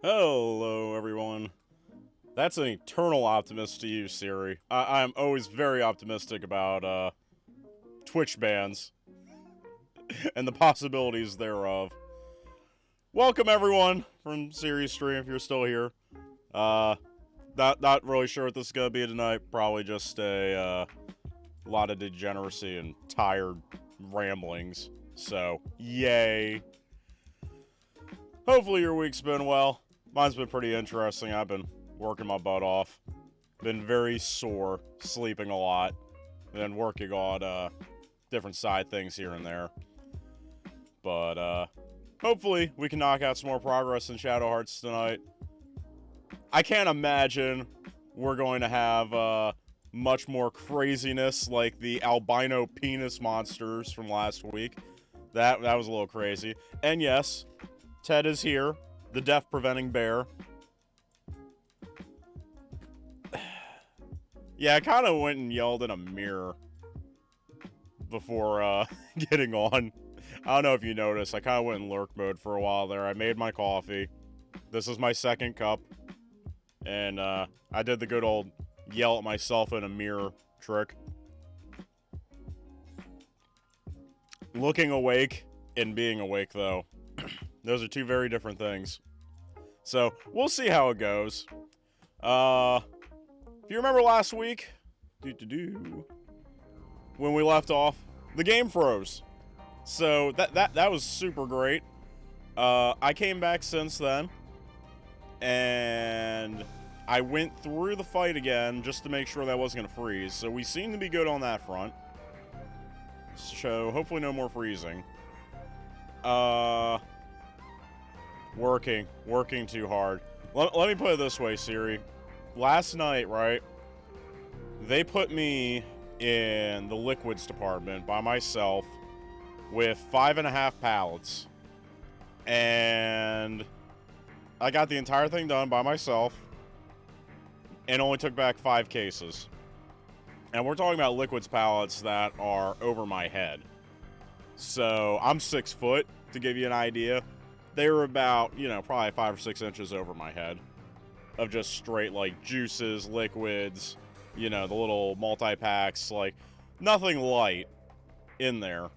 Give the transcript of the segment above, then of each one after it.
Hello, everyone. That's an eternal optimist to you, Siri. I'm always very optimistic about Twitch bans and the possibilities thereof. Welcome, everyone, from Siri's stream, if you're still here. Not really sure what this is gonna be tonight. Probably just a lot of degeneracy and tired ramblings. So, yay. Hopefully your week's been well. Mine's been pretty interesting. I've been working my butt off. Been very sore, sleeping a lot, and then working on different side things here and there. But hopefully we can knock out some more progress in Shadow Hearts tonight. I can't imagine we're going to have much more craziness like the albino penis monsters from last week. That was a little crazy. And yes, Ted is here, the death-preventing bear. Yeah, I kind of went and yelled in a mirror before getting on. I don't know if you noticed, I kind of went in lurk mode for a while there. I made my coffee. This is my second cup. And I did the good old yell at myself in a mirror trick. Looking awake and being awake, though. Those are two very different things. So, we'll see how it goes. If you remember last week, when we left off, the game froze. So, that was super great. I came back since then, and I went through the fight again just to make sure that wasn't going to freeze. So, we seem to be good on that front. So, hopefully no more freezing. Working too hard. Let me put it this way, Siri. Last night, right, they put me in the liquids department by myself with 5.5 pallets. And I got the entire thing done by myself and only took back 5 cases. And we're talking about liquids pallets that are over my head. So, I'm 6 foot, to give you an idea. They were about, probably 5 or 6 inches over my head. Of just straight, like, juices, liquids, the little multi-packs, like, nothing light in there.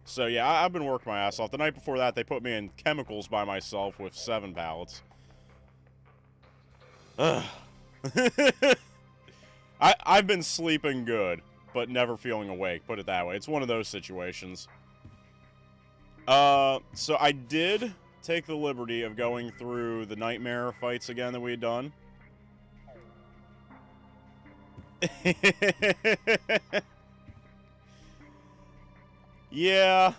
So, yeah, I've been working my ass off. The night before that, they put me in chemicals by myself with 7 pallets. Ugh. I've been sleeping good, but never feeling awake, put it that way. It's one of those situations. So I did take the liberty of going through the nightmare fights again that we had done. Yeah.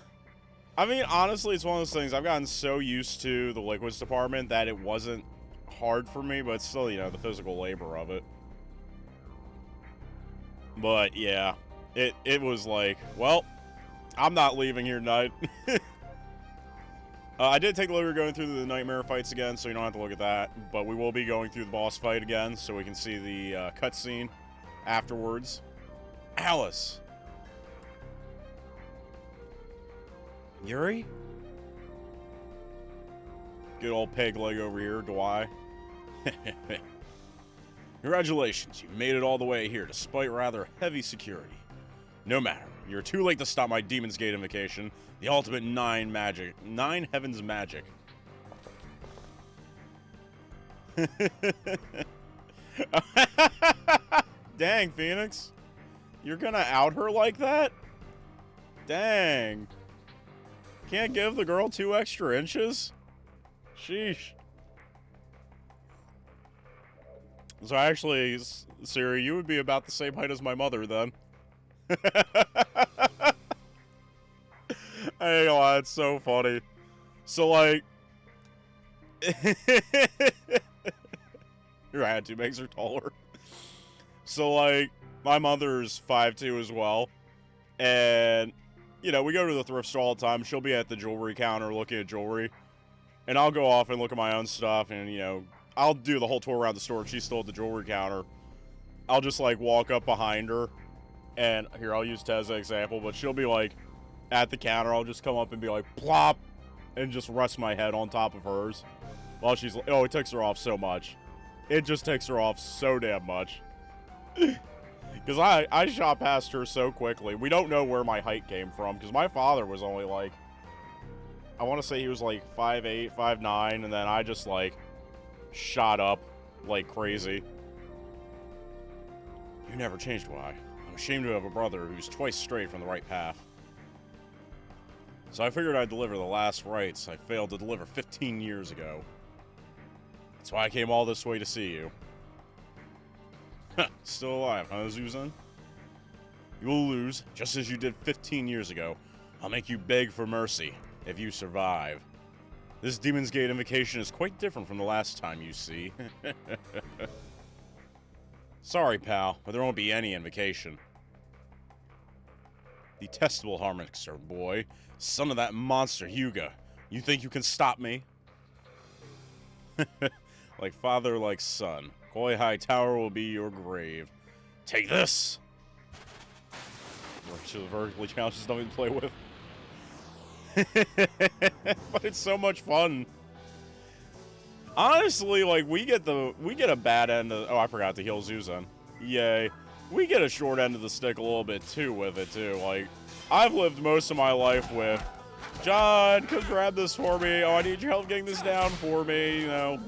I mean, honestly, it's one of those things. I've gotten so used to the liquids department that it wasn't hard for me, but it's still, the physical labor of it. But, yeah. It was like, well, I'm not leaving here tonight. I did take the liberty going through the nightmare fights again, so you don't have to look at that. But we will be going through the boss fight again, so we can see the cutscene afterwards. Alice! Yuri? Good old peg leg over here, Dwy. Congratulations, you made it all the way here despite rather heavy security. No matter, you're too late to stop my Demon's Gate invocation, the ultimate 9 heavens magic. Dang, Phoenix. You're gonna out her like that? Dang. Can't give the girl 2 extra inches? Sheesh. So actually, Siri, you would be about the same height as my mother then. I ain't gonna lie, it's so funny. So, like... Your attitude makes her taller. So, like, my mother's 5'2" as well. And, we go to the thrift store all the time. She'll be at the jewelry counter looking at jewelry. And I'll go off and look at my own stuff and, I'll do the whole tour around the store and she's still at the jewelry counter. I'll just, like, walk up behind her. And, here, I'll use Tez as an example, but she'll be, like, at the counter. I'll just come up and be like, plop! And just rest my head on top of hers. While she's like, oh, it takes her off so much. It just takes her off so damn much. Because I shot past her so quickly. We don't know where my height came from, because my father was only like, I want to say he was like 5'8", 5'9", and then I just like shot up like crazy. You never changed, why? I'm ashamed to have a brother who's twice strayed from the right path. So I figured I'd deliver the last rites I failed to deliver 15 years ago. That's why I came all this way to see you. Still alive, huh, Zuzan? You will lose, just as you did 15 years ago. I'll make you beg for mercy, if you survive. This Demon's Gate invocation is quite different from the last time, you see. Sorry, pal, but there won't be any invocation. Detestable Harmixer, boy. Son of that monster, Hyuga. You think you can stop me? Like father, like son. Koi High Tower will be your grave. Take this! Which the vertically challenged stuff to play with. But it's so much fun. Honestly, like, we get a bad end of... Oh, I forgot to heal Zuzan. Yay. We get a short end of the stick a little bit, too, with it, too. Like, I've lived most of my life with, John, come grab this for me. Oh, I need your help getting this down for me, you know.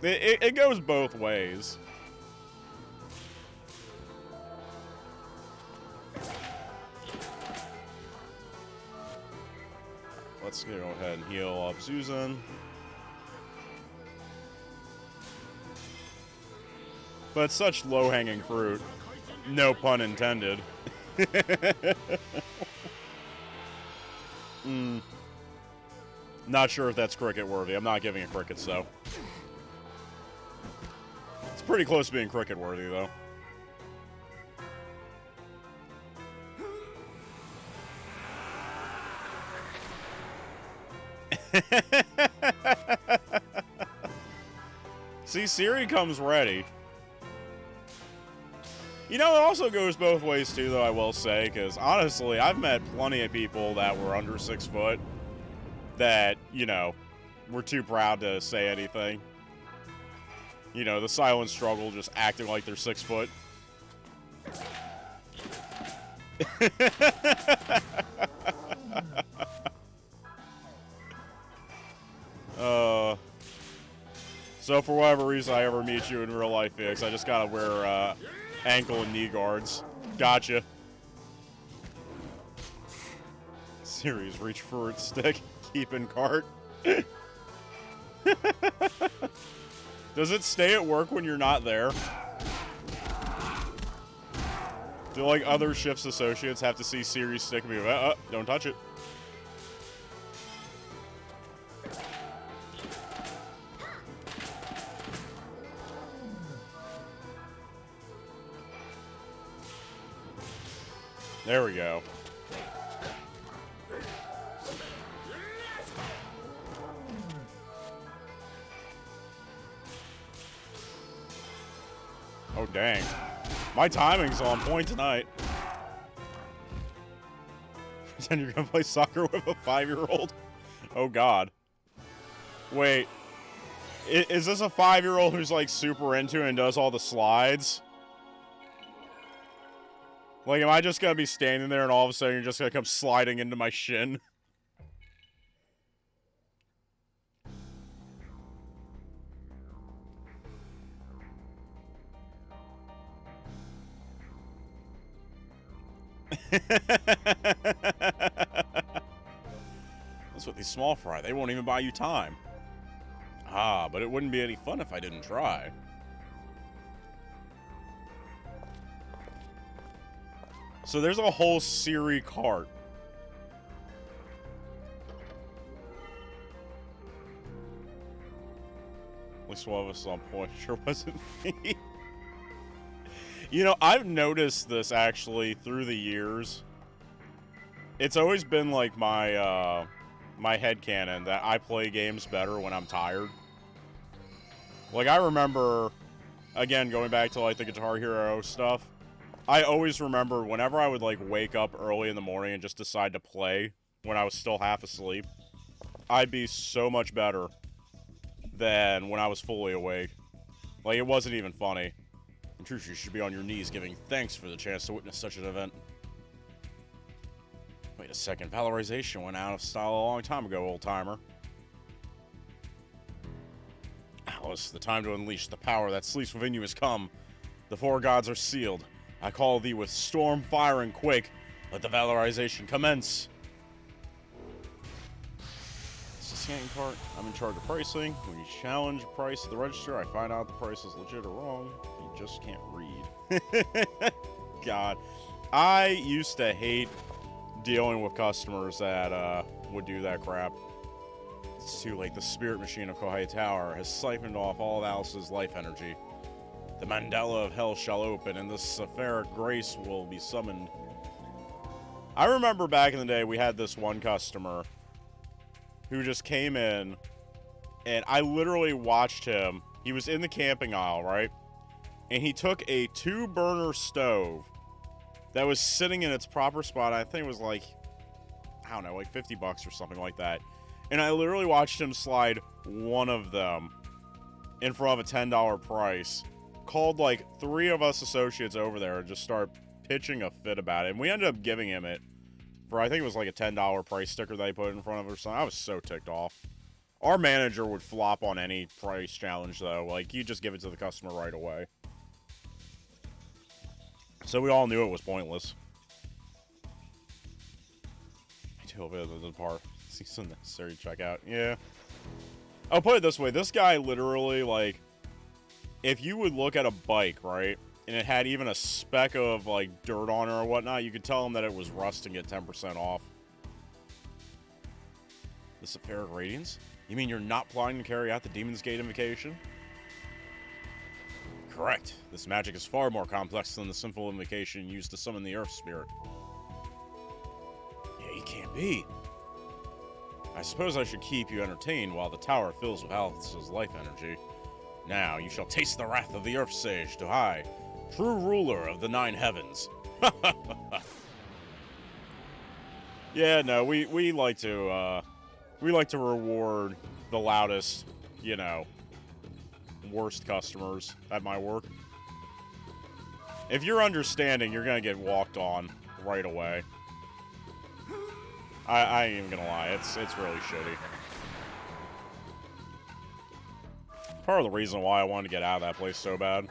It goes both ways. Let's go ahead and heal up Zuzan. But such low-hanging fruit. No pun intended. Not sure if that's cricket worthy. I'm not giving it crickets, though. It's pretty close to being cricket worthy, though. See, Siri comes ready. You know, it also goes both ways, too, though, I will say, because, honestly, I've met plenty of people that were under 6 foot that, you know, were too proud to say anything. You know, the silent struggle, just acting like they're 6 foot. So for whatever reason I ever meet you in real life, Felix, I just gotta wear, ankle and knee guards. Gotcha. Series, reach for its stick, keep in cart. Does it stay at work when you're not there? Do, like, other shift's associates have to see Siri's stick and be like, don't touch it. There we go. Oh, dang. My timing's on point tonight. Pretend you're gonna play soccer with a 5-year-old? Oh, God. Wait. Is this a 5-year-old who's, like, super into it and does all the slides? Like, am I just gonna be standing there and all of a sudden you're just gonna come sliding into my shin? That's what these small fry. They won't even buy you time. Ah, but it wouldn't be any fun if I didn't try. So there's a whole Siri cart. At least one of us on point. Sure wasn't me. You know, I've noticed this actually through the years. It's always been like my my headcanon that I play games better when I'm tired. Like, I remember, again, going back to like the Guitar Hero stuff, I always remember whenever I would like wake up early in the morning and just decide to play when I was still half asleep, I'd be so much better than when I was fully awake. Like, it wasn't even funny. In truth, you should be on your knees giving thanks for the chance to witness such an event. Wait a second, valorization went out of style a long time ago, old-timer. Alice, the time to unleash the power that sleeps within you has come. The four gods are sealed. I call thee with storm, fire, and quake. Let the valorization commence. It's a scanning cart. I'm in charge of pricing. When you challenge a price at the register, I find out the price is legit or wrong. You just can't read. God. I used to hate dealing with customers that would do that crap. It's too late. The spirit machine of Kohei Tower has siphoned off all of Alice's life energy. The mandala of hell shall open, and the Sephiric grace will be summoned. I remember back in the day, we had this one customer who just came in, and I literally watched him. He was in the camping aisle, right? And he took a 2-burner stove that was sitting in its proper spot. I think it was like, I don't know, like 50 bucks or something like that. And I literally watched him slide one of them in front of a $10 price. Called like 3 of us associates over there and just start pitching a fit about it. And we ended up giving him it for, I think it was like a $10 price sticker that he put in front of it or something. I was so ticked off. Our manager would flop on any price challenge though. Like, you just give it to the customer right away. So we all knew it was pointless. I do a bit of the part. It's unnecessary to check out. Yeah. I'll put it this way. This guy literally, like, if you would look at a bike, right, and it had even a speck of, like, dirt on it or whatnot, you could tell him that it was rust and get 10% off. The Sephiric Radiance? You mean you're not planning to carry out the Demon's Gate invocation? Correct. This magic is far more complex than the simple invocation used to summon the Earth Spirit. Yeah, you can't be. I suppose I should keep you entertained while the tower fills with Alice's life energy. Now you shall taste the wrath of the Earth Sage, Dohai, true ruler of the 9 heavens. Yeah, no, we like to reward the loudest, you know, worst customers at my work. If you're understanding, you're gonna get walked on right away. I ain't even gonna lie, it's really shitty. Part of the reason why I wanted to get out of that place so bad.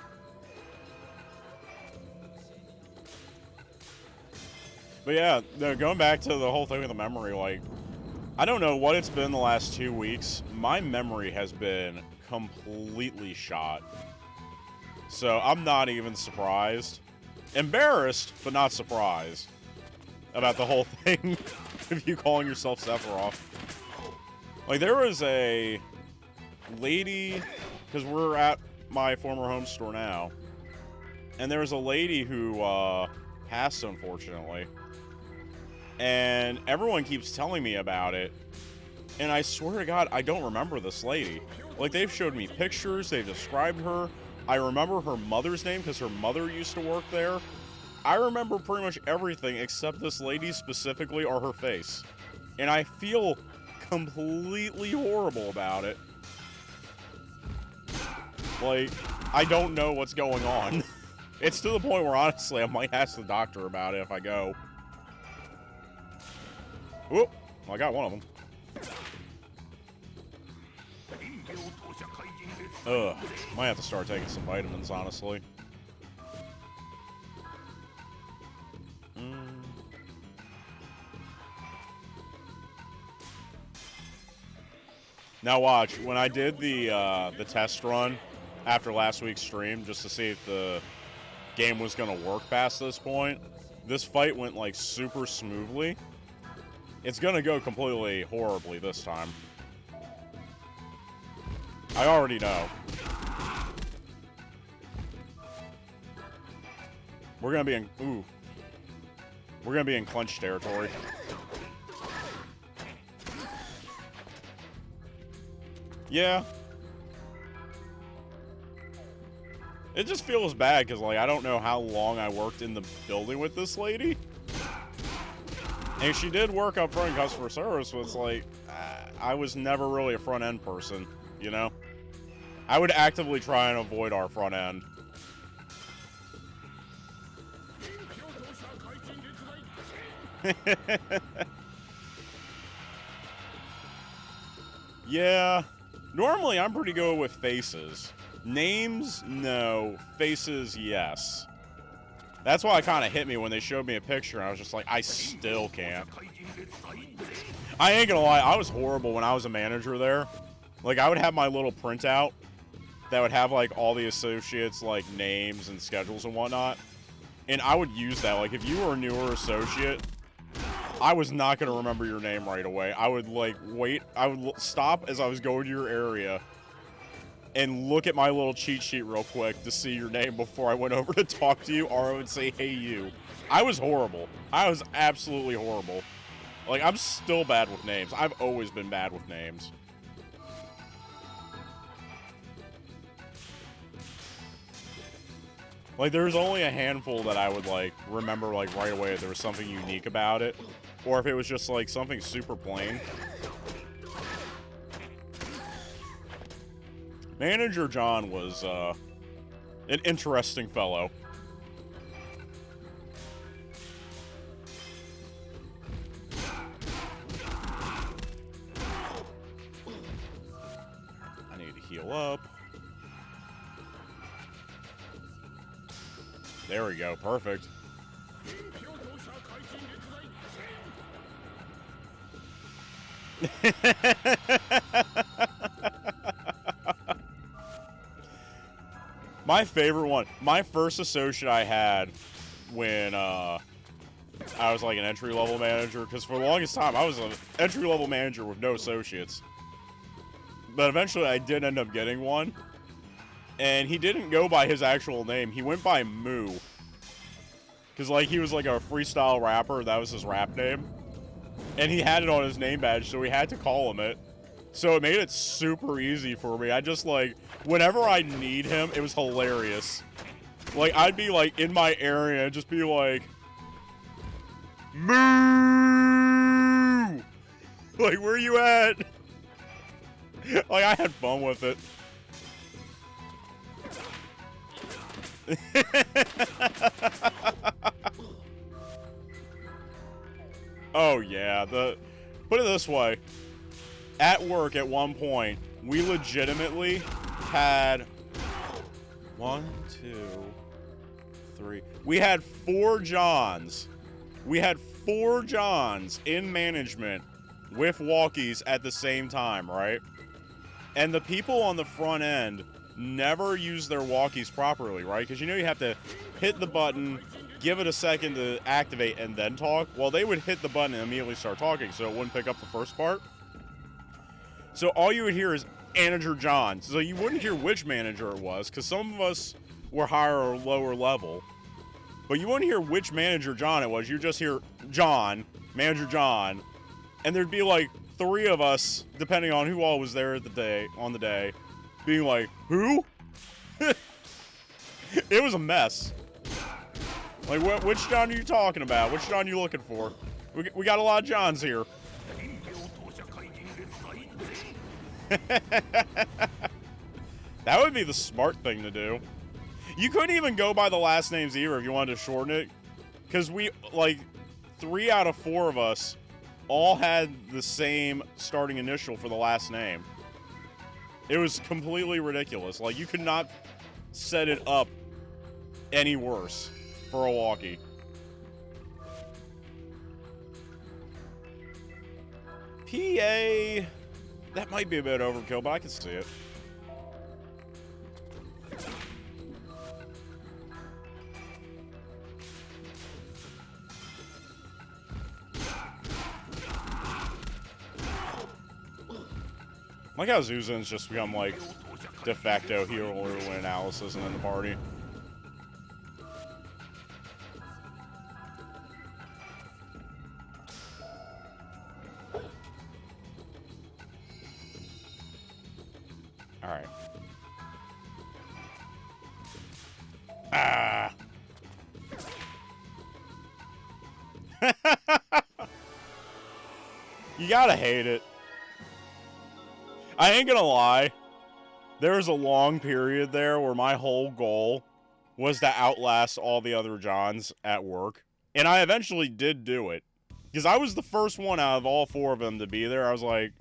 But yeah, no, going back to the whole thing with the memory, like, I don't know what it's been the last 2 weeks. My memory has been completely shot. So I'm not even surprised. Embarrassed, but not surprised about the whole thing of you calling yourself Sephiroth. Like, there was a lady, because we're at my former home store now, and there was a lady who passed, unfortunately. And everyone keeps telling me about it. And I swear to God, I don't remember this lady. Like, they've showed me pictures, they've described her. I remember her mother's name because her mother used to work there. I remember pretty much everything except this lady specifically or her face. And I feel completely horrible about it. Like, I don't know what's going on. It's to the point where, honestly, I might ask the doctor about it if I go. Whoop! Well, I got one of them. Ugh. Might have to start taking some vitamins, honestly. Now watch, when I did the test run after last week's stream, just to see if the game was going to work past this point, this fight went, like, super smoothly. It's going to go completely horribly this time. I already know. We're going to be in... Ooh. We're going to be in clinch territory. Yeah. It just feels bad because, like, I don't know how long I worked in the building with this lady. And she did work up front in customer service, but it's like, I was never really a front-end person, you know? I would actively try and avoid our front end. Yeah, normally I'm pretty good with faces. Names, no. Faces, yes. That's why it kind of hit me when they showed me a picture, and I was just like, I still can't. I ain't gonna lie, I was horrible when I was a manager there. Like, I would have my little printout that would have, like, all the associates, like, names and schedules and whatnot. And I would use that. Like, if you were a newer associate, I was not going to remember your name right away. I would, like, wait. I would stop as I was going to your area and look at my little cheat sheet real quick to see your name before I went over to talk to you, or I would say, hey, you. I was horrible. I was absolutely horrible. Like, I'm still bad with names. I've always been bad with names. Like, there's only a handful that I would, like, remember, like, right away if there was something unique about it. Or if it was just, like, something super plain. Manager John was, an interesting fellow. I need to heal up. There we go, perfect. My favorite one, my first associate I had when I was like an entry-level manager, because for the longest time I was an entry-level manager with no associates. But eventually I did end up getting one. And he didn't go by his actual name. He went by Moo. Because, like, he was, like, a freestyle rapper. That was his rap name. And he had it on his name badge, so we had to call him it. So it made it super easy for me. I just, like, whenever I need him, it was hilarious. Like, I'd be, like, in my area and just be like, Moo! Like, where you at? Like, I had fun with it. Oh yeah, put it this way. At work at one point, we legitimately had 1, 2, 3. We had 4 Johns. We had 4 Johns in management with walkies at the same time, right? And the people on the front end never use their walkies properly, right? Because you know you have to hit the button, give it a second to activate, and then talk. Well, they would hit the button and immediately start talking, so it wouldn't pick up the first part. So all you would hear is Manager John. So you wouldn't hear which manager it was, because some of us were higher or lower level. But you wouldn't hear which Manager John it was. You just hear John, Manager John, and there'd be like 3 of us, depending on who all was there at the day, being like, who? It was a mess. Like, which John are you talking about? Which John are you looking for? We got a lot of Johns here. That would be the smart thing to do. You couldn't even go by the last names either if you wanted to shorten it. Because we, like, 3 out of 4 of us all had the same starting initial for the last name. It was completely ridiculous. Like, you could not set it up any worse for a walkie. PA... that might be a bit overkill, but I can see it. Like how Zuzin's just become, like, de facto hero when analysis and in the party. Alright. Ah! You gotta hate it. I ain't gonna lie. There was a long period there where my whole goal was to outlast all the other Johns at work. And I eventually did do it. Because I was the first one out of all 4 of them to be there. I was like,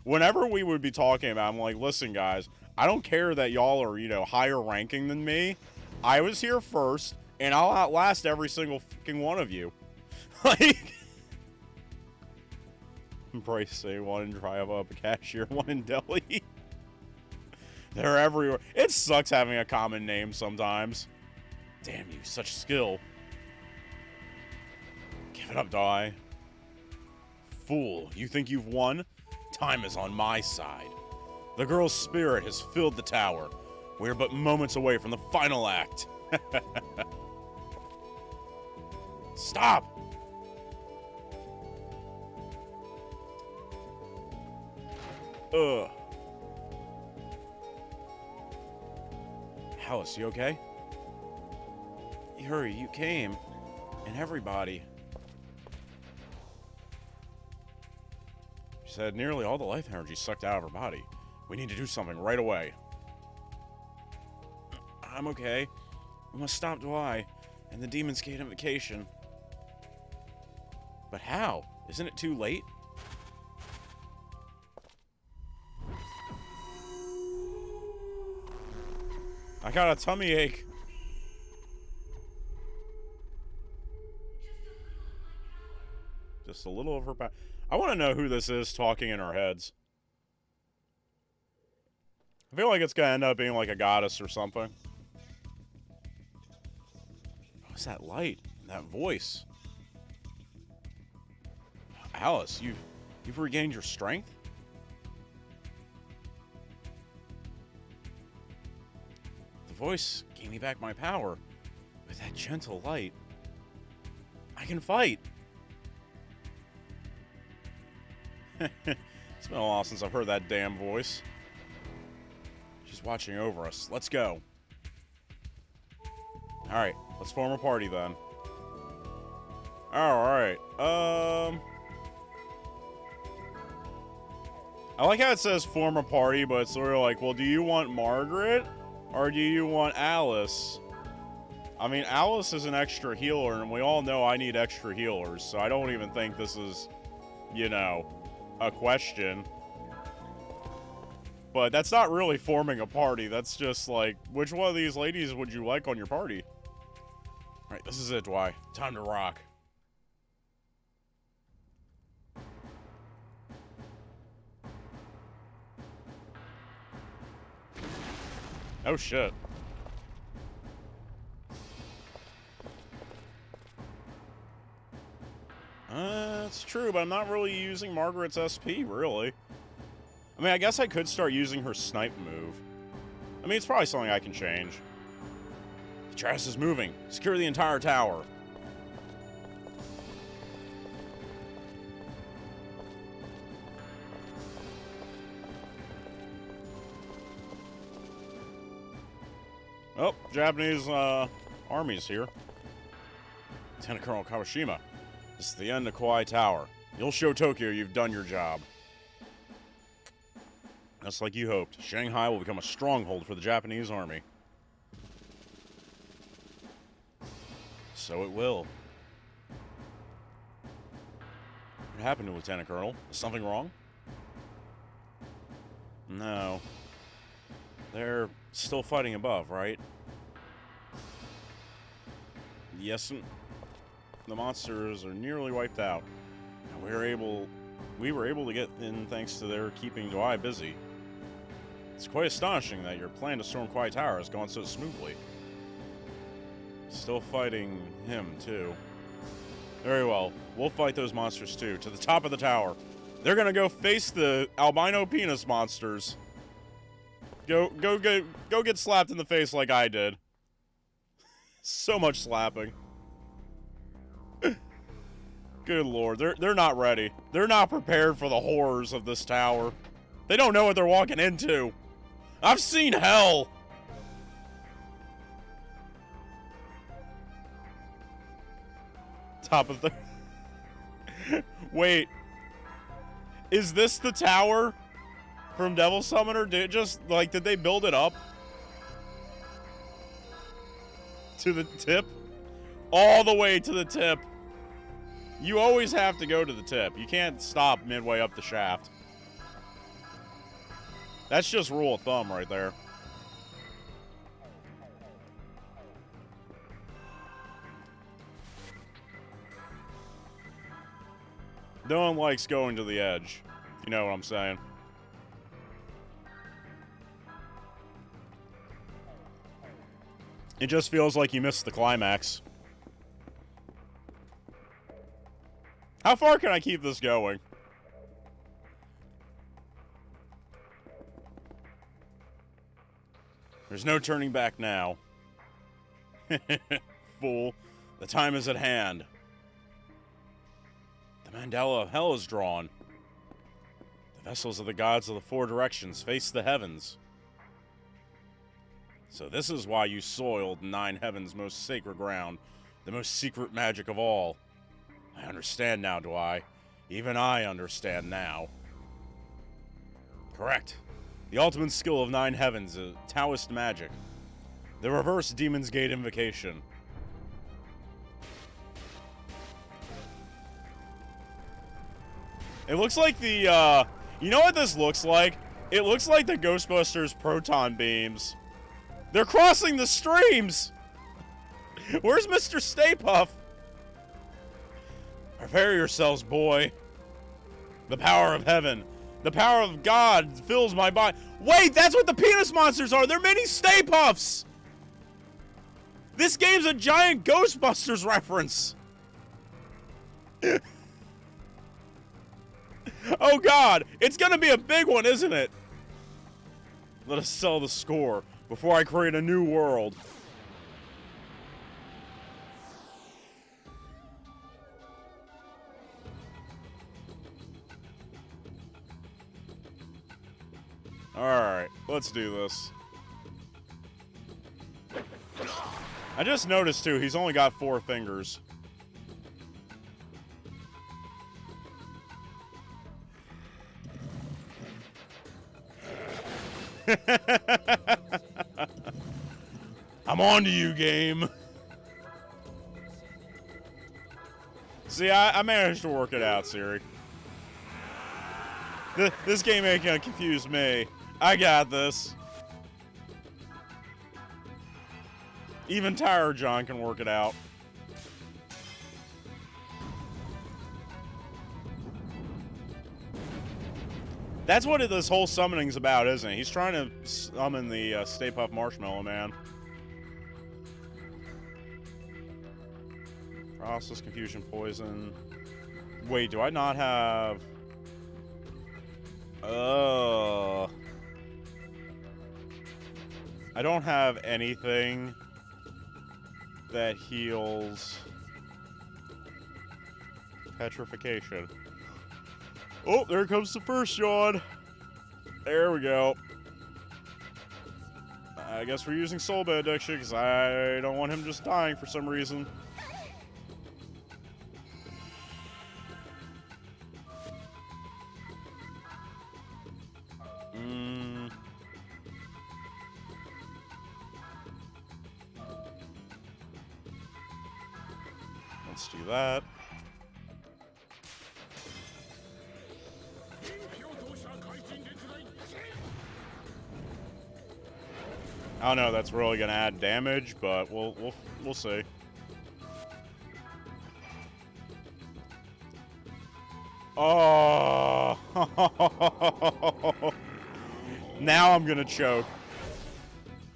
whenever we would be talking about it, I'm like, listen, guys, I don't care that y'all are, you know, higher ranking than me. I was here first, and I'll outlast every single fucking one of you. Like, Bryce say 1 in Drive Up, a cashier, 1 in Delhi. They're everywhere. It sucks having a common name sometimes. Damn you, such skill. Give it up, Die. Fool, you think you've won? Time is on my side. The girl's spirit has filled the tower. We're but moments away from the final act. Stop! Ugh. Alice, you okay? Hurry, you came. And everybody. She said nearly all the life energy sucked out of her body. We need to do something right away. I'm okay. We must stop Dwy and the Demon's Gate invocation. But how? Isn't it too late? I got a tummy ache. Just a little of her power. I want to know who this is talking in our heads. I feel like it's going to end up being like a goddess or something. What's that light? That voice? Alice, you've regained your strength? The voice gave me back my power. With that gentle light, I can fight. It's been a while since I've heard that damn voice. She's watching over us. Let's go. Alright, let's form a party then. Alright, I like how it says form a party, but it's sort of like, well, do you want Margaret? Or do you want Alice? I mean, Alice is an extra healer, and we all know I need extra healers, so I don't even think this is, you know, a question. But that's not really forming a party. That's just like, which one of these ladies would you like on your party? Alright, this is it, Dwy. Time to rock. Oh shit. It's true, but I'm not really using Margaret's SP, really. I mean, I guess I could start using her snipe move. I mean, it's probably something I can change. The Trass is moving. Secure the entire tower. Oh, Japanese army's here. Lieutenant Colonel Kawashima. This is the end of Kauai Tower. You'll show Tokyo you've done your job. Just like you hoped, Shanghai will become a stronghold for the Japanese army. So it will. What happened to Lieutenant Colonel? Is something wrong? No. They're still fighting above, right? Yes, the monsters are nearly wiped out. And we were able to get in thanks to their keeping Dwy busy. It's quite astonishing that your plan to storm Kauai Tower has gone so smoothly. Still fighting him, too. Very well. We'll fight those monsters, too. To the top of the tower. They're gonna go face the albino penis monsters. Go get slapped in the face like I did. So much slapping. Good lord, they're not ready. They're not prepared for the horrors of this tower. They don't know what they're walking into. I've seen hell. Top of the... Wait. Is this the tower from Devil Summoner? Did they build it up to the tip? All the way to the tip. You always have to go to the tip. You can't stop midway up the shaft. That's just rule of thumb right there. No one likes going to the edge. You know what I'm saying. It just feels like you missed the climax. How far can I keep this going? There's no turning back now. Fool. The time is at hand. The mandala of hell is drawn. The vessels of the gods of the four directions face the heavens. So this is why you soiled nine heavens' most sacred ground, the most secret magic of all. I understand now, do I? Even I understand now. Correct. The ultimate skill of nine heavens is Taoist magic. The reverse Demon's Gate invocation. It looks like the, you know what this looks like? It looks like the Ghostbusters proton beams. They're crossing the streams! Where's Mr. Stay Puft? Prepare yourselves, boy. The power of heaven. The power of God fills my body. Wait, that's what the penis monsters are! They're mini Stay Puffs! This game's a giant Ghostbusters reference! Oh god, it's gonna be a big one, isn't it? Let us sell the score before I create a new world. Alright, let's do this. I just noticed too, he's only got 4 fingers. I'm on to you, game. See, I managed to work it out, Siri. This game ain't gonna confuse me. I got this. Even Tire John can work it out. That's what this whole summoning's about, isn't it? He's trying to summon the Stay Puft Marshmallow Man. Process, confusion, poison. Wait, do I not have... I don't have anything that heals petrification. Oh, there comes the first yawn. There we go. I guess we're using Soul Benediction because I don't want him just dying for some reason. Let's do that. I don't know if that's really gonna add damage, but we'll see. Oh! Now I'm gonna choke.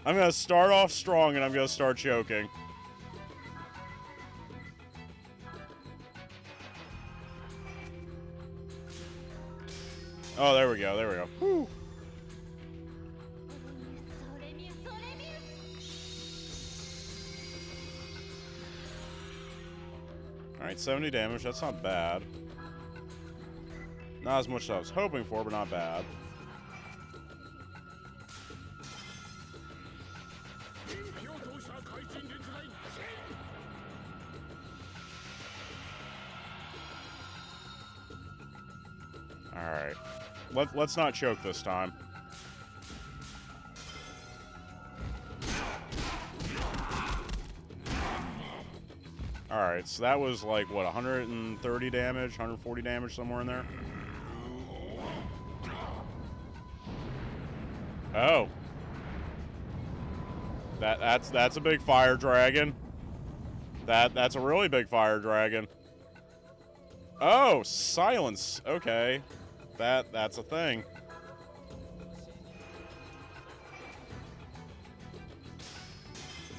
I'm gonna start off strong and I'm gonna start choking. Oh, there we go, there we go. Whew. Alright, 70 damage, that's not bad. Not as much as I was hoping for, but not bad. Alright. Let's not choke this time. Alright, so that was like, what, 130 damage, 140 damage, somewhere in there? Oh. That's a big fire dragon. That's a really big fire dragon. Oh, silence. Okay. That's a thing.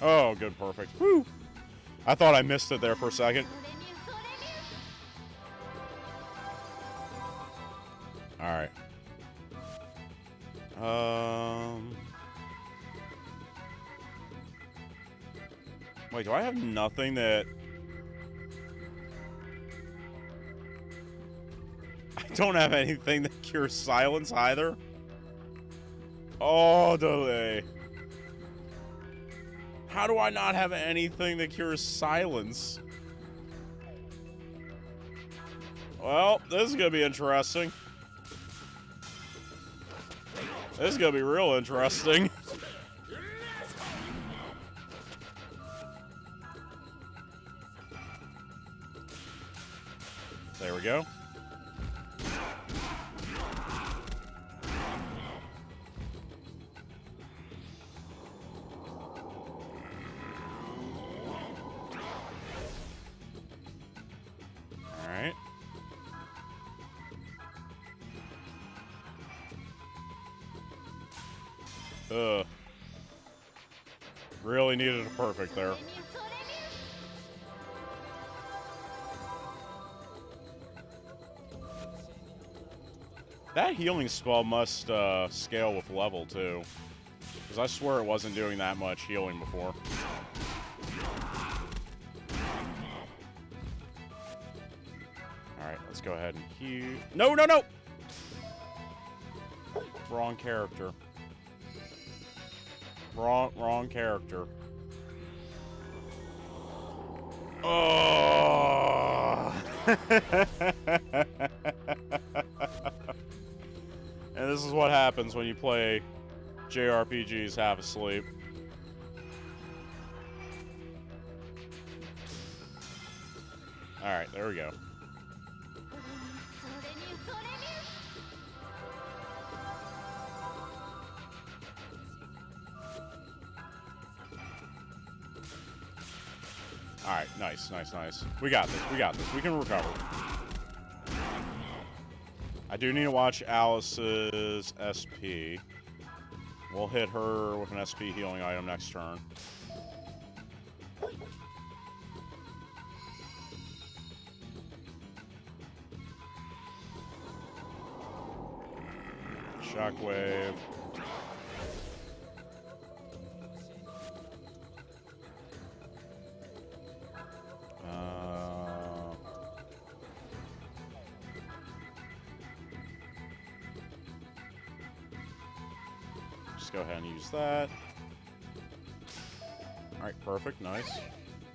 Oh, good, perfect. Woo! I thought I missed it there for a second. Alright. Wait, do I have nothing that... I don't have anything that cures silence either? Oh, delay. How do I not have anything that cures silence? Well, this is gonna be interesting. This is gonna be real interesting. There we go. Alright. Ugh. Really needed a perfect there. That healing spell must scale with level, too. Because I swear it wasn't doing that much healing before. Alright, let's go ahead and heal. No, no, no! Wrong character. Wrong character. Oh! And this is what happens when you play JRPGs half asleep. Alright, there we go. Alright, nice, nice, nice. We got this, we got this. We can recover. I do need to watch Alice's SP. We'll hit her with an SP healing item next turn. Shockwave. Just go ahead and use that. Alright, perfect, nice.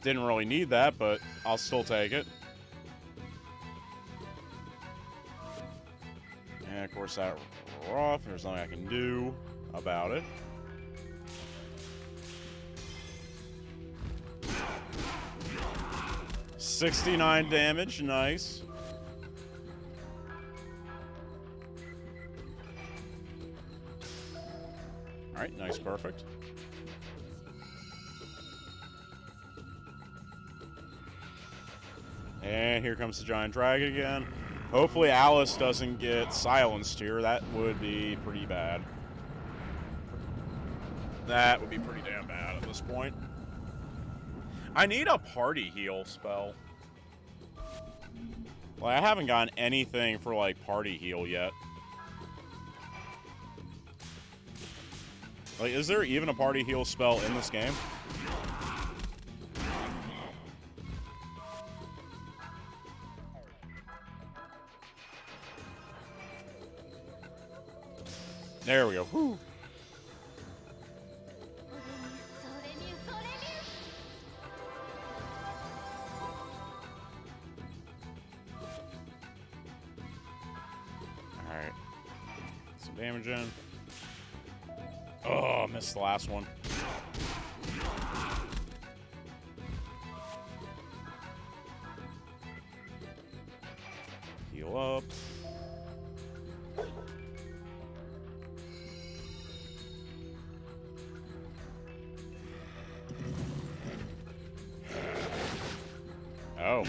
Didn't really need that, but I'll still take it. And of course that we're off. There's nothing I can do about it. $69 damage, nice. Alright, nice, perfect. And here comes the giant dragon again. Hopefully Alice doesn't get silenced here. That would be pretty bad. That would be pretty damn bad at this point. I need a party heal spell. Like, I haven't gotten anything for, like, party heal yet. Like, is there even a party heal spell in this game? There we go. Whew. Alright. damage in. Oh, missed the last one. Heal up. Oh.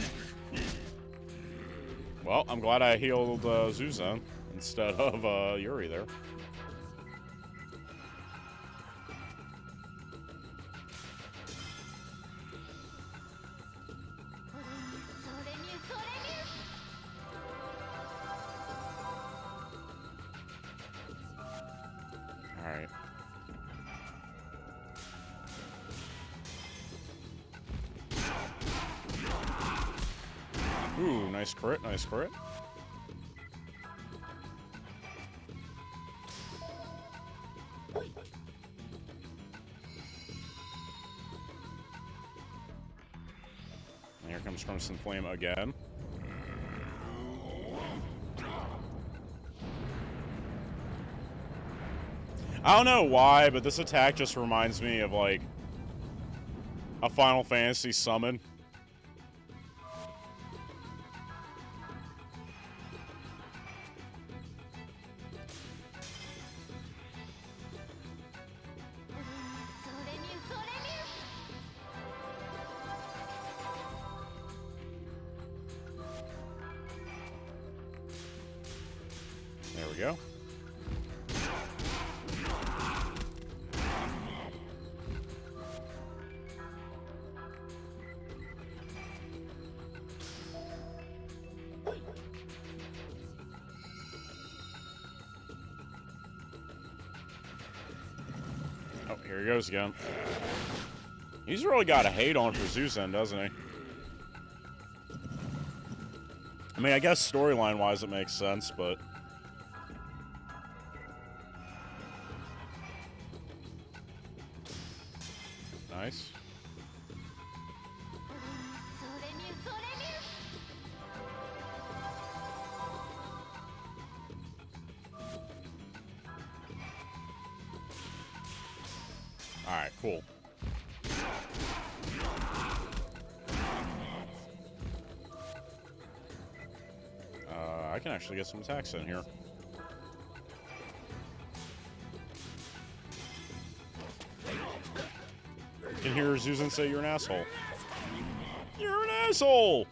Well, I'm glad I healed Zuzan instead of Yuri there. Alright. Ooh, nice crit, nice crit. And here comes Crimson Flame again. I don't know why, but this attack just reminds me of, like, a Final Fantasy summon. There we go. Oh, here he goes again. He's really got a hate on for Zuzan, doesn't he? I mean, I guess storyline-wise it makes sense, but... Nice. Alright, cool. I can actually get some attacks in here. You can hear Zuzan say you're an asshole. You're an asshole!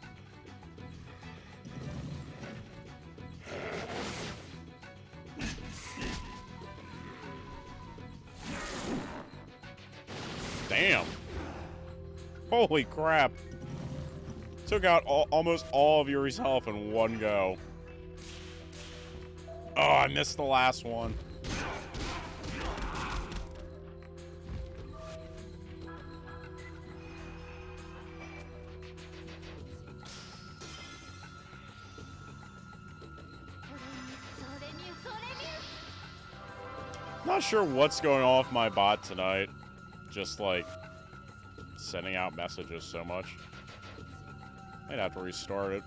Damn. Holy crap. Took out almost all of Yuri's health in one go. Oh, I missed the last one. Not sure what's going on with my bot tonight. Just like sending out messages so much. Might have to restart it.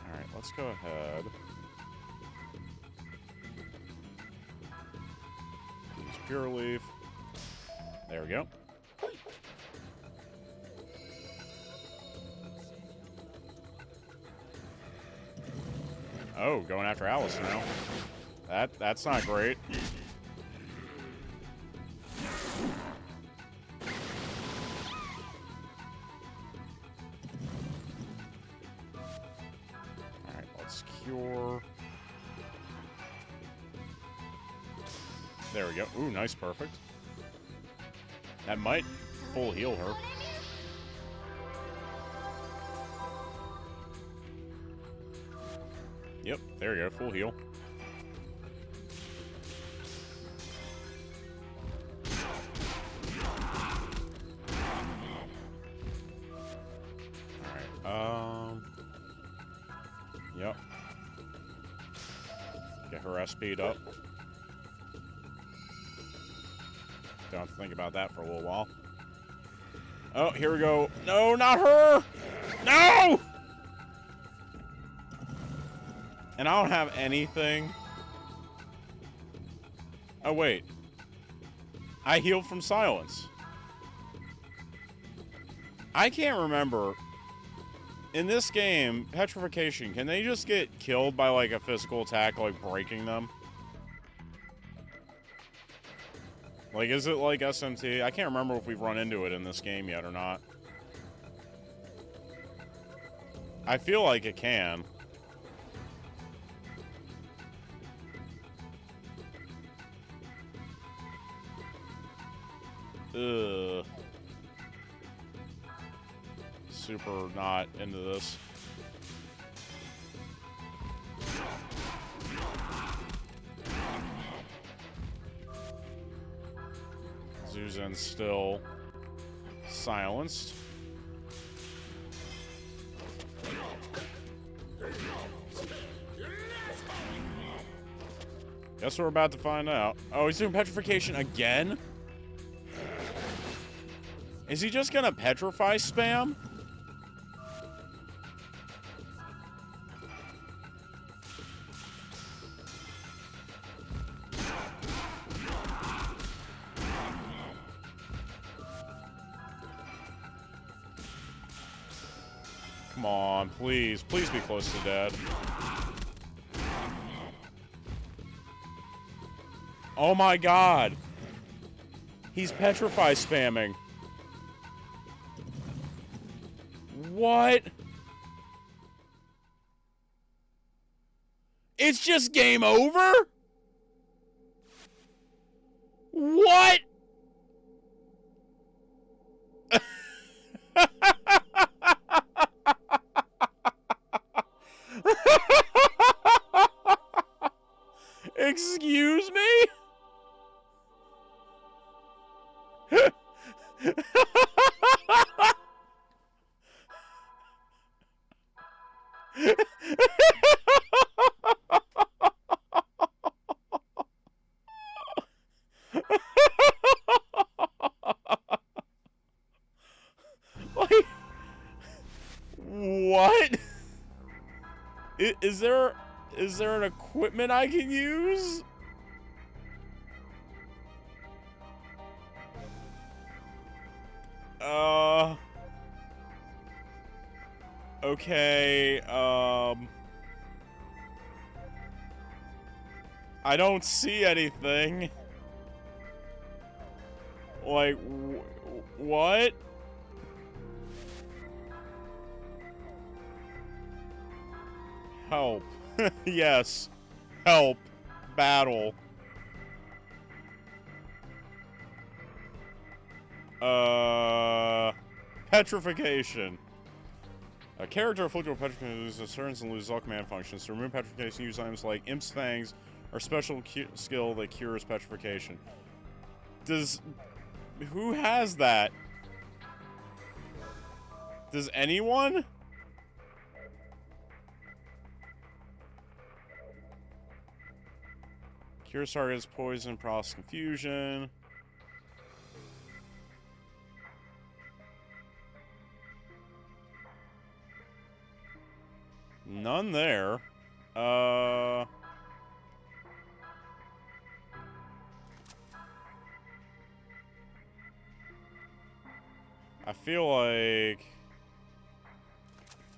Alright, let's go ahead. Use Pure Leaf. There we go. Oh, going after Alice now. That's not great. Alright, let's cure. There we go. Ooh, nice, perfect. That might full heal her. Yep, there you go, full heal. Alright, yep. Get her SP up. Don't have to think about that for a little while. Oh, here we go. No, not her! No! And I don't have anything. Oh, wait. I healed from silence. I can't remember. In this game, petrification, can they just get killed by, like, a physical attack, like breaking them? Like, is it like SMT? I can't remember if we've run into it in this game yet or not. I feel like it can. Ugh. Super not into this. Zuzan still silenced. Guess we're about to find out. Oh, he's doing petrification again? Is he just gonna petrify spam? Come on, please. Please be close to dead. Oh my god. He's petrify spamming. What? It's just game over? What? Excuse me? Like, what? Is there an equipment I can use? Okay, I don't see anything. Like, what? Help. Yes. Help. Battle. Petrification. A character afflicted with petrification loses turns and loses all command functions. To remove petrification, use items like Imp's Fangs or special skill that cures petrification. Who has that? Does anyone? Cures targets poison, process confusion. None there. I feel like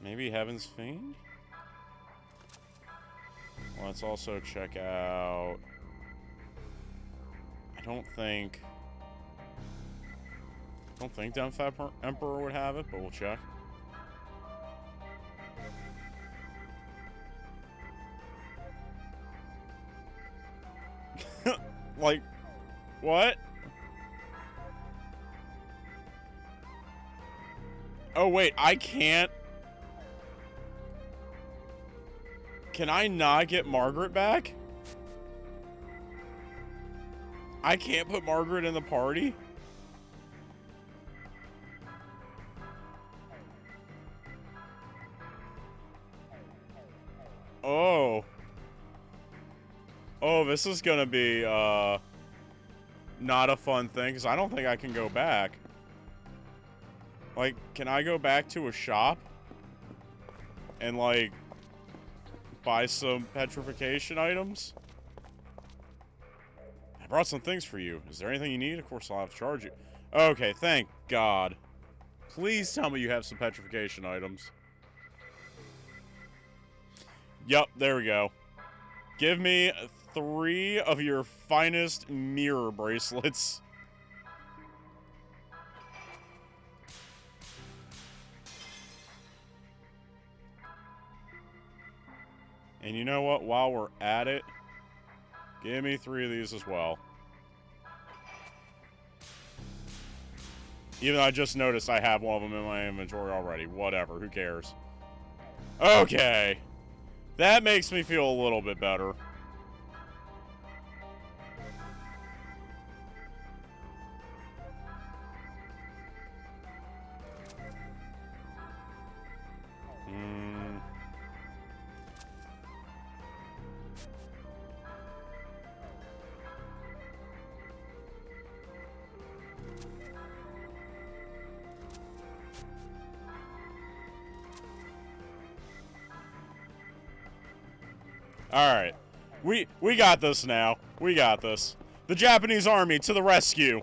maybe Heaven's Fiend? Let's also check out. I don't think Death Emperor would have it, but we'll check. Like, what? Oh, wait, I can't. Can I not get Margaret back? I can't put Margaret in the party? Oh. Oh, this is gonna be, not a fun thing, because I don't think I can go back. Like, can I go back to a shop and, like, buy some petrification items? I brought some things for you. Is there anything you need? Of course, I'll have to charge you. Okay, thank God. Please tell me you have some petrification items. Yup, there we go. Give me 3 of your finest mirror bracelets. And you know what? While we're at it, give me 3 of these as well. Even though I just noticed I have one of them in my inventory already. Whatever, who cares? Okay. That makes me feel a little bit better. Alright. We got this now. We got this. The Japanese army to the rescue.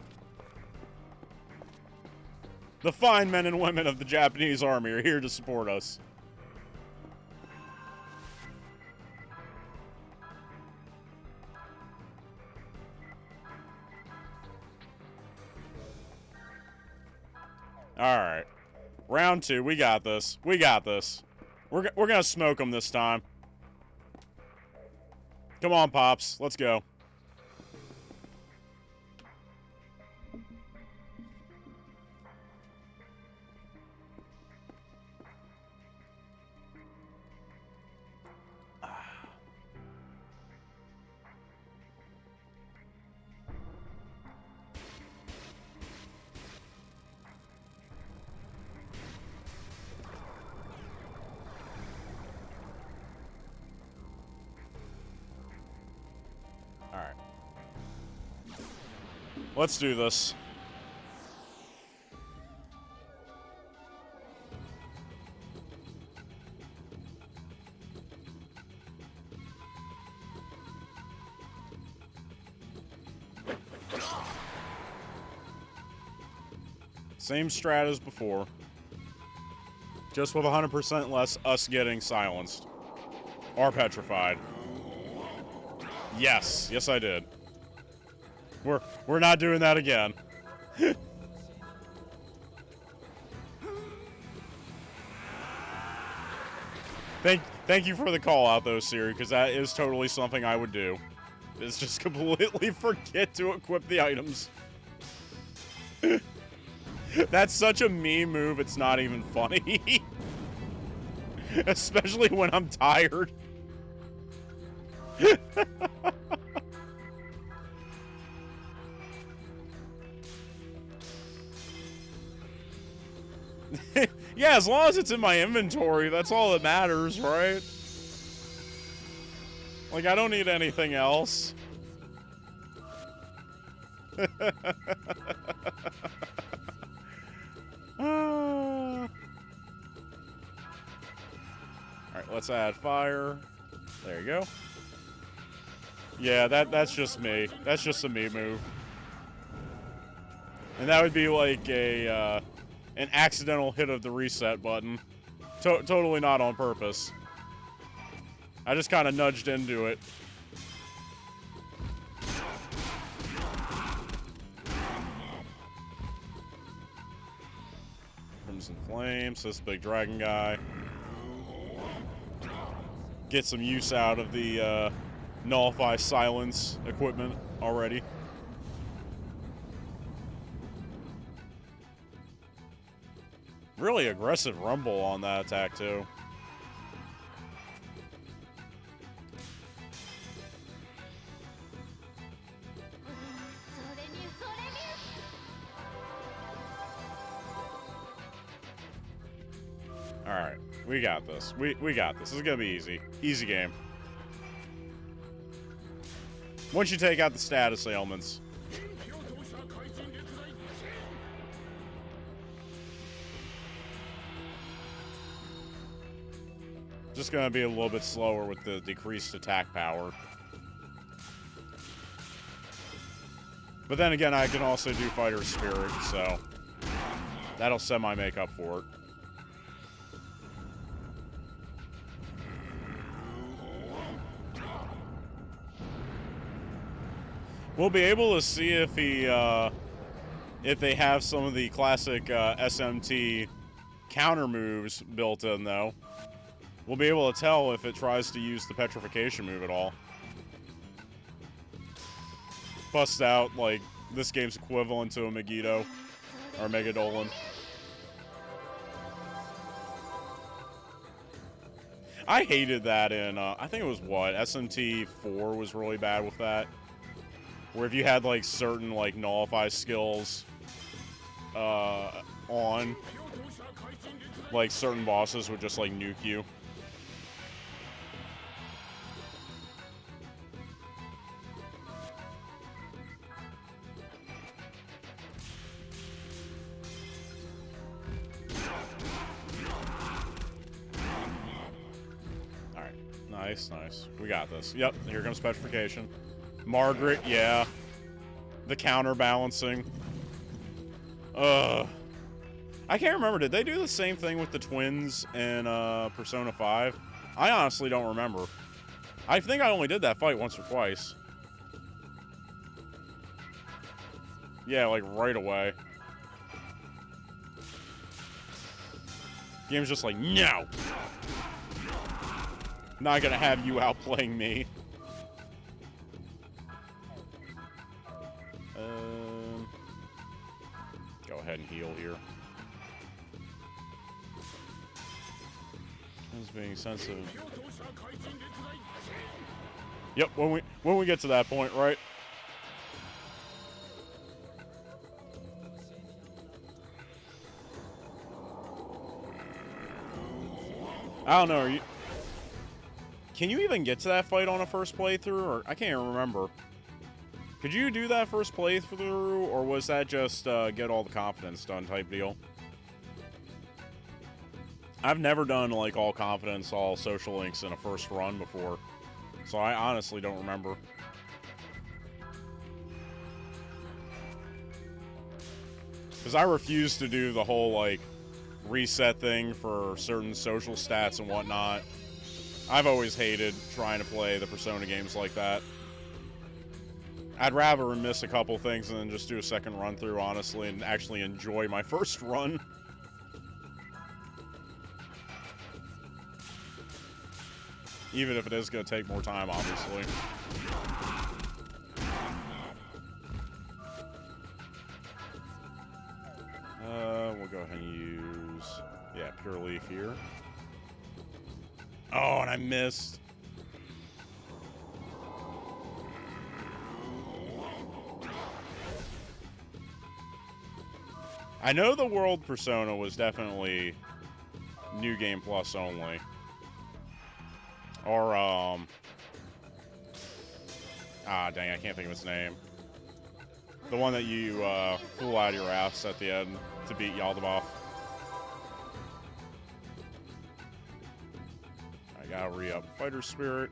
The fine men and women of the Japanese army are here to support us. Alright. Round 2. We got this. We got this. We're gonna smoke them this time. Come on, Pops. Let's go. Alright. Let's do this. Same strat as before. Just with 100% less us getting silenced. Or petrified. Yes. Yes, I did. We're not doing that again. Thank you for the call out though, Siri, because that is totally something I would do. Is just completely forget to equip the items. That's such a me move, it's not even funny. Especially when I'm tired. Yeah, as long as it's in my inventory, that's all that matters, right? Like, I don't need anything else. Alright, let's add fire. There you go. Yeah, that's just me. That's just a me move. And that would be like a, an accidental hit of the reset button. Totally not on purpose. I just kind of nudged into it. Crimson Flames, this big dragon guy. Get some use out of the nullify silence equipment already. Really aggressive rumble on that attack too. Alright, we got this. We got this. This is gonna be easy. Easy game. Once you take out the status ailments. Just gonna be a little bit slower with the decreased attack power. But then again, I can also do Fighter Spirit, so that'll semi-make up for it. We'll be able to see if if they have some of the classic SMT counter moves built in, though. We'll be able to tell if it tries to use the petrification move at all. Bust out, like, this game's equivalent to a Megiddo or Megadolan. I hated that in, I think it was what? SMT 4 was really bad with that. Where if you had, like, certain, like, nullify skills on, like, certain bosses would just, like, nuke you. Alright, nice, nice. We got this. Yep, here comes petrification. Margaret, yeah. The counterbalancing. I can't remember. Did they do the same thing with the twins in Persona 5? I honestly don't remember. I think I only did that fight once or twice. Yeah, like right away. Game's just like, no! Not gonna have you outplaying me. Go ahead and heal here. He's being sensitive. Yep, when we get to that point, right? I don't know. Can you even get to that fight on a first playthrough? Or I can't even remember. Could you do that first playthrough, or was that just get all the confidence done type deal? I've never done, like, all confidence, all social links in a first run before, so I honestly don't remember. Because I refuse to do the whole, like, reset thing for certain social stats and whatnot. I've always hated trying to play the Persona games like that. I'd rather miss a couple things and then just do a second run through, honestly, and actually enjoy my first run. Even if it is going to take more time, obviously. We'll go ahead and use, yeah, Pure Leaf here. Oh, and I missed. I know the World Persona was definitely New Game Plus only. Or, dang, I can't think of its name. The one that you, pull out of your ass at the end to beat Yaldabaoth. I gotta re-up Fighter Spirit.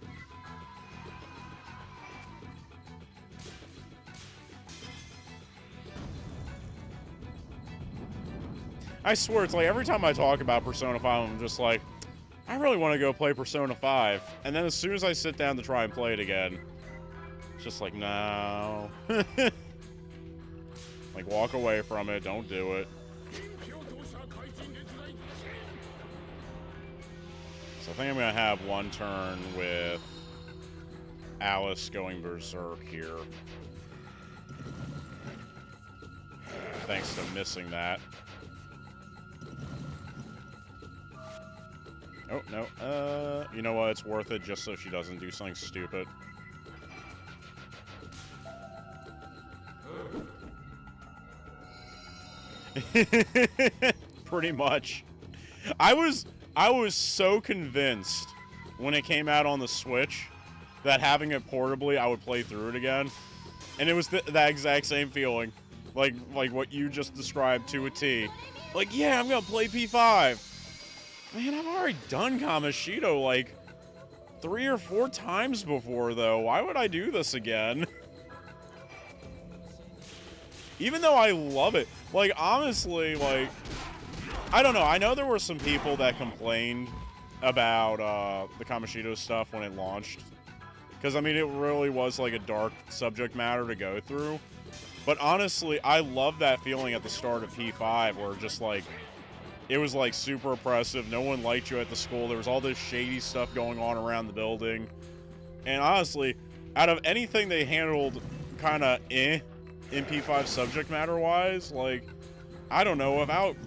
I swear, it's like every time I talk about Persona 5, I'm just like, I really want to go play Persona 5. And then as soon as I sit down to try and play it again, it's just like, no. Like, walk away from it. Don't do it. So I think I'm going to have one turn with Alice going berserk here. Thanks to missing that. Oh, no. You know what? It's worth it just so she doesn't do something stupid. Pretty much. I was so convinced when it came out on the Switch that having it portably, I would play through it again. And it was that exact same feeling. Like what you just described to a T. Like, yeah, I'm gonna play P5. Man, I've already done Kamoshida like 3 or 4 times before, though. Why would I do this again? Even though I love it. Like, honestly, like, I don't know. I know there were some people that complained about the Kamoshida stuff when it launched. Because, I mean, it really was like a dark subject matter to go through. But honestly, I love that feeling at the start of P5 where just like, it was like super oppressive. No one liked you at the school. There was all this shady stuff going on around the building. And honestly, out of anything they handled kind of in P5 subject matter wise, like, I don't know, without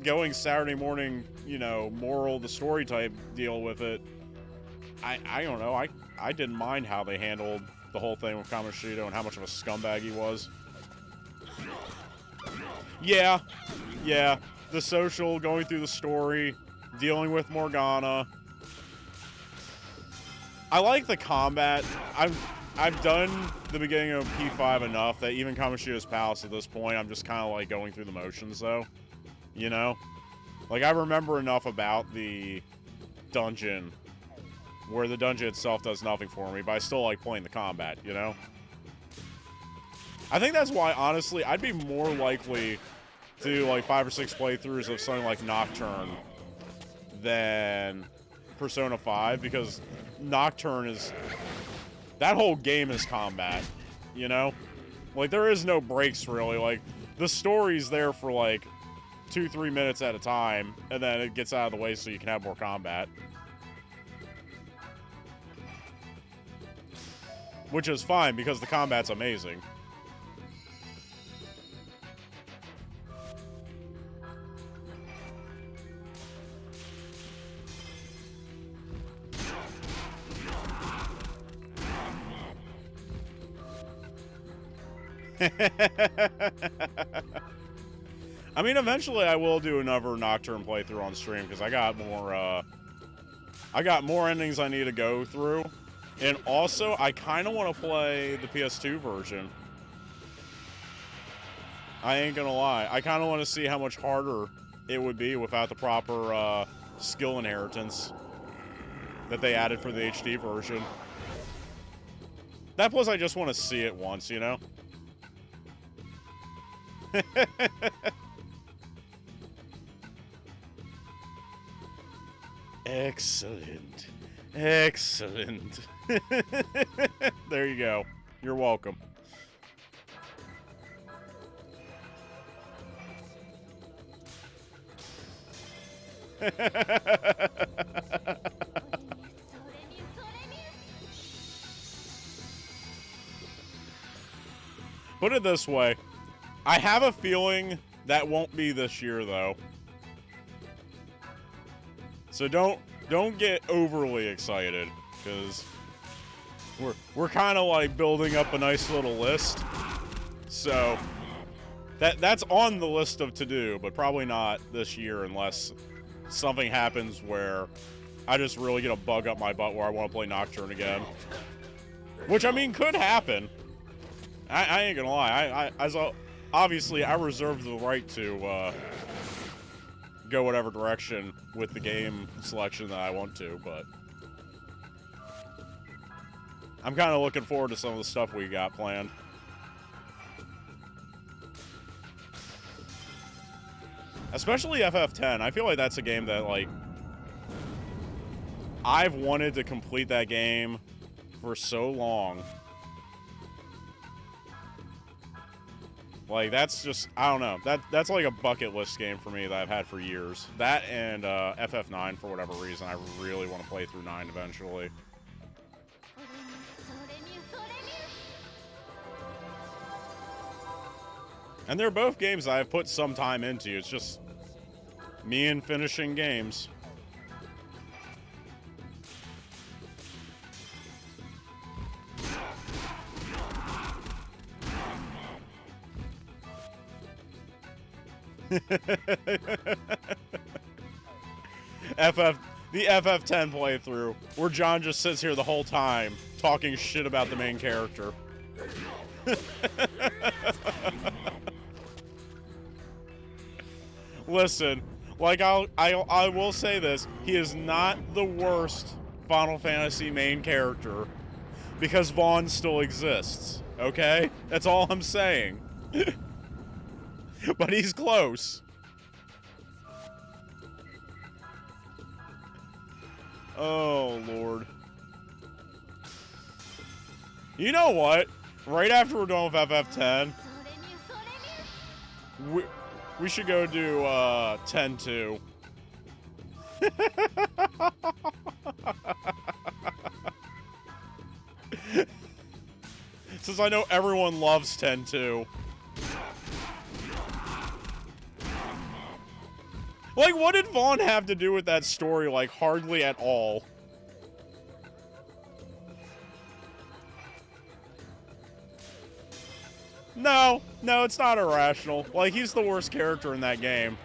going Saturday morning, you know, moral the story type deal with it, I don't know. I didn't mind how they handled the whole thing with Kamoshida and how much of a scumbag he was. Yeah. The social, going through the story, dealing with Morgana. I like the combat. I've done the beginning of P5 enough that even Kamoshida's Palace at this point, I'm just kind of like going through the motions, though. You know? Like, I remember enough about the dungeon where the dungeon itself does nothing for me, but I still like playing the combat, you know? I think that's why, honestly, I'd be more likely to do like 5 or 6 playthroughs of something like Nocturne than Persona 5, because Nocturne is... that whole game is combat, you know? Like, there is no breaks, really. Like, the story's there for, like, 2-3 minutes at a time, and then it gets out of the way so you can have more combat. Which is fine, because the combat's amazing. I mean, eventually I will do another Nocturne playthrough on stream, because I got more endings I need to go through. And also, I kind of want to play the PS2 version. I ain't gonna lie. I kind of want to see how much harder it would be without the proper skill inheritance that they added for the HD version. That plus, I just want to see it once, you know? Excellent. Excellent. There you go. You're welcome. Put it this way. I have a feeling that won't be this year, though. So don't get overly excited, because we're kind of like building up a nice little list. So that's on the list of to do, but probably not this year unless something happens where I just really get a bug up my butt where I want to play Nocturne again. Which, I mean, could happen. I ain't gonna lie. Obviously, I reserve the right to go whatever direction with the game selection that I want to, but I'm kind of looking forward to some of the stuff we got planned. Especially FF10. I feel like that's a game that, like, I've wanted to complete that game for so long. Like, that's just, I don't know. That's like a bucket list game for me that I've had for years. That and FF9, for whatever reason, I really want to play through 9 eventually. And they're both games I've put some time into. It's just me and finishing games. The FF10 playthrough, where John just sits here the whole time talking shit about the main character. Listen, Like, I will say this. He is not the worst Final Fantasy main character because Vaughn still exists, okay? That's all I'm saying. But he's close. Oh, Lord. You know what? Right after we're done with FF10, we should go do 10-2. Since I know everyone loves 10-2. Like, what did Vaughn have to do with that story? Like, hardly at all. No, it's not irrational. Like, he's the worst character in that game.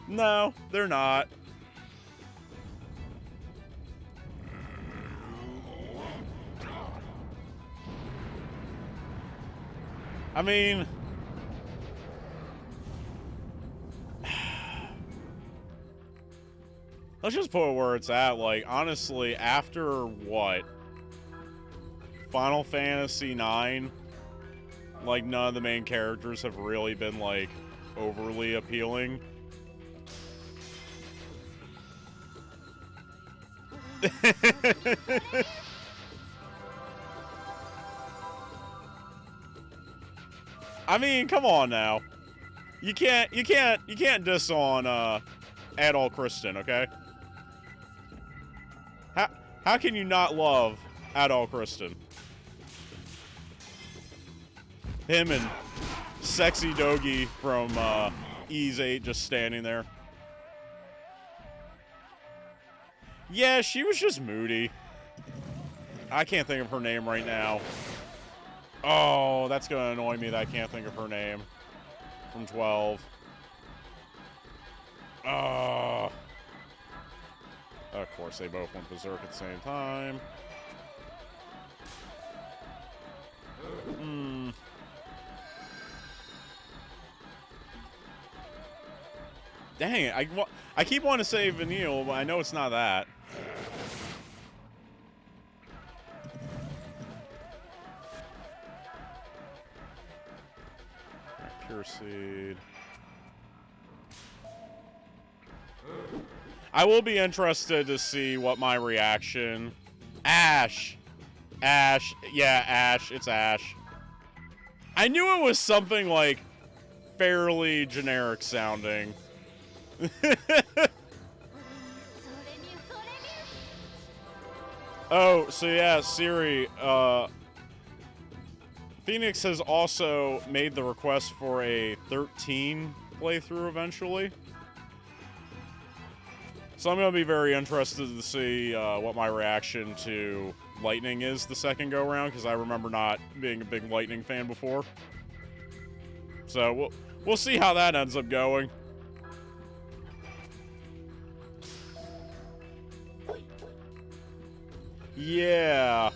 No, they're not. I mean... let's just put it where it's at. Like, honestly, after what? Final Fantasy IX? Like, none of the main characters have really been, like, overly appealing. I mean, come on now. You can't diss on Adol Kristen, okay? How can you not love Adol Kristen? Him and sexy Dogi from Ys 8 just standing there. Yeah, she was just moody. I can't think of her name right now. Oh, that's gonna annoy me that I can't think of her name. From 12. Of course, they both went berserk at the same time. Dang it, I keep wanting to say Vanille, but I know it's not that. Pure Seed. I will be interested to see what my reaction... Ash! Ash. Yeah, Ash. It's Ash. I knew it was something, like, fairly generic sounding. Oh, so yeah, Siri, Phoenix has also made the request for a 13 playthrough eventually. So I'm going to be very interested to see what my reaction to Lightning is the second go-round, because I remember not being a big Lightning fan before. So we'll see how that ends up going. Yeah.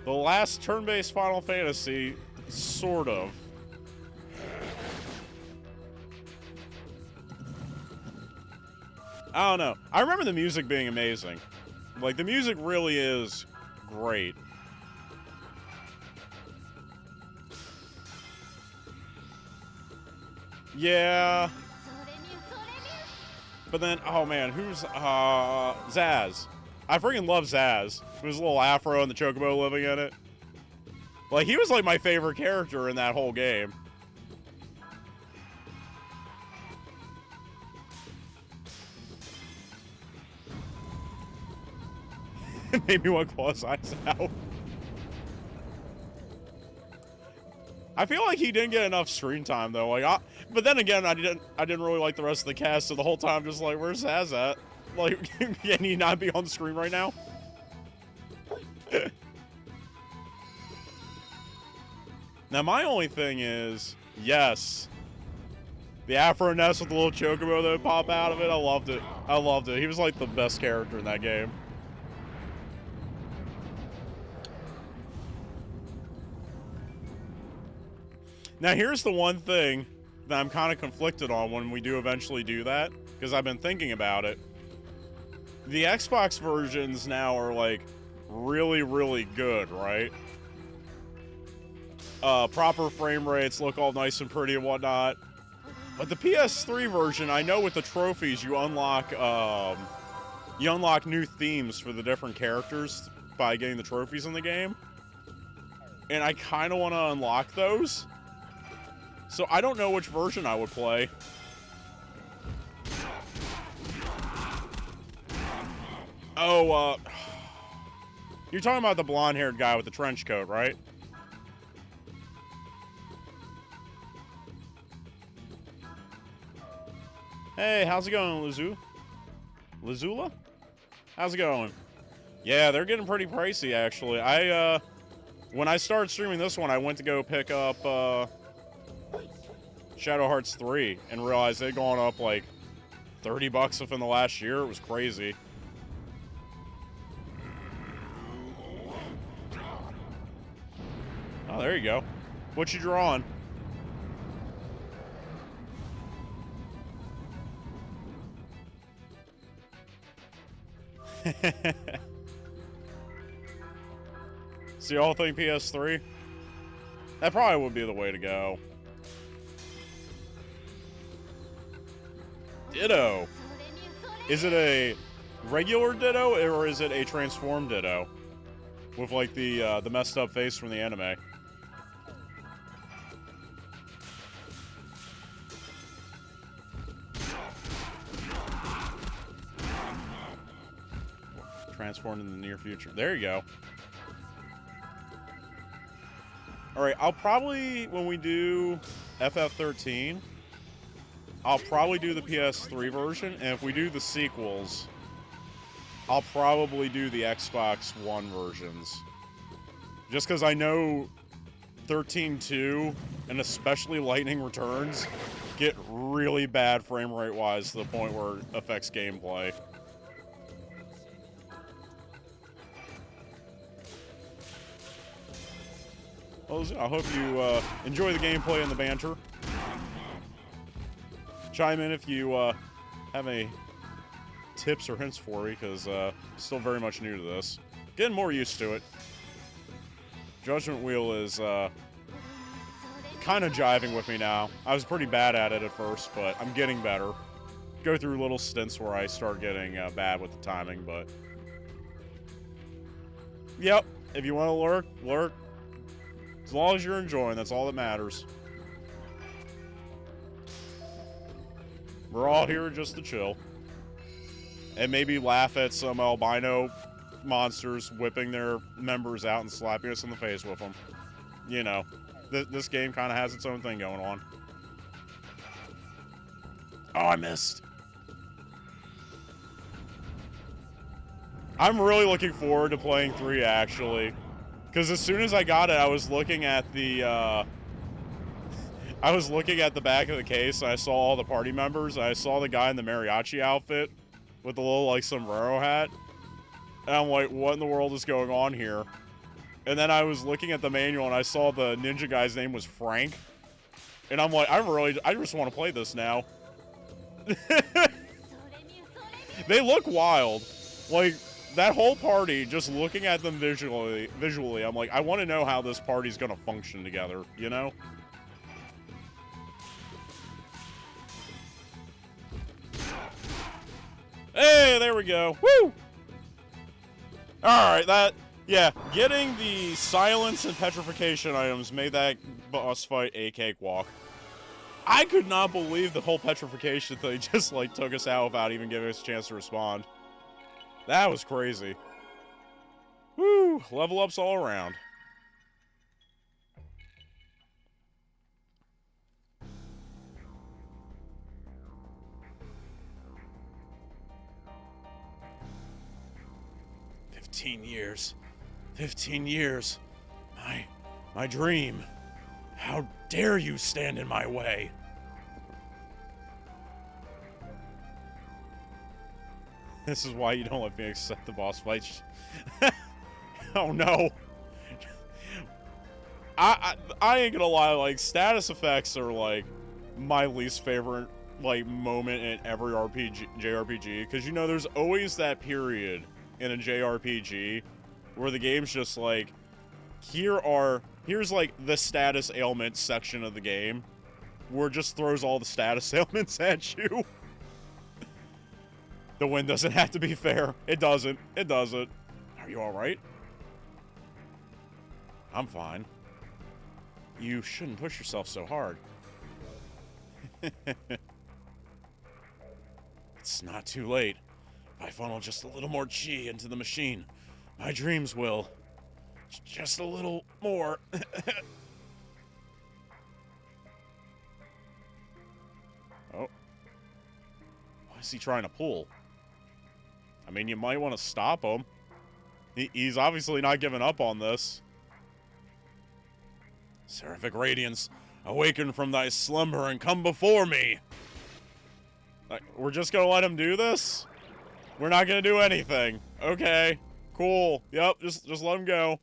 The last turn-based Final Fantasy, sort of. I don't know. I remember the music being amazing. Like, the music really is great. Yeah. But then, oh man, who's, Zaz. I freaking love Zaz. With his little afro and the chocobo living in it. Like, he was like my favorite character in that whole game. It made me want to claw his eyes out. I feel like he didn't get enough screen time though. Like, but then again, I didn't really like the rest of the cast, so the whole time just like, where's Zaz at? Like, can he not be on the screen right now? Now, my only thing is, yes, the Afro Nest with the little chocobo that would pop out of it. I loved it. I loved it. He was like the best character in that game. Now, here's the one thing that I'm kind of conflicted on when we do eventually do that, because I've been thinking about it. The Xbox versions now are, like, really, really good, right? Proper frame rates, look all nice and pretty and whatnot. But the PS3 version, I know with the trophies, you unlock new themes for the different characters by getting the trophies in the game. And I kind of want to unlock those. So I don't know which version I would play. Oh, you're talking about the blonde-haired guy with the trench coat, right? Hey, how's it going, Lazula? How's it going? Yeah, they're getting pretty pricey, actually. When I started streaming this one, I went to go pick up, Shadow Hearts 3 and realized they'd gone up, like, 30 bucks within the last year. It was crazy. Oh, there you go. What you drawing? So y'all think PS3? That probably would be the way to go. Ditto. Is it a regular Ditto or is it a transformed Ditto? With like the messed up face from the anime. Transformed in the near future. There you go. Alright, I'll probably, when we do FF13, I'll probably do the PS3 version, and if we do the sequels, I'll probably do the Xbox One versions. Just because I know 13.2, and especially Lightning Returns, get really bad frame rate-wise to the point where it affects gameplay. Well, I hope you enjoy the gameplay and the banter. Chime in if you have any tips or hints for me, because still very much new to this. Getting more used to it. Judgment Wheel is kind of jiving with me now. I was pretty bad at it at first, but I'm getting better. Go through little stints where I start getting bad with the timing, but... Yep, if you want to lurk, lurk. As long as you're enjoying, that's all that matters. We're all here just to chill. And maybe laugh at some albino monsters whipping their members out and slapping us in the face with them. You know, this game kind of has its own thing going on. Oh, I missed. I'm really looking forward to playing 3, actually. Because as soon as I got it, I was looking at the, I was looking at the back of the case, and I saw all the party members, and I saw the guy in the mariachi outfit with the little, like, sombrero hat. And I'm like, what in the world is going on here? And then I was looking at the manual, and I saw the ninja guy's name was Frank. And I'm like, I just want to play this now. They look wild. Like... That whole party, just looking at them visually, I'm like, I want to know how this party's gonna function together, you know? Hey, there we go. Woo! Alright, yeah, getting the silence and petrification items made that boss fight a cakewalk. I could not believe the whole petrification thing just, like, took us out without even giving us a chance to respond. That was crazy. Woo! Level ups all around. "15 years. 15 years. My dream. How dare you stand in my way?" This is why you don't let me accept the boss fights. Oh no. I ain't gonna lie, like, status effects are, like, my least favorite, like, moment in every JRPG, because, you know, there's always that period in a JRPG where the game's just like, here's, like, the status ailment section of the game, where it just throws all the status ailments at you. The win doesn't have to be fair. It doesn't. It doesn't. Are you alright? I'm fine. You shouldn't push yourself so hard. It's not too late. If I funnel just a little more chi into the machine, my dreams will. Just a little more. Oh. What is he trying to pull? I mean, you might want to stop him. He's obviously not giving up on this. Seraphic Radiance, awaken from thy slumber and come before me. We're just gonna let him do this? We're not gonna do anything. Okay, cool. Yep, just let him go.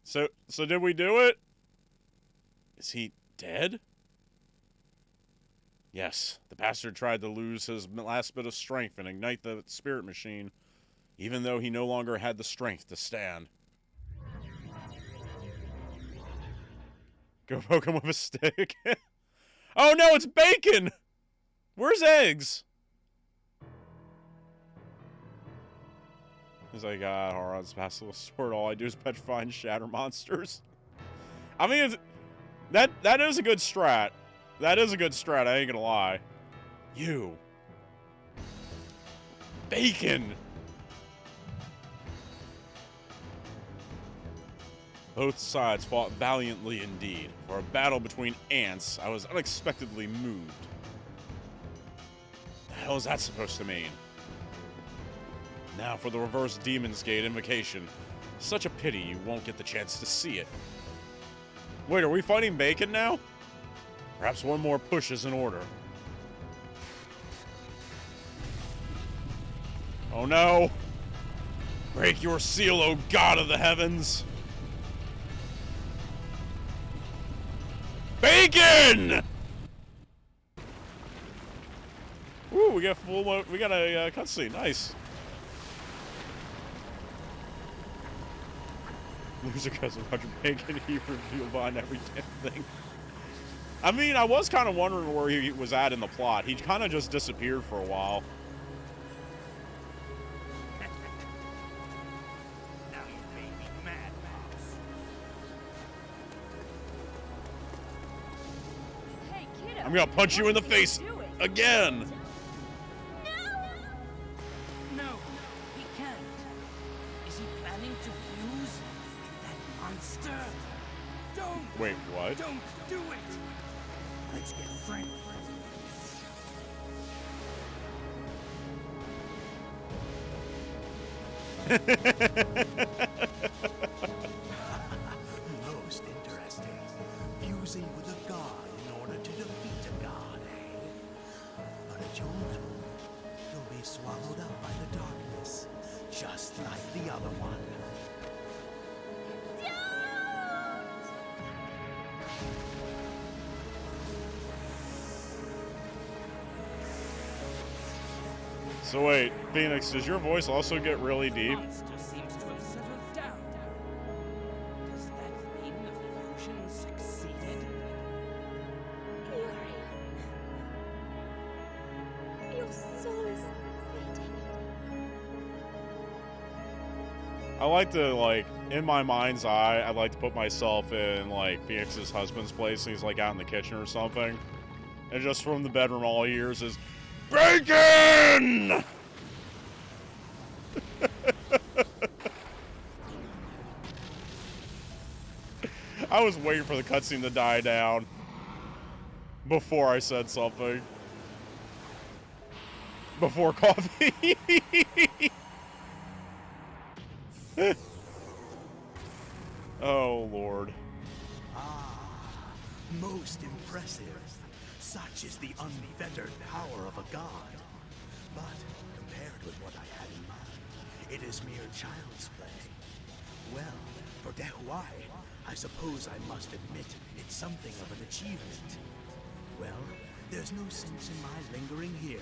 So did we do it? Is he dead? Yes, the bastard tried to lose his last bit of strength and ignite the spirit machine, even though he no longer had the strength to stand. Go poke him with a stick. Oh no, it's bacon! Where's eggs? He's like, Horon's Basilisk Sword, all I do is petrify and shatter monsters. I mean, that is a good strat. That is a good strat, I ain't gonna lie. You. Bacon! Both sides fought valiantly indeed. For a battle between ants, I was unexpectedly moved. The hell is that supposed to mean? Now for the reverse Demon's Gate invocation. Such a pity you won't get the chance to see it. Wait, are we fighting Bacon now? Perhaps one more push is in order. Oh no! Break your seal, O God of the heavens! Bacon! Ooh, we got a cutscene. Nice. Loser cousin Roger Bacon, he revealed behind every damn thing. I mean, I was kind of wondering where he was at in the plot. He kind of just disappeared for a while. Now you made me mad, Mouse. Hey, kiddo. I'm gonna punch you in the face again. No, he can't. Is he planning to fuse with that monster? Don't! Wait, what? Don't do it! Let's get friendly. Most interesting. Fusing with a god in order to defeat a god, eh? But at your level, you'll be swallowed up by the darkness, just like the other one. So wait, Phoenix, does your voice also get really deep? Monster seems to have settled down. Does that mean the fusion succeeded? Fury. Your soul is fading. I like to, like, in my mind's eye, I like to put myself in, like, Phoenix's husband's place, and he's, like, out in the kitchen or something. And just from the bedroom, all he hears is, BACON! I was waiting for the cutscene to die down before I said something. Before coffee. Oh, Lord. Ah, most impressive. Such is the unfettered power of a god. But compared with what I had in mind, It is mere child's play. Well, for Dehuai, I suppose I must admit it's something of an achievement. Well, there's no sense in my lingering here.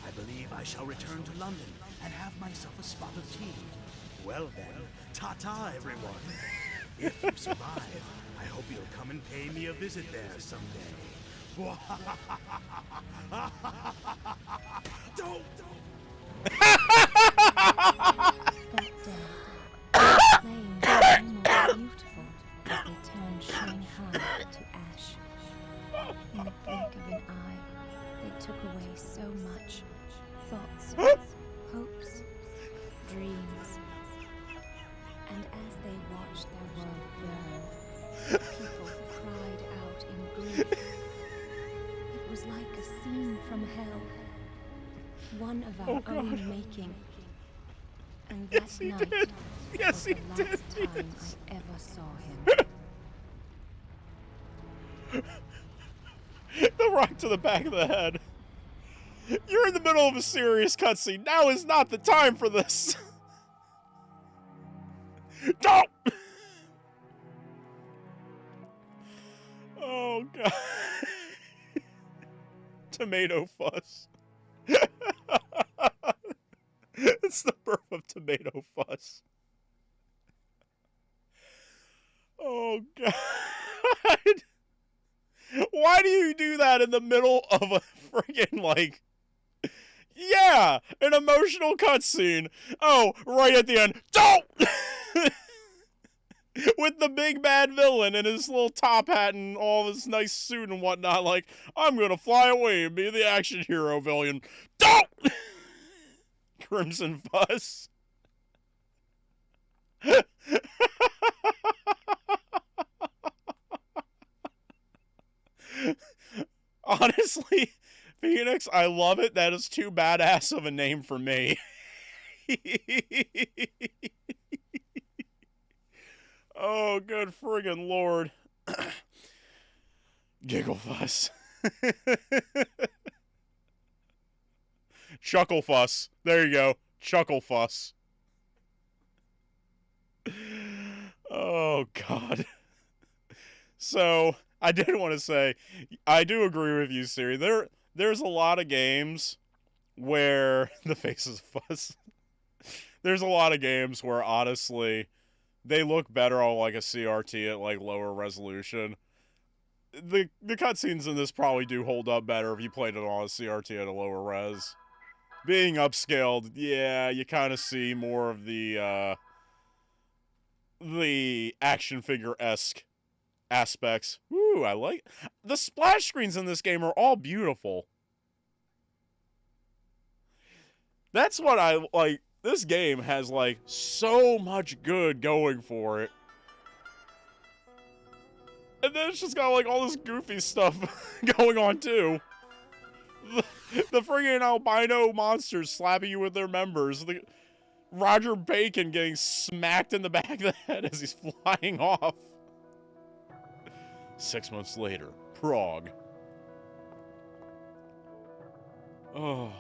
I believe I shall return to London and have myself a spot of tea. Well then, ta-ta everyone. If you survive, I hope you'll come and pay me a visit there someday. Don't! That day, the flames were more beautiful as they turned Shanghai to ash. In the blink of an eye, they took away so much. Thoughts, hopes, dreams. And as they watched their world burn, people cried out in grief. It was like a scene from hell. One of our own making. And that night was the last time I ever saw him. The rock to the back of the head. You're in the middle of a serious cutscene. Now is not the time for this. Don't! Oh, God. Tomato fuss. It's the birth of tomato fuss. Oh, God. Why do you do that in the middle of a friggin', like... Yeah! An emotional cutscene. Oh, right at the end. Don't! With the big bad villain and his little top hat and all this nice suit and whatnot, like, I'm gonna fly away and be the action hero villain. Don't! Crimson Fuss. Honestly, Phoenix, I love it. That is too badass of a name for me. Oh, good friggin' lord. Giggle Fuss. Chuckle Fuss. There you go. Chuckle Fuss. Oh, God. So, I did want to say, I do agree with you, Siri. There's a lot of games where... The faces of Fuss. There's a lot of games where, honestly, they look better on, like, a CRT at, like, lower resolution. The cutscenes in this probably do hold up better if you played it on a CRT at a lower res. Being upscaled, yeah, you kind of see more of the action figure-esque aspects. Ooh, I like... The splash screens in this game are all beautiful. That's what I like. This game has, like, so much good going for it. And then it's just got, like, all this goofy stuff going on, too. The friggin' albino monsters slapping you with their members. Roger Bacon getting smacked in the back of the head as he's flying off. 6 months later, Prague. Oh.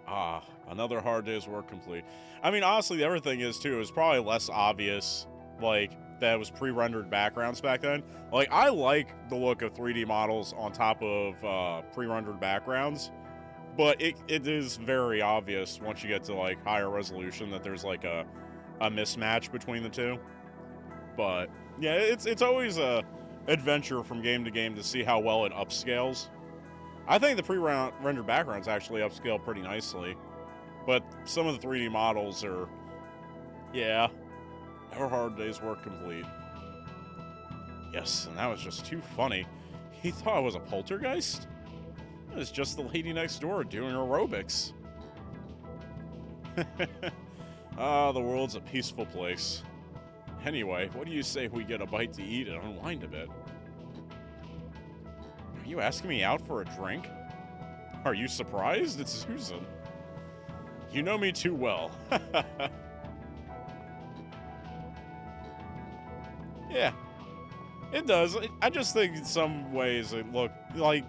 Ah, another hard day's work complete. I mean, honestly, the other thing is, too, it's probably less obvious, like, that it was pre-rendered backgrounds back then. Like, I like the look of 3D models on top of pre-rendered backgrounds, but it is very obvious once you get to, like, higher resolution that there's, like, a mismatch between the two. But, yeah, it's always a adventure from game to game to see how well it upscales. I think the pre-rendered backgrounds actually upscale pretty nicely, but some of the 3D models are, yeah, our hard day's work complete. Yes, and that was just too funny. He thought I was a poltergeist? It was just the lady next door doing aerobics. Ah, the world's a peaceful place. Anyway, what do you say we get a bite to eat and unwind a bit? Are you asking me out for a drink? Are you surprised? It's Susan. You know me too well. Yeah, it does. I just think in some ways it look like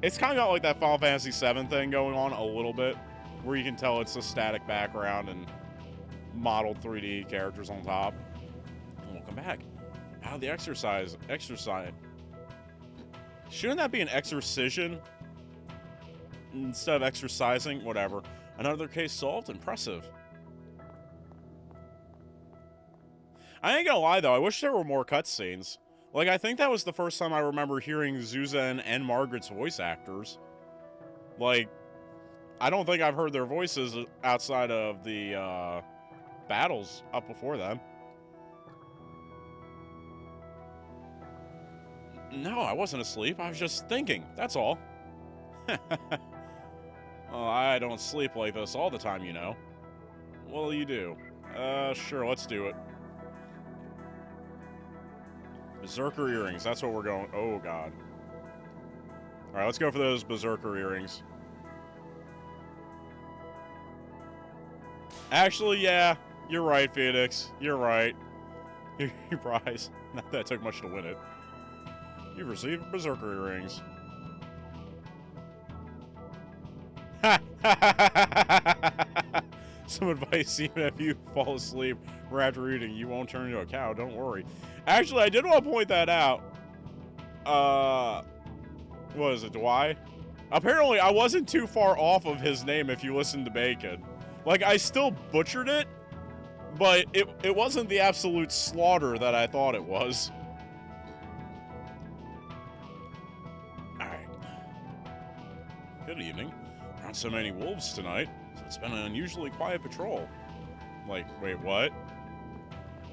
it's kind of got like that Final Fantasy VII thing going on a little bit, where you can tell it's a static background and modeled 3D characters on top. And we'll come back. How the exercise. Shouldn't that be an exorcism instead of exercising? Whatever. Another case solved. Impressive. I ain't gonna lie though, I wish there were more cutscenes. Like, I think that was the first time I remember hearing Zuza and Margaret's voice actors. Like, I don't think I've heard their voices outside of the battles up before them. No, I wasn't asleep. I was just thinking. That's all. Well, I don't sleep like this all the time, you know. Well, you do. Sure, let's do it. Berserker earrings. That's what we're going. Oh, God. All right, let's go for those Berserker earrings. Actually, yeah. You're right, Phoenix. You're right. Your prize. Not that it took much to win it. You've received Berserker earrings. Some advice, even if you fall asleep right after eating, you won't turn into a cow, don't worry. Actually, I did want to point that out. What is it, Dwight? Apparently, I wasn't too far off of his name if you listen to Bacon. Like, I still butchered it, but it wasn't the absolute slaughter that I thought it was. Alright. Good evening. Aren't so many wolves tonight, so it's been an unusually quiet patrol. Like, wait, what?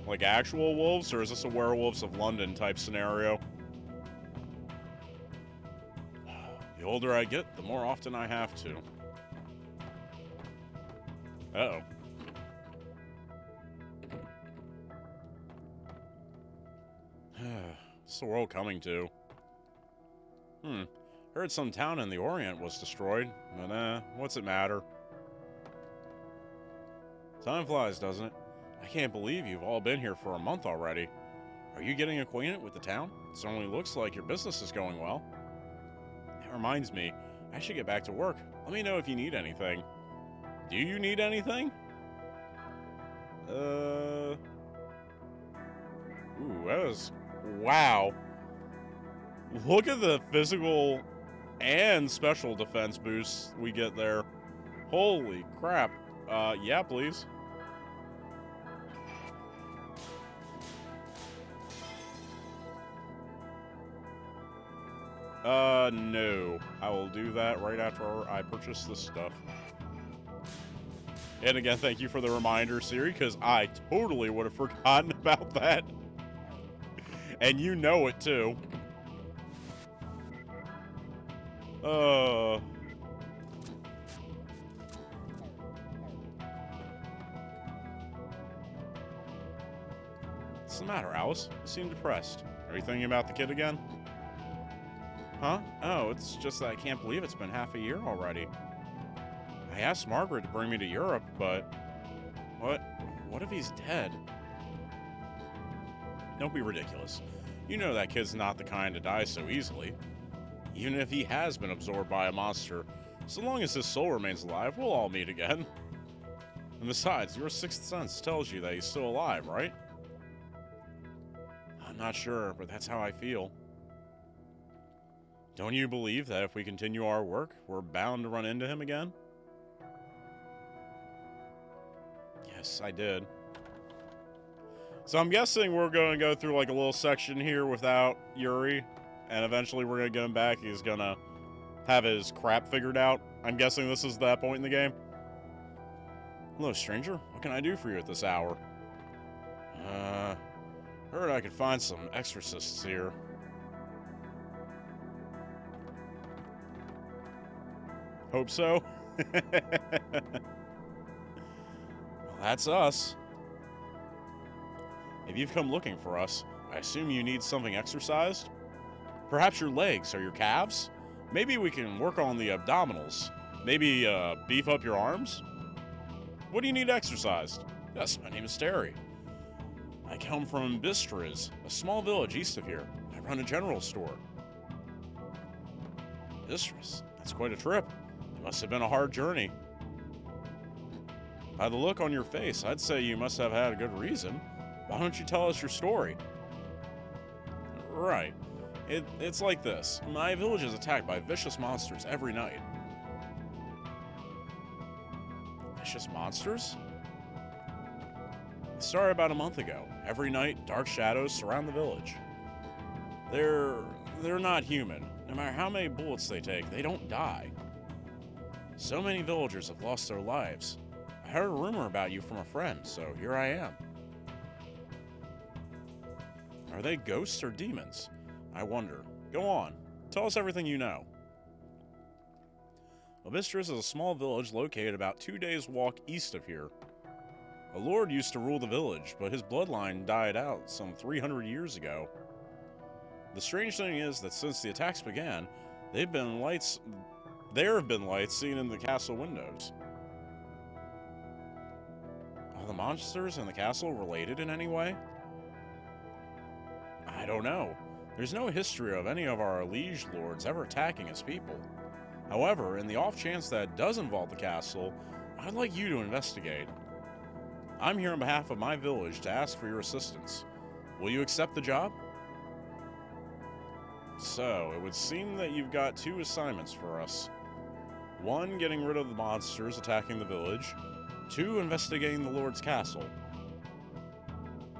Like actual wolves, or is this a Werewolves of London type scenario? The older I get, the more often I have to. Uh-oh. What's the world coming to? Heard some town in the Orient was destroyed, but what's it matter? Time flies, doesn't it? I can't believe you've all been here for a month already. Are you getting acquainted with the town? It certainly looks like your business is going well. That reminds me, I should get back to work. Let me know if you need anything. Do you need anything? Ooh, that was... Wow. Look at the physical and special defense boosts we get there. Holy crap. Yeah, please. No. I will do that right after I purchase this stuff. And again, thank you for the reminder, Siri, because I totally would have forgotten about that. And you know it, too. What's the matter, Alice? You seem depressed. Are you thinking about the kid again? Huh? Oh, it's just that I can't believe it's been half a year already. I asked Margaret to bring me to Europe, but... What if he's dead? Don't be ridiculous. You know that kid's not the kind to die so easily. Even if he has been absorbed by a monster, so long as his soul remains alive, we'll all meet again. And besides, your sixth sense tells you that he's still alive, right? I'm not sure, but that's how I feel. Don't you believe that if we continue our work, we're bound to run into him again? Yes, I did. So I'm guessing we're going to go through like a little section here without Yuri, and eventually we're going to get him back. He's going to have his crap figured out. I'm guessing this is that point in the game. Hello, stranger. What can I do for you at this hour? Heard I could find some exorcists here. Hope so. Well, that's us. If you've come looking for us, I assume you need something exercised? Perhaps your legs or your calves? Maybe we can work on the abdominals. Maybe beef up your arms? What do you need exercised? Yes, my name is Terry. I come from Bistris, a small village east of here. I run a general store. Bistris? That's quite a trip. It must have been a hard journey. By the look on your face, I'd say you must have had a good reason. Why don't you tell us your story? Right. It's like this. My village is attacked by vicious monsters every night. Vicious monsters? It started about a month ago. Every night, dark shadows surround the village. They're not human. No matter how many bullets they take, they don't die. So many villagers have lost their lives. I heard a rumor about you from a friend, so here I am. Are they ghosts or demons? I wonder. Go on. Tell us everything you know. Obistris is a small village located about 2 days' walk east of here. A lord used to rule the village, but his bloodline died out some 300 years ago. The strange thing is that since the attacks began, there have been lights seen in the castle windows. Are the monsters in the castle related in any way? I don't know. There's no history of any of our liege lords ever attacking his people. However, in the off chance that it does involve the castle, I'd like you to investigate. I'm here on behalf of my village to ask for your assistance. Will you accept the job? So, it would seem that you've got 2 assignments for us. 1, getting rid of the monsters attacking the village. 2, investigating the Lord's castle.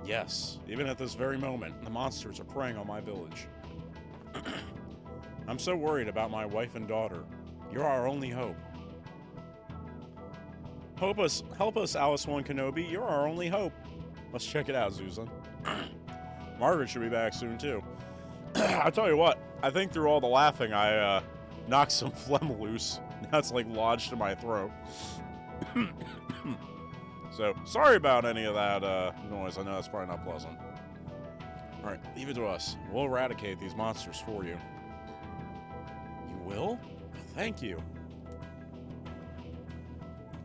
Yes, even at this very moment, the monsters are preying on my village. I'm so worried about my wife and daughter. You're our only hope. Help us, Alice 1 Kenobi. You're our only hope. Let's check it out, Zuzan. Margaret should be back soon, too. I'll tell you what, I think through all the laughing, I knocked some phlegm loose. Now it's like lodged in my throat. So, sorry about any of that noise. I know that's probably not pleasant. Alright, leave it to us. We'll eradicate these monsters for you. You will? Thank you.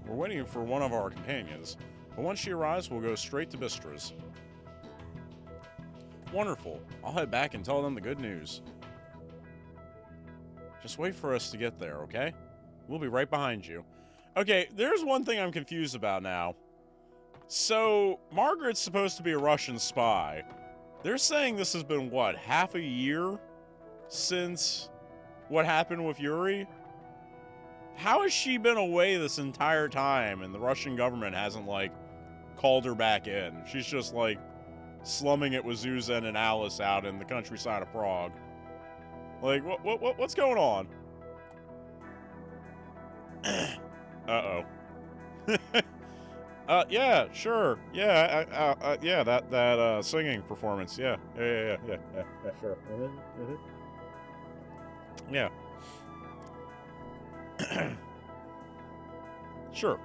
We're waiting for one of our companions, but once she arrives, we'll go straight to Bistra's. Wonderful. I'll head back and tell them the good news. Just wait for us to get there, okay? We'll be right behind you. Okay, there's one thing I'm confused about now. So, Margaret's supposed to be a Russian spy. They're saying this has been, what, half a year since what happened with Yuri? How has she been away this entire time and the Russian government hasn't, like, called her back in? She's just, like, slumming it with Zuzan and Alice out in the countryside of Prague. Like, what's going on? Uh-oh. Yeah, sure. Yeah, yeah, that singing performance. Yeah, sure. Yeah. Sure.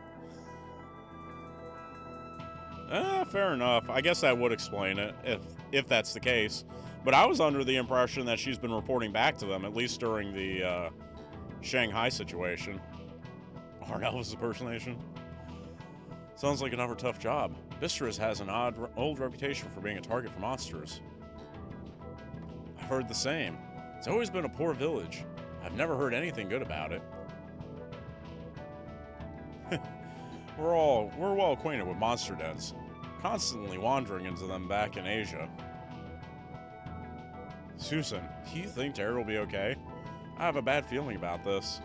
Fair enough. I guess that would explain it, if that's the case. But I was under the impression that she's been reporting back to them, at least during the, Shanghai situation. Hard Elvis impersonation. Sounds like another tough job. Bistra's has an old reputation for being a target for monsters. I've heard the same. It's always been a poor village. I've never heard anything good about it. We're well acquainted with monster dens, constantly wandering into them back in Asia. Susan, do you think Terry will be okay? I have a bad feeling about this.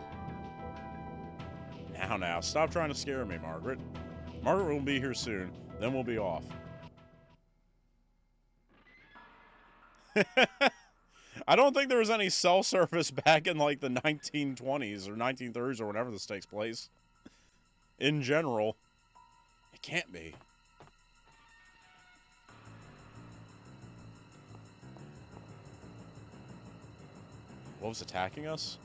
Now, stop trying to scare me, Margaret. Margaret will be here soon, then we'll be off. I don't think there was any cell service back in, like, the 1920s or 1930s or whenever this takes place. In general. It can't be. What was attacking us?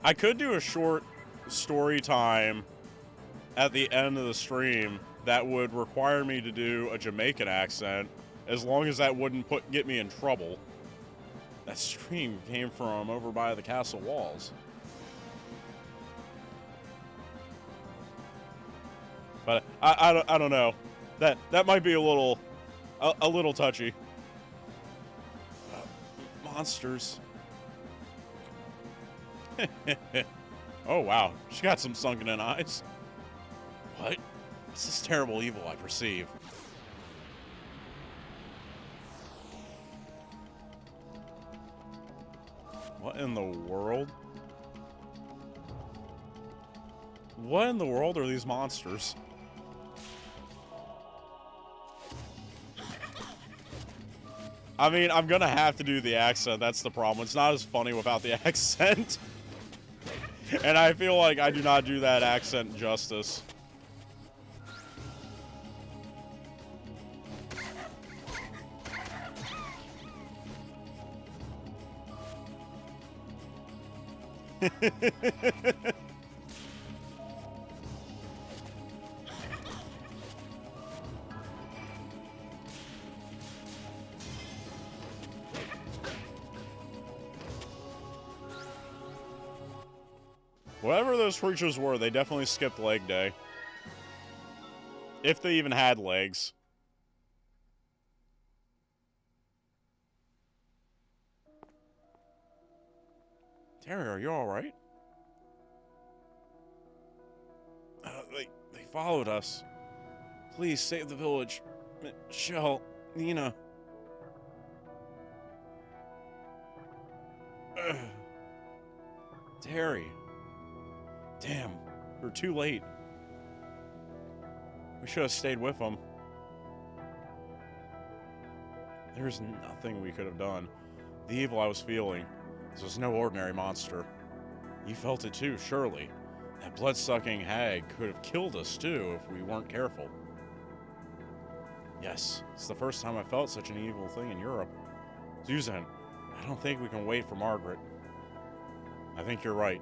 I could do a short story time at the end of the stream that would require me to do a Jamaican accent, as long as that wouldn't get me in trouble. That stream came from over by the castle walls. But I don't know. That might be a little touchy. Monsters. Oh, wow. She got some sunken in eyes. What? What's this terrible evil I perceive? What in the world? What in the world are these monsters? I mean, I'm gonna have to do the accent. That's the problem. It's not as funny without the accent. And I feel like I do not do that accent justice. Whatever those creatures were, they definitely skipped leg day. If they even had legs. Terry, are you alright? They followed us. Please save the village. Shell, Nina. Terry. Damn, we're too late. We should have stayed with them. There's nothing we could have done. The evil I was feeling, this was no ordinary monster. You felt it too, surely. That blood-sucking hag could have killed us too if we weren't careful. Yes, it's the first time I felt such an evil thing in Europe. Susan, I don't think we can wait for Margaret. I think you're right.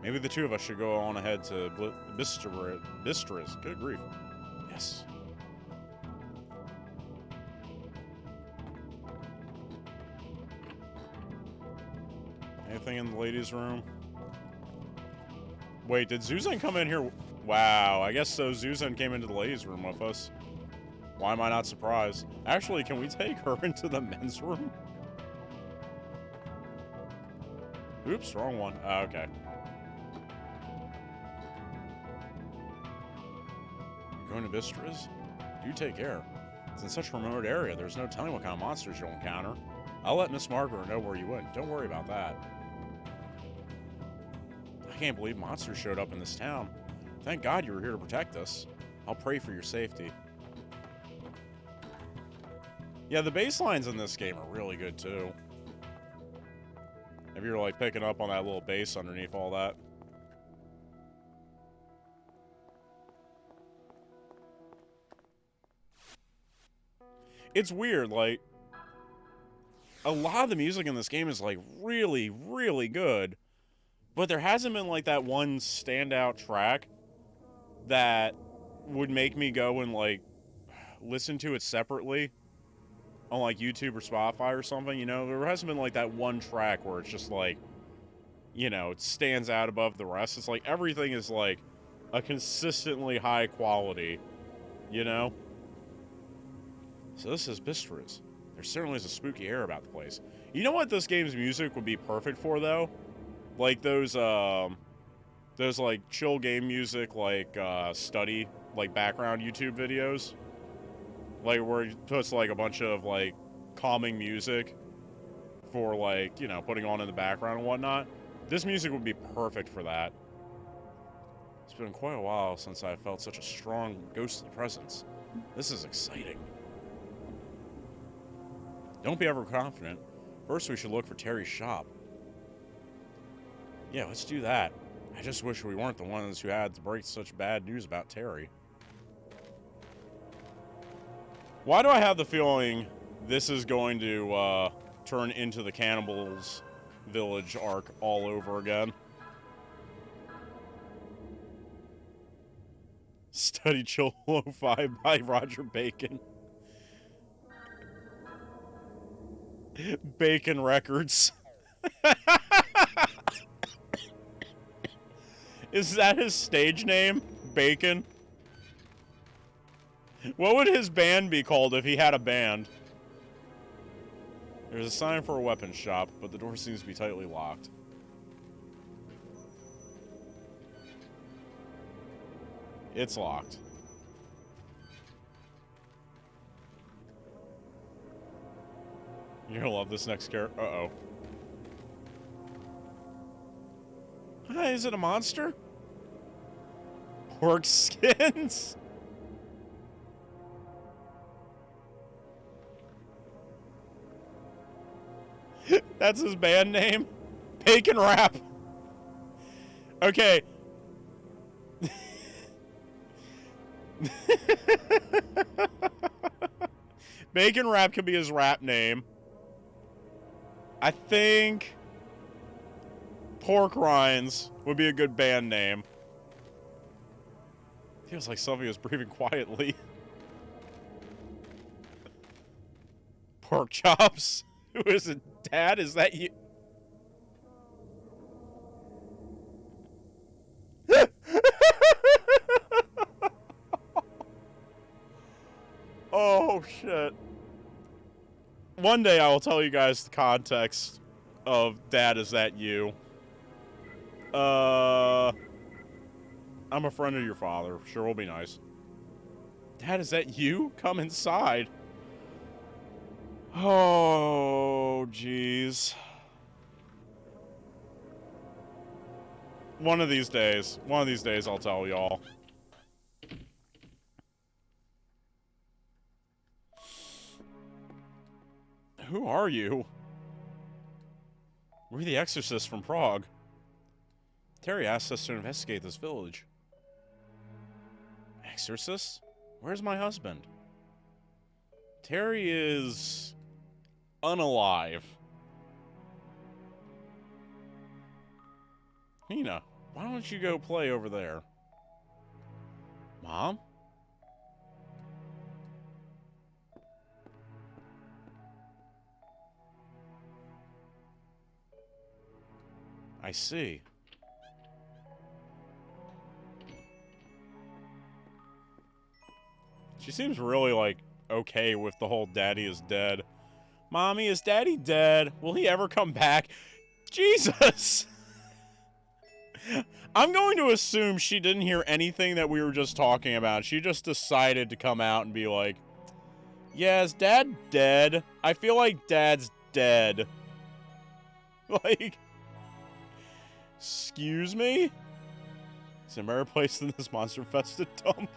Maybe the two of us should go on ahead to Bistris. Good grief. Yes. Anything in the ladies' room? Wait, did Zuzan come in here? Wow, I guess so. Zuzan came into the ladies' room with us. Why am I not surprised? Actually, can we take her into the men's room? Oops, wrong one. Okay. Going to Bistris? Do take care. It's in such a remote area, there's no telling what kind of monsters you'll encounter. I'll let Miss Margaret know where you went. Don't worry about that. I can't believe monsters showed up in this town. Thank God you were here to protect us. I'll pray for your safety. Yeah, the bass lines in this game are really good, too. If you're, like, picking up on that little bass underneath all that. It's weird, like, a lot of the music in this game is, like, really, really good. But there hasn't been, like, that one standout track that would make me go and, like, listen to it separately on, like, YouTube or Spotify or something, you know? There hasn't been, like, that one track where it's just, like, you know, it stands out above the rest. It's like everything is, like, a consistently high quality, you know? So this is Bistris. There certainly is a spooky air about the place. You know what this game's music would be perfect for, though? Like those like chill game music, like study, like background YouTube videos, like where he puts like a bunch of like calming music for like, you know, putting on in the background and whatnot. This music would be perfect for that. It's been quite a while since I felt such a strong ghostly presence. This is exciting. Don't be overconfident. First, we should look for Terry's shop. Yeah, let's do that. I just wish we weren't the ones who had to break such bad news about Terry. Why do I have the feeling this is going to turn into the Cannibals Village arc all over again? Study Chill Lo-Fi by Roger Bacon. Bacon Records. Is that his stage name? Bacon? What would his band be called if he had a band? There's a sign for a weapons shop, but the door seems to be tightly locked. It's locked. You're gonna love this next character. Uh-oh. Hi, is it a monster? Pork skins? That's his band name? Bacon Wrap. Okay. Bacon Wrap could be his rap name. I think Pork Rinds would be a good band name. Feels like something is breathing quietly. Pork Chops. Who is it? Dad, is that you? Oh, shit. One day I will tell you guys the context of Dad, is that you? I'm a friend of your father. Sure will be nice. Dad, is that you? Come inside. Oh, jeez. One of these days I'll tell y'all. Who are you? We're the exorcists from Prague. Terry asked us to investigate this village. Exorcists? Where's my husband? Terry is unalive. Nina, why don't you go play over there? Mom? I see. She seems really, like, okay with the whole daddy is dead. Mommy, is daddy dead? Will he ever come back? Jesus! I'm going to assume she didn't hear anything that we were just talking about. She just decided to come out and be like, yeah, is Dad dead? I feel like Dad's dead. Like, excuse me? Is there a better place than this monster-infested dump?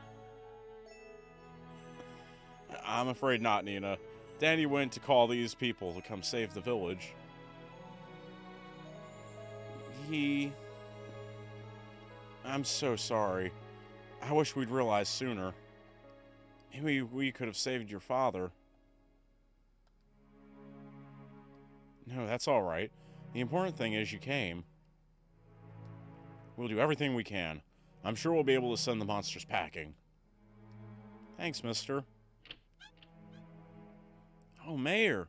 I'm afraid not, Nina. Danny went to call these people to come save the village. I'm so sorry. I wish we'd realized sooner. Maybe we could have saved your father. No, that's all right. The important thing is you came. We'll do everything we can. I'm sure we'll be able to send the monsters packing. Thanks, mister. Oh, Mayor.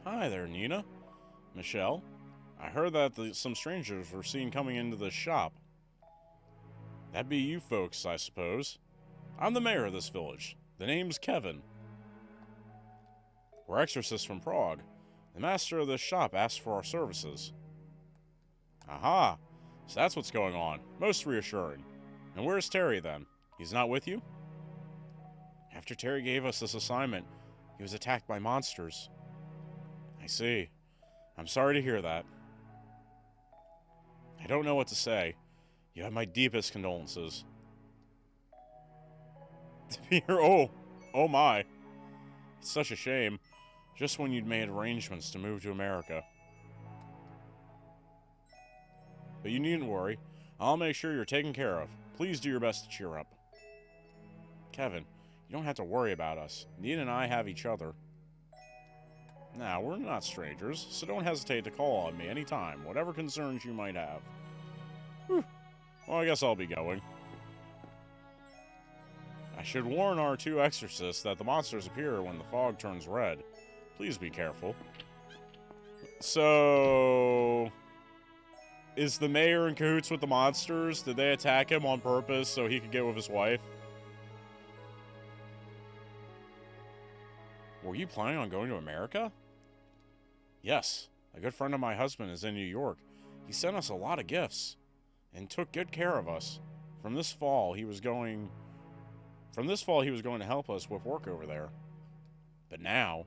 Hi there, Nina. Michelle. I heard that some strangers were seen coming into the shop. That'd be you folks, I suppose. I'm the mayor of this village. The name's Kevin. We're exorcists from Prague. The master of this shop asked for our services. Aha! So that's what's going on. Most reassuring. And where's Terry, then? He's not with you? After Terry gave us this assignment, he was attacked by monsters. I see. I'm sorry to hear that. I don't know what to say. You have my deepest condolences. Oh my. It's such a shame. Just when you'd made arrangements to move to America. But you needn't worry. I'll make sure you're taken care of. Please do your best to cheer up. Kevin, you don't have to worry about us. Nina and I have each other. Now, we're not strangers, so don't hesitate to call on me anytime, whatever concerns you might have. Whew. Well, I guess I'll be going. I should warn our two exorcists that the monsters appear when the fog turns red. Please be careful. So... is the mayor in cahoots with the monsters? Did they attack him on purpose so he could get with his wife? Were you planning on going to America? Yes. A good friend of my husband is in New York. He sent us a lot of gifts. and took good care of us. From this fall, he was going to help us with work over there. But now,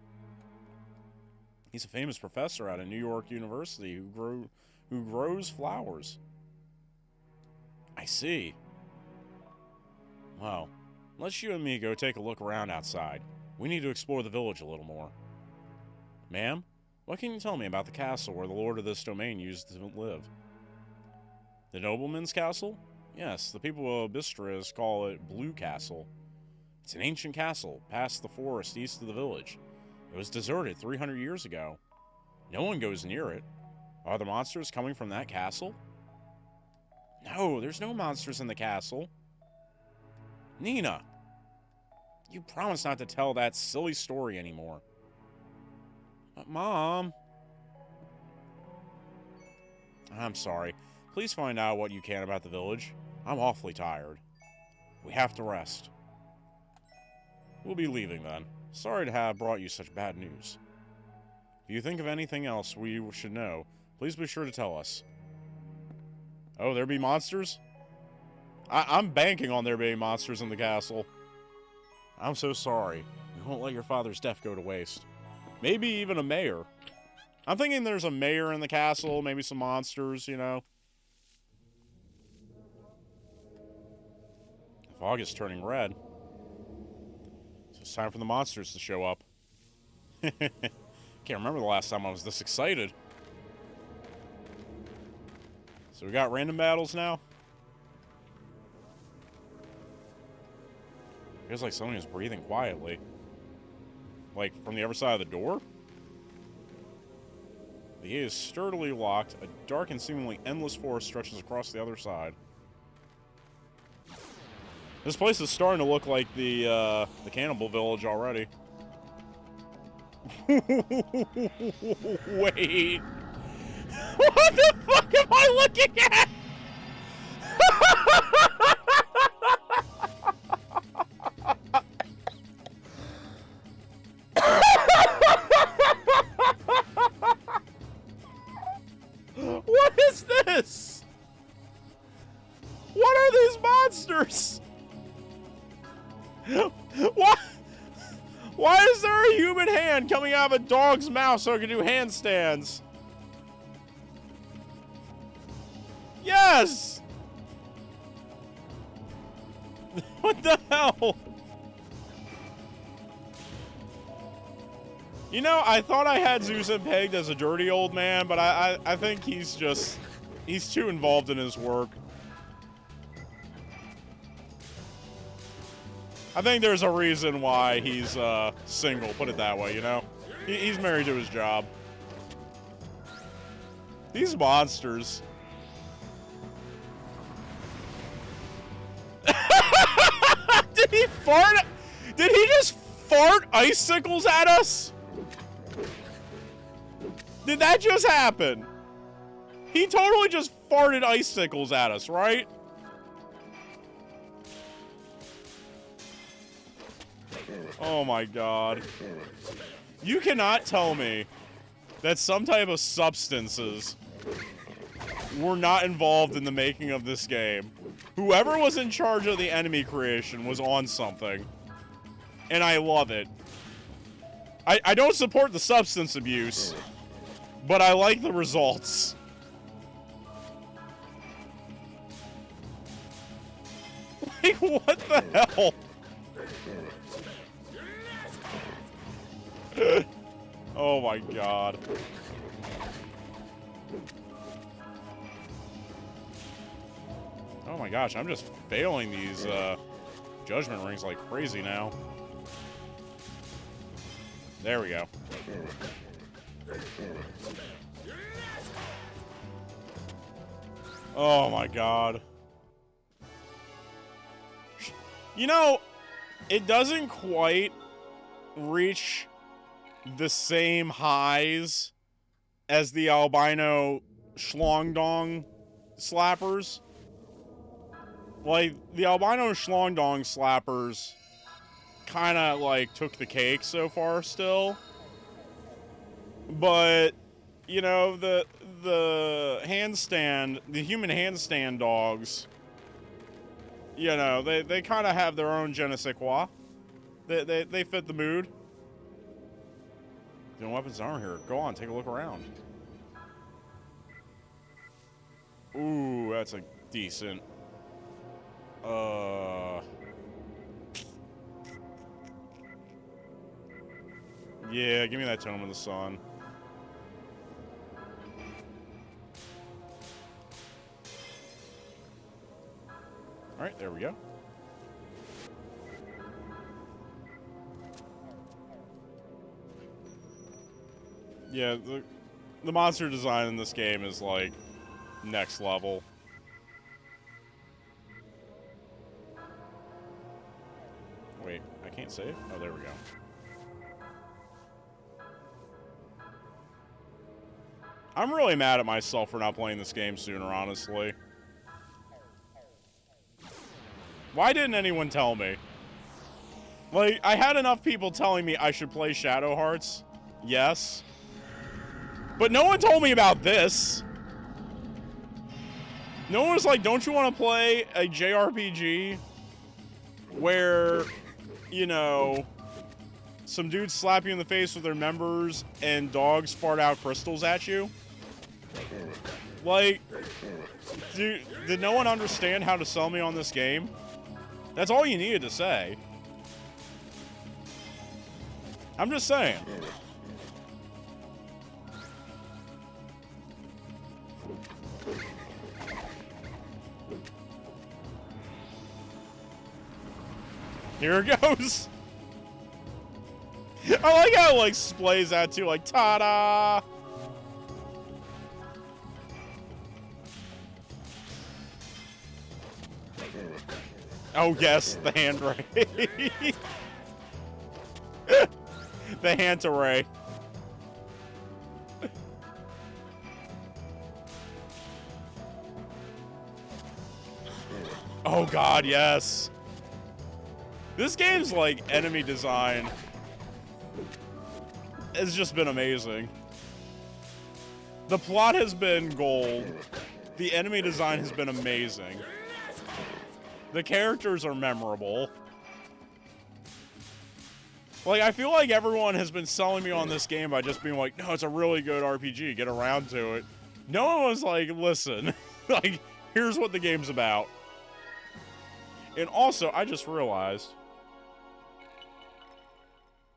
he's a famous professor at a New York university who grows flowers. I see. Well, let's you and me go take a look around outside. We need to explore the village a little more. Ma'am, what can you tell me about the castle where the lord of this domain used to live? The nobleman's castle? Yes, the people of Bistris call it Blue Castle. It's an ancient castle, past the forest east of the village. It was deserted 300 years ago. No one goes near it. Are the monsters coming from that castle? No, there's no monsters in the castle. Nina! You promised not to tell that silly story anymore. But Mom... I'm sorry. Please find out what you can about the village. I'm awfully tired. We have to rest. We'll be leaving then. Sorry to have brought you such bad news. If you think of anything else we should know, please be sure to tell us. Oh, there be monsters? I'm banking on there being monsters in the castle. I'm so sorry. We won't let your father's death go to waste. Maybe even a mayor. I'm thinking there's a mayor in the castle, maybe some monsters, you know. The fog is turning red. So it's time for the monsters to show up. Can't remember the last time I was this excited. So we got random battles now. Feels like someone is breathing quietly. Like, from the other side of the door? The gate is sturdily locked. A dark and seemingly endless forest stretches across the other side. This place is starting to look like the cannibal village already. Wait. What the fuck am I looking at? What is this? What are these monsters? What? Why is there a human hand coming out of a dog's mouth so it can do handstands? Yes! What the hell? You know, I thought I had Zuzan pegged as a dirty old man, but I think he's too involved in his work. I think there's a reason why he's single, put it that way, you know? He's married to his job. These monsters. Did he fart? Did he just fart icicles at us? Did that just happen? He totally just farted icicles at us, right? Oh my god. You cannot tell me that some type of substances were not involved in the making of this game. Whoever was in charge of the enemy creation was on something. And I love it. I don't support the substance abuse, but I like the results. Like, what the hell? Oh my god. Oh my gosh, I'm just failing these judgment rings like crazy now. There we go. Oh my god. You know, it doesn't quite reach the same highs as the albino Schlongdong slappers. Like, the albino Schlongdong slappers kind of, like, took the cake so far still. But, you know, the the handstand, the human handstand dogs, you know, they kind of have their own je ne sais quoi. They fit the mood. The weapons aren't here. Go on, take a look around. Ooh, that's a decent. Yeah, give me that Tome of the Sun. Alright, there we go. Yeah, the monster design in this game is, like, next level. Wait, I can't save? Oh, there we go. I'm really mad at myself for not playing this game sooner, honestly. Why didn't anyone tell me? Like, I had enough people telling me I should play Shadow Hearts. Yes. But no one told me about this. No one was like, don't you want to play a JRPG where, you know, some dudes slap you in the face with their members and dogs fart out crystals at you? Like, did no one understand how to sell me on this game? That's all you needed to say. I'm just saying. Here it goes. I like how it, like, splays out too, like, ta-da! Oh, yes, the hand ray. The hand array. Oh, God, yes. This game's, like, enemy design has just been amazing. The plot has been gold. The enemy design has been amazing. The characters are memorable. Like, I feel like everyone has been selling me on this game by just being like, no, it's a really good RPG, get around to it. No one was like, listen, like, here's what the game's about. And also, I just realized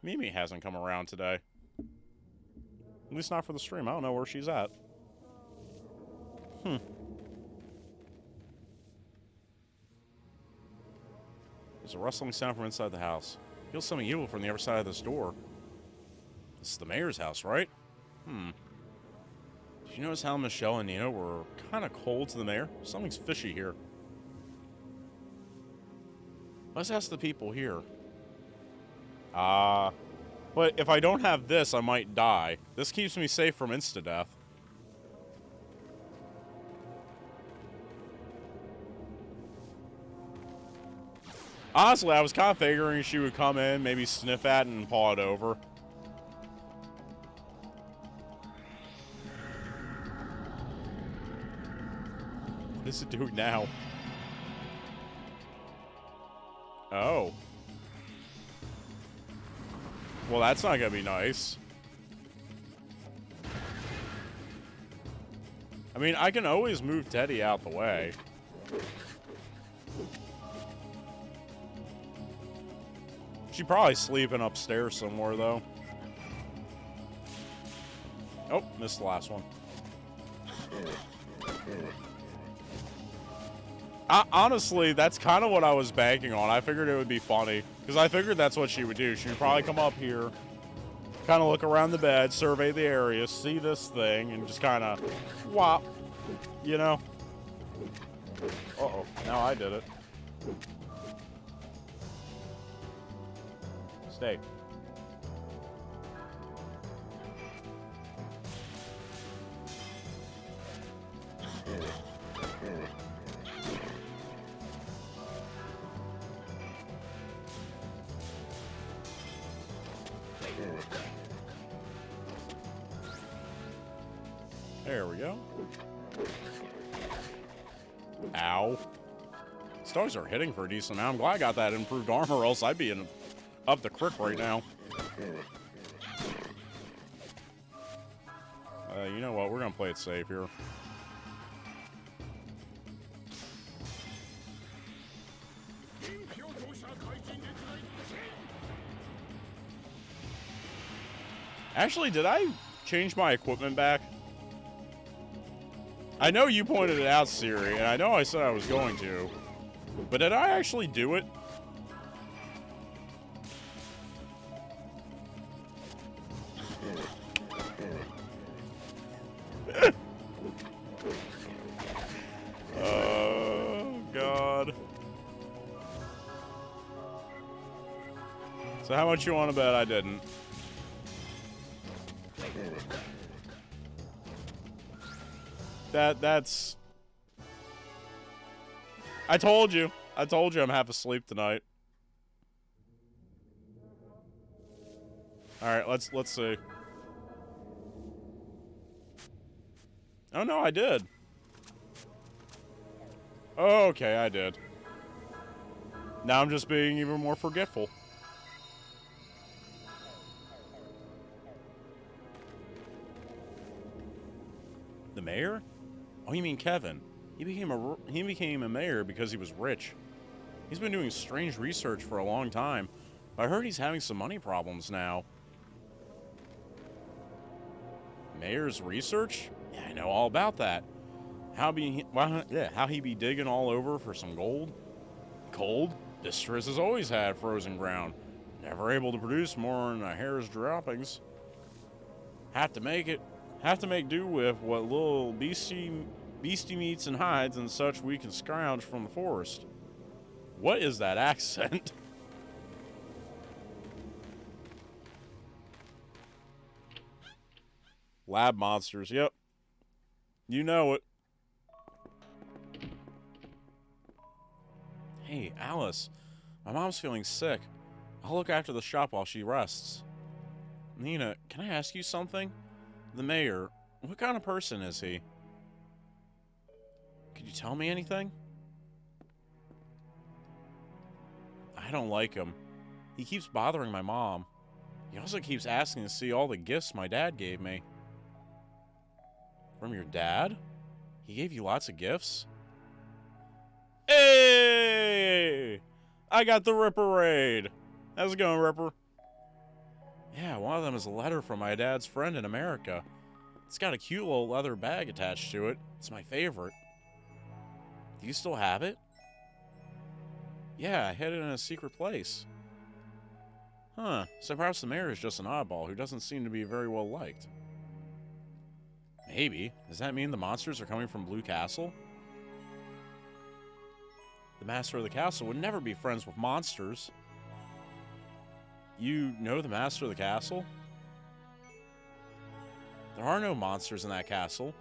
Mimi hasn't come around today. At least not for the stream. I don't know where she's at. There's a rustling sound from inside the house. Feel something evil from the other side of this door. This is the mayor's house, right? Did you notice how Michelle and Nina were kind of cold to the mayor? Something's fishy here. Let's ask the people here. But if I don't have this, I might die. This keeps me safe from insta-death. Honestly, I was kind of figuring she would come in, maybe sniff at it and paw it over. What is it doing now? Oh. Well, that's not gonna be nice. I mean, I can always move Teddy out the way. She's probably sleeping upstairs somewhere, though. Oh, missed the last one. Honestly, that's kind of what I was banking on. I figured it would be funny. Because I figured that's what she would do. She would probably come up here, kind of look around the bed, survey the area, see this thing, and just kind of whop. You know? Uh-oh. Now I did it. Stay. There we go. Ow. These dogs are hitting for a decent amount. I'm glad I got that improved armor, or else I'd be up the crick right now. You know what? We're gonna play it safe here. Actually, did I change my equipment back? I know you pointed it out, Siri, and I know I said I was going to. But did I actually do it? Oh, God. So how much you want to bet I didn't? That's... I told you I'm half asleep tonight. Alright, let's see. Oh no, I did. Oh, okay, I did. Now I'm just being even more forgetful. The mayor? Oh, you mean Kevin? He became a mayor because he was rich. He's been doing strange research for a long time. I heard he's having some money problems now. Mayor's research? Yeah, I know all about that. How he be digging all over for some gold? Gold? Distress has always had frozen ground. Never able to produce more than a hair's droppings. Have to make do with what little beastie meats and hides and such we can scrounge from the forest. What is that accent? Lab monsters, yep. You know it. Hey, Alice. My mom's feeling sick. I'll look after the shop while she rests. Nina, can I ask you something? The mayor, what kind of person is he? Could you tell me anything? I don't like him. He keeps bothering my mom. He also keeps asking to see all the gifts my dad gave me. From your dad? He gave you lots of gifts? Hey! I got the Ripper Raid. How's it going, Ripper? Yeah, one of them is a letter from my dad's friend in America. It's got a cute little leather bag attached to it. It's my favorite. Do you still have it? Yeah, I hid it in a secret place. Huh, so perhaps the mayor is just an oddball who doesn't seem to be very well liked. Maybe. Does that mean the monsters are coming from Blue Castle? The master of the castle would never be friends with monsters. You know the master of the castle? There are no monsters in that castle.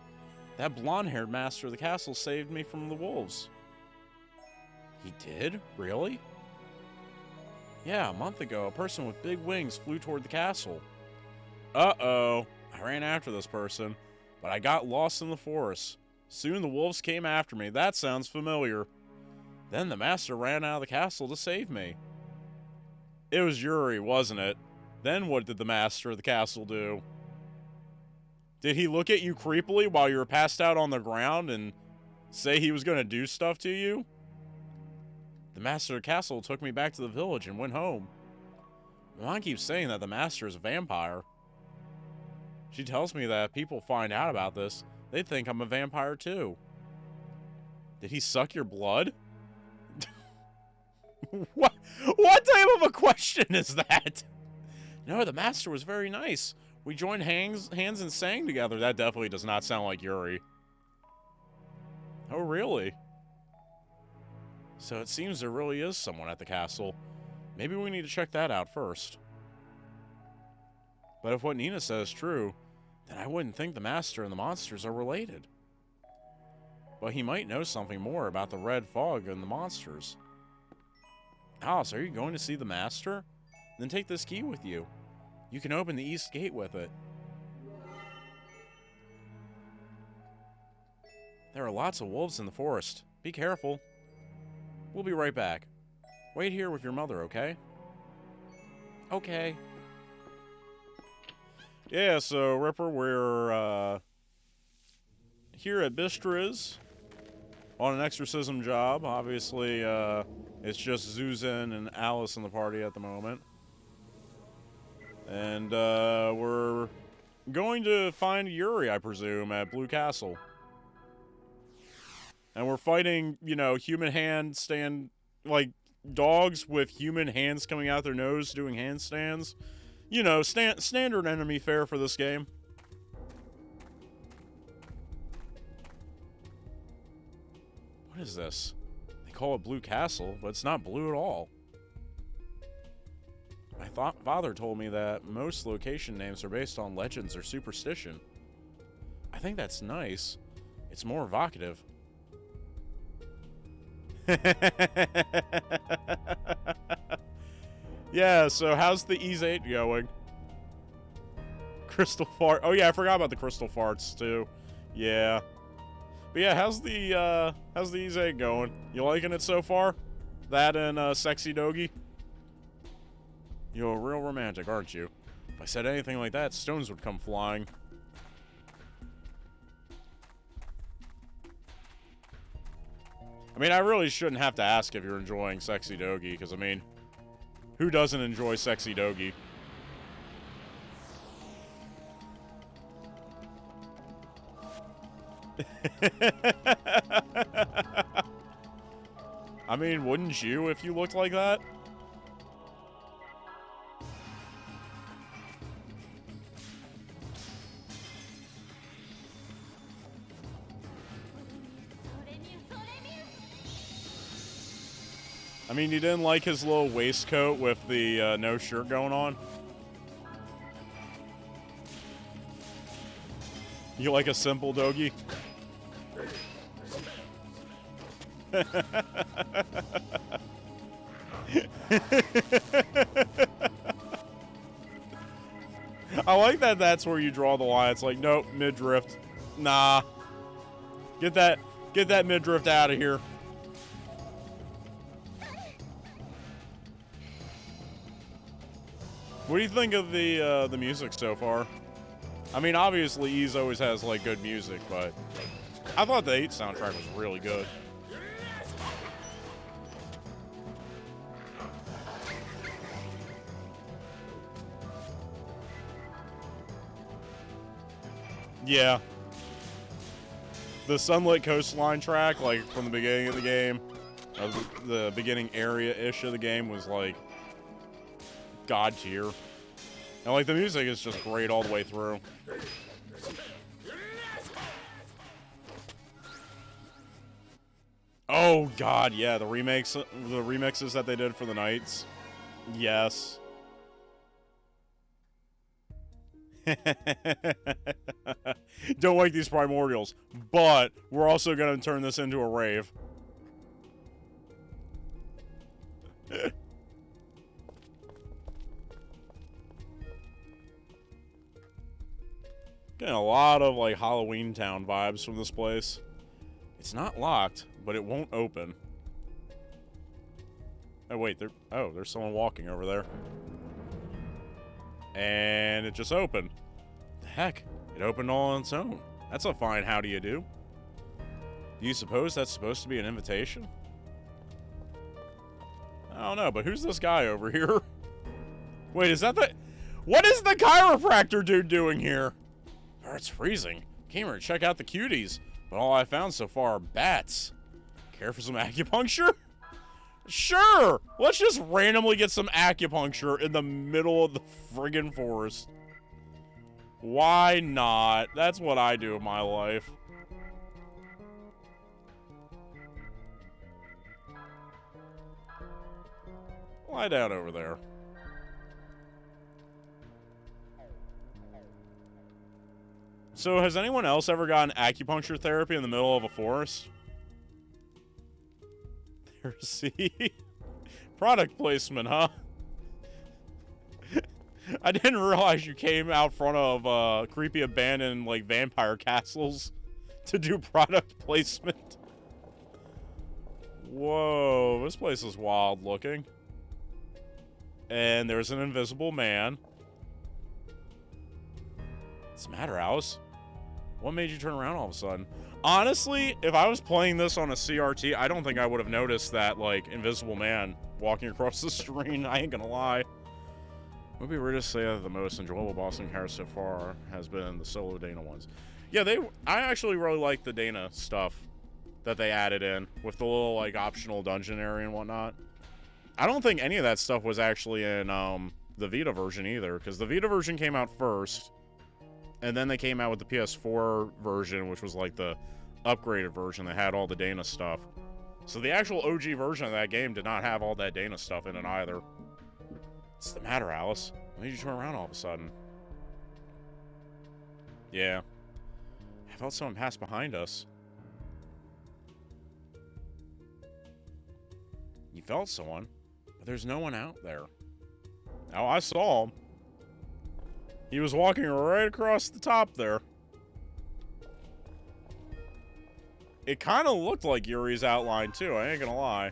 That blonde-haired master of the castle saved me from the wolves. He did? Really? Yeah, a month ago, a person with big wings flew toward the castle. Uh-oh. I ran after this person, but I got lost in the forest. Soon the wolves came after me. That sounds familiar. Then the master ran out of the castle to save me. It was Yuri, wasn't it? Then what did the master of the castle do? Did he look at you creepily while you were passed out on the ground and say he was going to do stuff to you? The master of the castle took me back to the village and went home. My mom keeps saying that the master is a vampire. She tells me that if people find out about this, they'd think I'm a vampire too. Did he suck your blood? What type of a question is that? No, the master was very nice. We joined hands and sang together. That definitely does not sound like Yuri. Oh, really? So it seems there really is someone at the castle. Maybe we need to check that out first. But if what Nina says is true, then I wouldn't think the master and the monsters are related. But he might know something more about the red fog and the monsters. Alice, are you going to see the master? Then take this key with you. You can open the east gate with it. There are lots of wolves in the forest. Be careful. We'll be right back. Wait here with your mother, okay? Okay. Yeah, so, Ripper, we're, here at Bistriz on an exorcism job. Obviously, it's just Zuzan and Alice in the party at the moment. And, we're going to find Yuri, I presume, at Blue Castle. And we're fighting, you know, like, dogs with human hands coming out their nose doing handstands. You know, standard enemy fare for this game. What is this? They call it Blue Castle, but it's not blue at all. My father told me that most location names are based on legends or superstition. I think that's nice. It's more evocative. Yeah, so how's the Ys 8 going? Crystal fart. Oh yeah, I forgot about the crystal farts too. Yeah. But yeah, how's the Ys 8 going? You liking it so far? That and Sexy Dogi? You're a real romantic, aren't you? If I said anything like that, stones would come flying. I mean, I really shouldn't have to ask if you're enjoying Sexy Dogi, because, I mean, who doesn't enjoy Sexy Dogi? I mean, wouldn't you if you looked like that? I mean, you didn't like his little waistcoat with the no shirt going on? You like a simple Dogi? I like that that's where you draw the line. It's like, nope, midriff. Nah. Get that midriff out of here. What do you think of the music so far? I mean, obviously, Ys always has, like, good music, but I thought the 8 soundtrack was really good. Yeah. The Sunlit Coastline track, like, from the beginning of the game, of the beginning area-ish of the game was, like, god tier. And, like, the music is just great all the way through. Oh, God, yeah, the remixes that they did for the Knights. Yes. Don't like these primordials, but we're also going to turn this into a rave. Getting a lot of, like, Halloween Town vibes from this place. It's not locked, but it won't open. Oh, wait, there's someone walking over there. And it just opened. The heck? It opened all on its own. That's a fine how do you do. Do you suppose that's supposed to be an invitation? I don't know, but who's this guy over here? Wait, is that the... What is the chiropractor dude doing here? Oh, it's freezing. Came here to check out the cuties, but all I found so far are bats. Care for some acupuncture? Sure! Let's just randomly get some acupuncture in the middle of the friggin' forest. Why not? That's what I do in my life. Lie down over there. So, has anyone else ever gotten acupuncture therapy in the middle of a forest? See? Product placement, huh? I didn't realize you came out front of creepy abandoned, like, vampire castles to do product placement. Whoa, this place is wild looking. And there's an invisible man. What's the matter, Alice? What made you turn around all of a sudden? Honestly, if I was playing this on a CRT, I don't think I would have noticed that, like, invisible man walking across the screen. I ain't gonna lie. Would be weird to say that the most enjoyable boss encounter so far has been the solo Dana ones. Yeah, I actually really like the Dana stuff that they added in with the little, like, optional dungeon area and whatnot. I don't think any of that stuff was actually in the Vita version either, because the Vita version came out first, and then they came out with the PS4 version, which was like the upgraded version that had all the Dana stuff. So the actual OG version of that game did not have all that Dana stuff in it either. What's the matter, Alice? Why did you turn around all of a sudden? Yeah. I felt someone pass behind us. You felt someone, but there's no one out there. Oh, I saw him. He was walking right across the top there. It kind of looked like Yuri's outline too, I ain't gonna lie.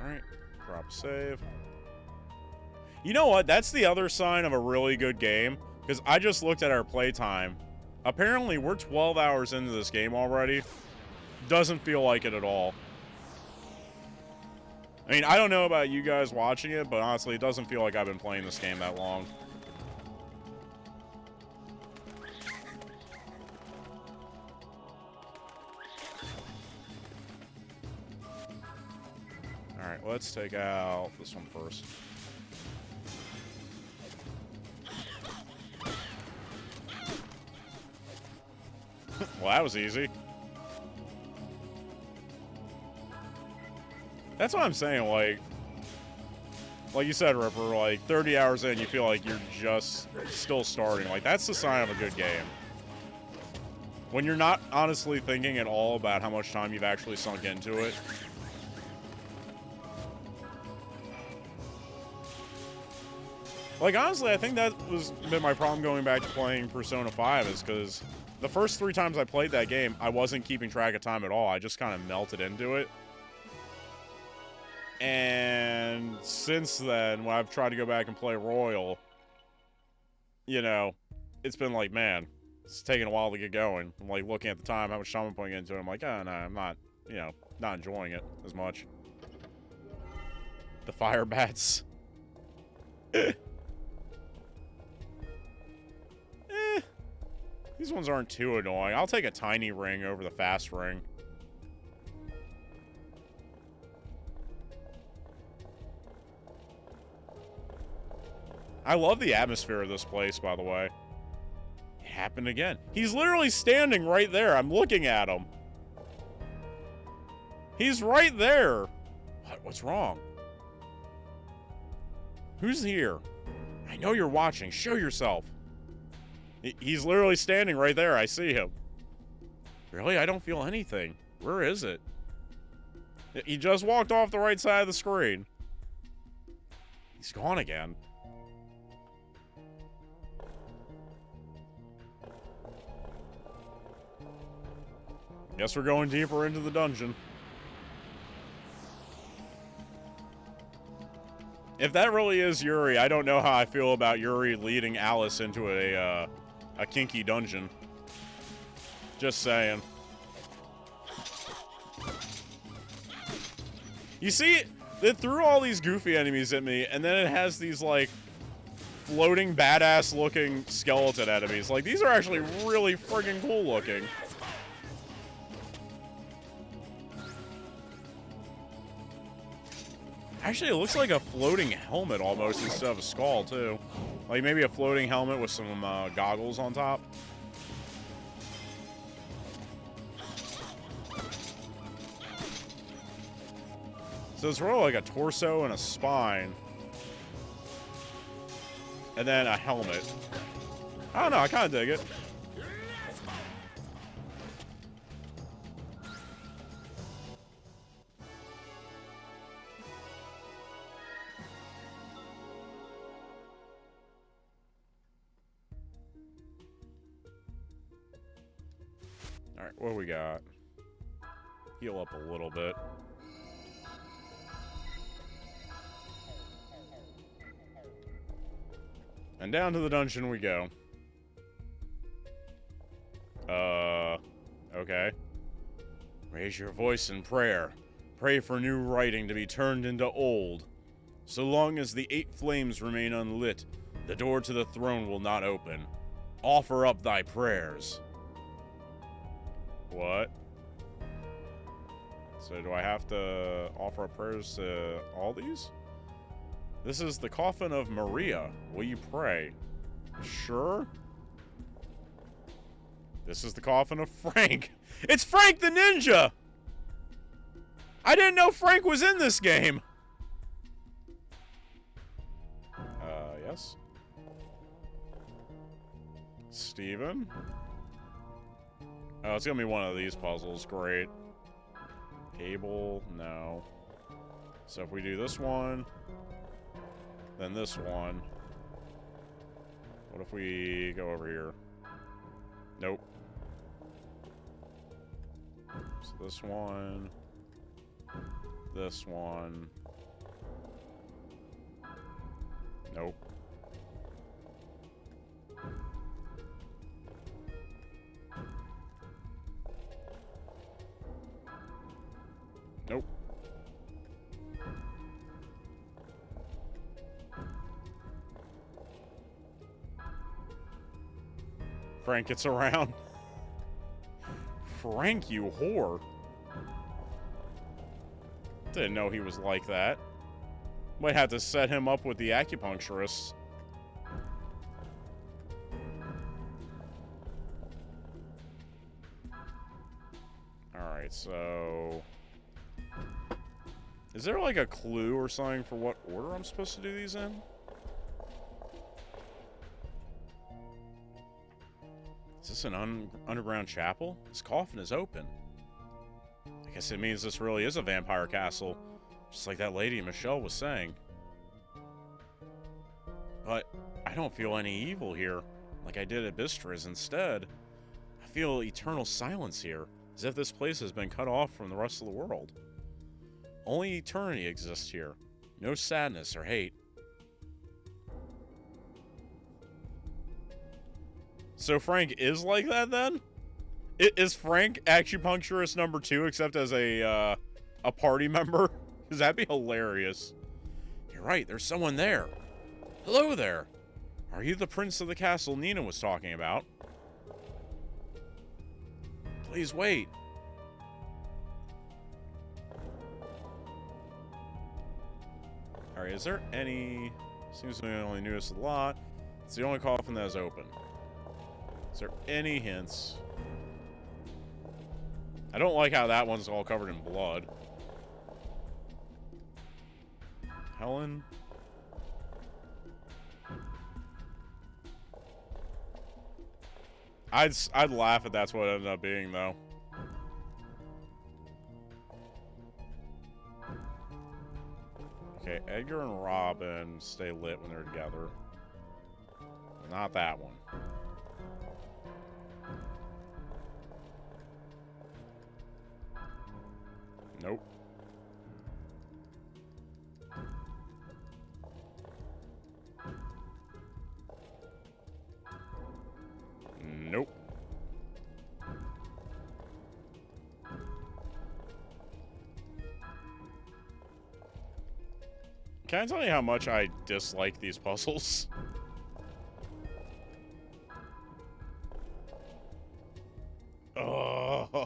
Alright, drop a save. You know what? That's the other sign of a really good game. Because I just looked at our playtime. Apparently, we're 12 hours into this game already. Doesn't feel like it at all. I mean, I don't know about you guys watching it, but honestly, it doesn't feel like I've been playing this game that long. Alright, let's take out this one first. Well, that was easy. That's what I'm saying, like you said, Ripper, like 30 hours in, you feel like you're just still starting. Like, that's the sign of a good game. When you're not honestly thinking at all about how much time you've actually sunk into it. Like, honestly, I think that was been my problem going back to playing Persona 5 is because the first 3 times I played that game, I wasn't keeping track of time at all. I just kind of melted into it. And since then, when I've tried to go back and play Royal, you know, it's been like, man, it's taking a while to get going. I'm like looking at the time, how much time I'm putting into it. I'm like, oh, no, I'm not, you know, not enjoying it as much. The fire bats. These ones aren't too annoying. I'll take a tiny ring over the fast ring. I love the atmosphere of this place, by the way. It happened again. He's literally standing right there. I'm looking at him. He's right there. What's wrong? Who's here? I know you're watching. Show yourself. He's literally standing right there. I see him. Really? I don't feel anything. Where is it? He just walked off the right side of the screen. He's gone again. Guess we're going deeper into the dungeon. If that really is Yuri, I don't know how I feel about Yuri leading Alice into a kinky dungeon. Just saying. You see, it threw all these goofy enemies at me, and then it has these, like, floating badass-looking skeleton enemies. Like, these are actually really friggin' cool looking. Actually, it looks like a floating helmet almost instead of a skull, too. Like maybe a floating helmet with some goggles on top. So it's really like a torso and a spine. And then a helmet. I don't know, I kind of dig it. Alright, what do we got? Heal up a little bit. And down to the dungeon we go. Okay. Raise your voice in prayer. Pray for new writing to be turned into old. So long as the 8 flames remain unlit, the door to the throne will not open. Offer up thy prayers. What? So do I have to offer up prayers to all these? This is the coffin of Maria. Will you pray? Sure. This is the coffin of Frank. It's Frank the Ninja! I didn't know Frank was in this game. Yes. Steven? Oh, it's gonna be one of these puzzles. Great. Cable? No. So if we do this one, then this one. What if we go over here? Nope. So this one. This one. Nope. Nope. Frank gets around. Frank, you whore. Didn't know he was like that. Might have to set him up with the acupuncturist. Alright, so... Is there like a clue or something for what order I'm supposed to do these in? Is this an underground chapel? This coffin is open. I guess it means this really is a vampire castle. Just like that lady Michelle was saying. But I don't feel any evil here, like I did at Bistra's. Instead, I feel eternal silence here, as if this place has been cut off from the rest of the world. Only eternity exists here. No sadness or hate. So Frank is like that then? Is Frank acupuncturist number 2 except as a party member? Because that'd be hilarious. You're right, there's someone there. Hello there. Are you the prince of the castle Nina was talking about? Please wait. Alright, is there any... Seems to be only newest of the lot. It's the only coffin that is open. Is there any hints? I don't like how that one's all covered in blood. Helen? I'd laugh if that's what it ended up being, though. Okay, Edgar and Robin stay lit when they're together. Not that one. Nope. Nope. Can I tell you how much I dislike these puzzles? Oh.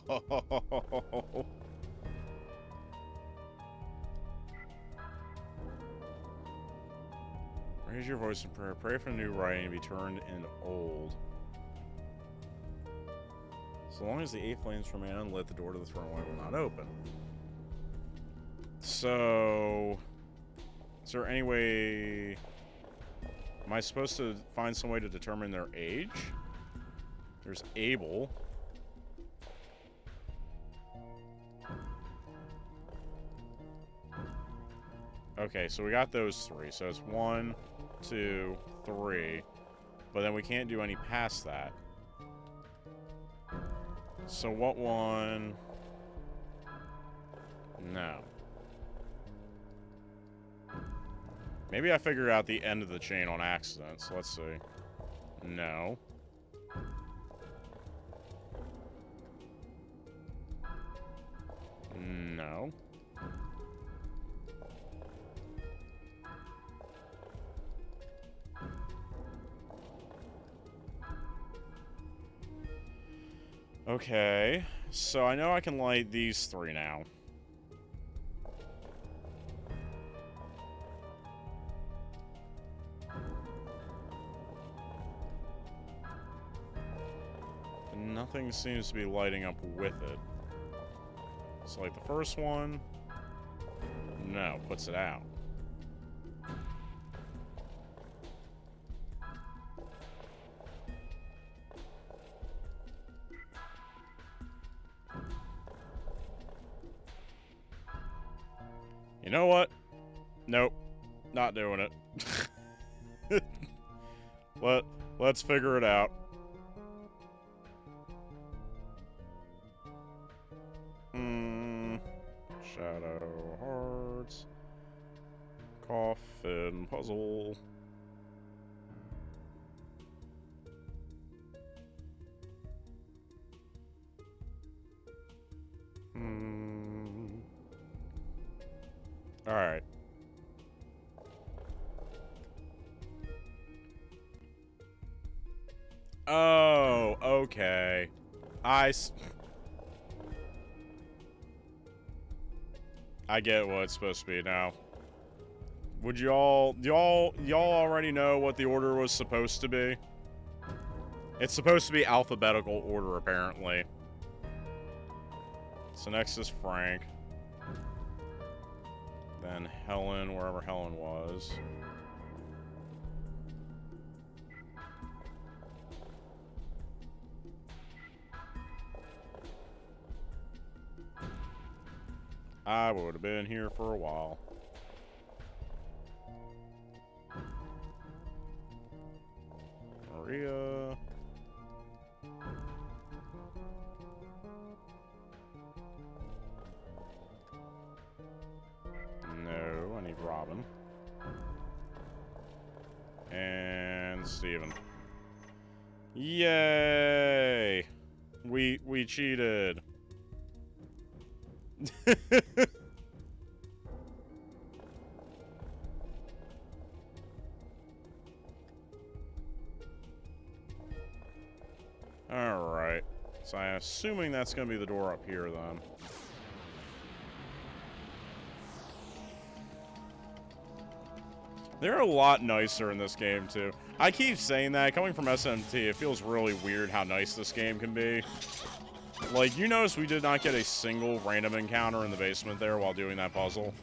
Raise your voice in prayer. Pray for new writing to be turned into old. So long as the 8 flames remain unlit, the door to the throne will not open. So... Is there any way... Am I supposed to find some way to determine their age? There's Abel. Okay, so we got those 3. So it's 1, 2, 3. But then we can't do any past that. So what one? No. Maybe I figured out the end of the chain on accident, so let's see. No. No. Okay, so I know I can light these 3 now. Nothing seems to be lighting up with it. So like the first one, no, puts it out. You know what? Nope, not doing it. Let's figure it out. Shadow Hearts. Coffin puzzle. Alright. Oh, okay. I get what it's supposed to be now. Would y'all already know what the order was supposed to be? It's supposed to be alphabetical order, apparently. So next is Frank. Then Helen, wherever Helen was. I would have been here for a while. Maria. No, I need Robin. And Steven. Yay! We cheated. Alright. So I'm assuming that's going to be the door up here, then. They're a lot nicer in this game, too. I keep saying that. Coming from SMT, it feels really weird how nice this game can be. Like, you notice we did not get a single random encounter in the basement there while doing that puzzle.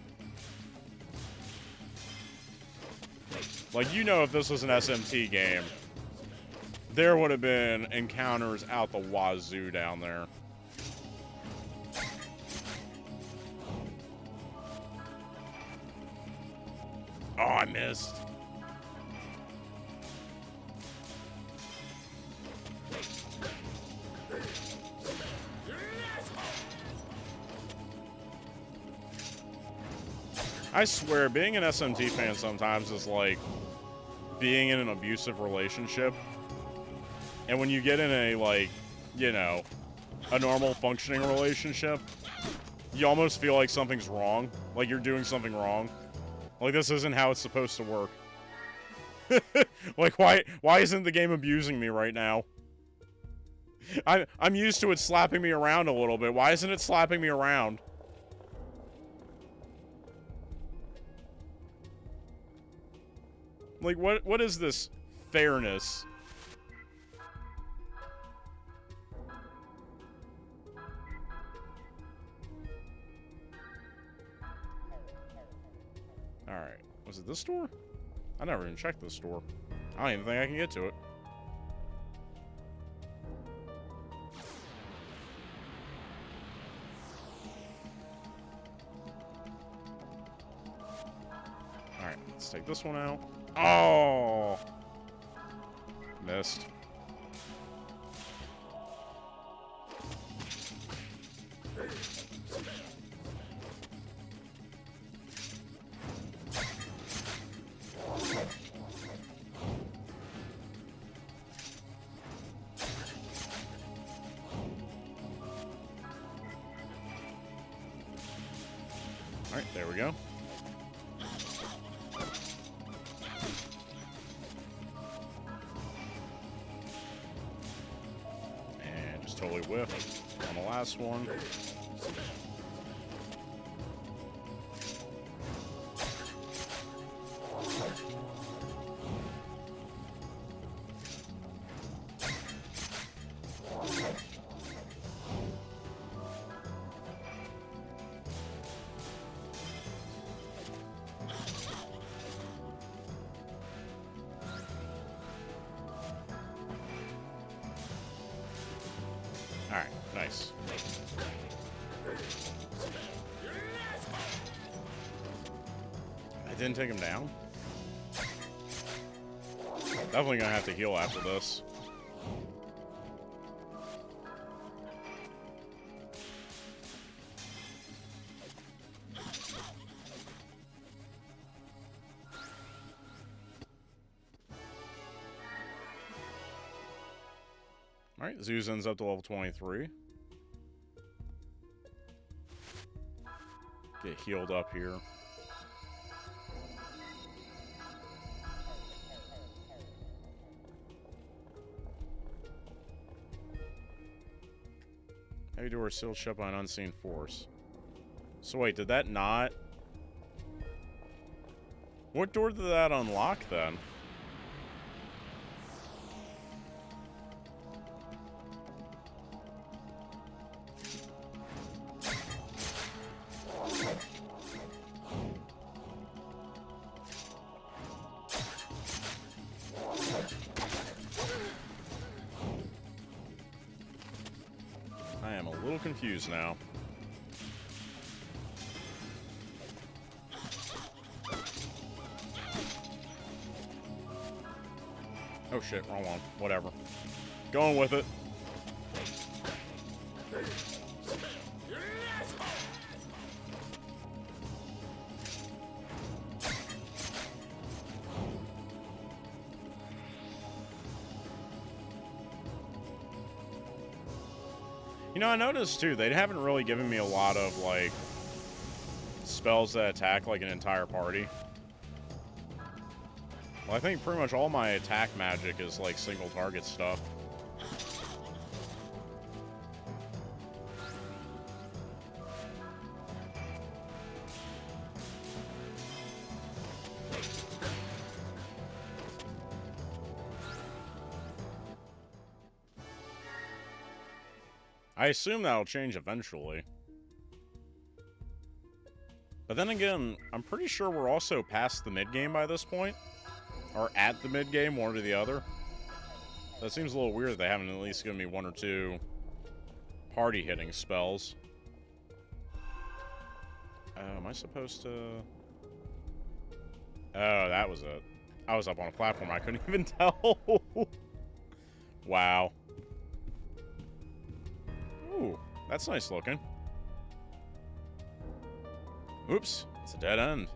Like, you know, if this was an SMT game, there would have been encounters out the wazoo down there. Oh, I missed. I swear, being an SMT fan sometimes is like being in an abusive relationship. And when you get in a, like, you know, a normal functioning relationship, you almost feel like something's wrong. Like you're doing something wrong. Like this isn't how it's supposed to work. Like, why isn't the game abusing me right now? I'm used to it slapping me around a little bit. Why isn't it slapping me around? Like, what is this fairness? Alright. Was it this door? I never even checked this door. I don't even think I can get to it. Alright, let's take this one out. Oh! Missed. Alright, there we go. And just totally whiffed on the last one. Alright, nice. I didn't take him down. Definitely gonna have to heal after this. Alright, Zeus ends up to level 23. Get healed up here. Heavy door is sealed shut by an unseen force. So wait, did that not... What door did that unlock then? I am a little confused now. Oh shit, wrong one. Whatever. Going with it. You know, I noticed too, they haven't really given me a lot of, like, spells that attack, like, an entire party. Well, I think pretty much all my attack magic is, like, single target stuff. I assume that'll change eventually. But then again, I'm pretty sure we're also past the mid-game by this point. Or at the mid-game, one or the other. That seems a little weird that they haven't at least given me one or two party-hitting spells. Am I supposed to... Oh, that was it. I was up on a platform, I couldn't even tell. Wow. Ooh, that's nice looking. Oops, it's a dead end.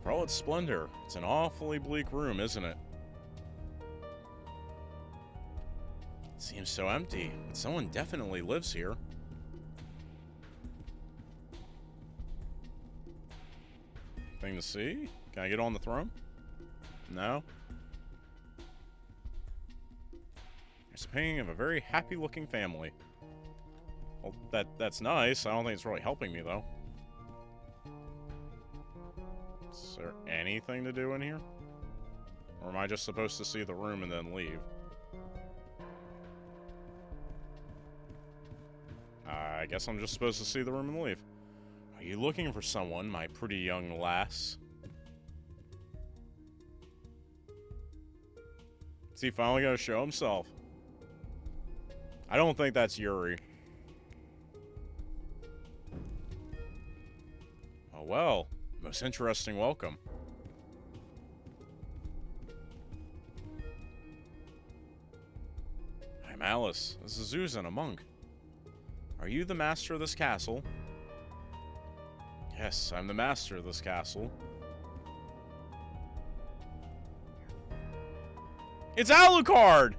For all its splendor, it's an awfully bleak room, isn't it? It seems so empty, but someone definitely lives here. Thing to see? Can I get on the throne? No? There's a painting of a very happy-looking family. Well, that's nice. I don't think it's really helping me, though. Is there anything to do in here? Or am I just supposed to see the room and then leave? I guess I'm just supposed to see the room and leave. Are you looking for someone, my pretty young lass? Is he finally gonna show himself? I don't think that's Yuri. Oh well, most interesting welcome. I'm Alice. This is Zuzan, a monk. Are you the master of this castle? Yes, I'm the master of this castle. It's Alucard!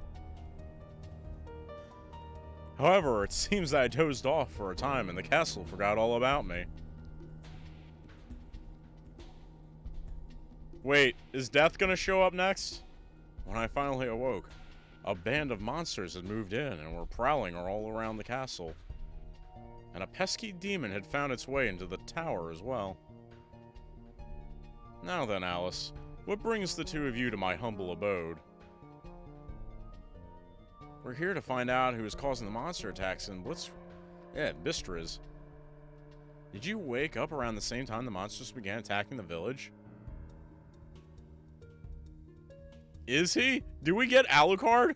However, it seems that I dozed off for a time and the castle forgot all about me. Wait, is death gonna show up next? When I finally awoke, a band of monsters had moved in and were prowling all around the castle. And a pesky demon had found its way into the tower as well. Now then, Alice, what brings the two of you to my humble abode? We're here to find out who is causing the monster attacks in Bistriz. Did you wake up around the same time the monsters began attacking the village? Is he? Do we get Alucard?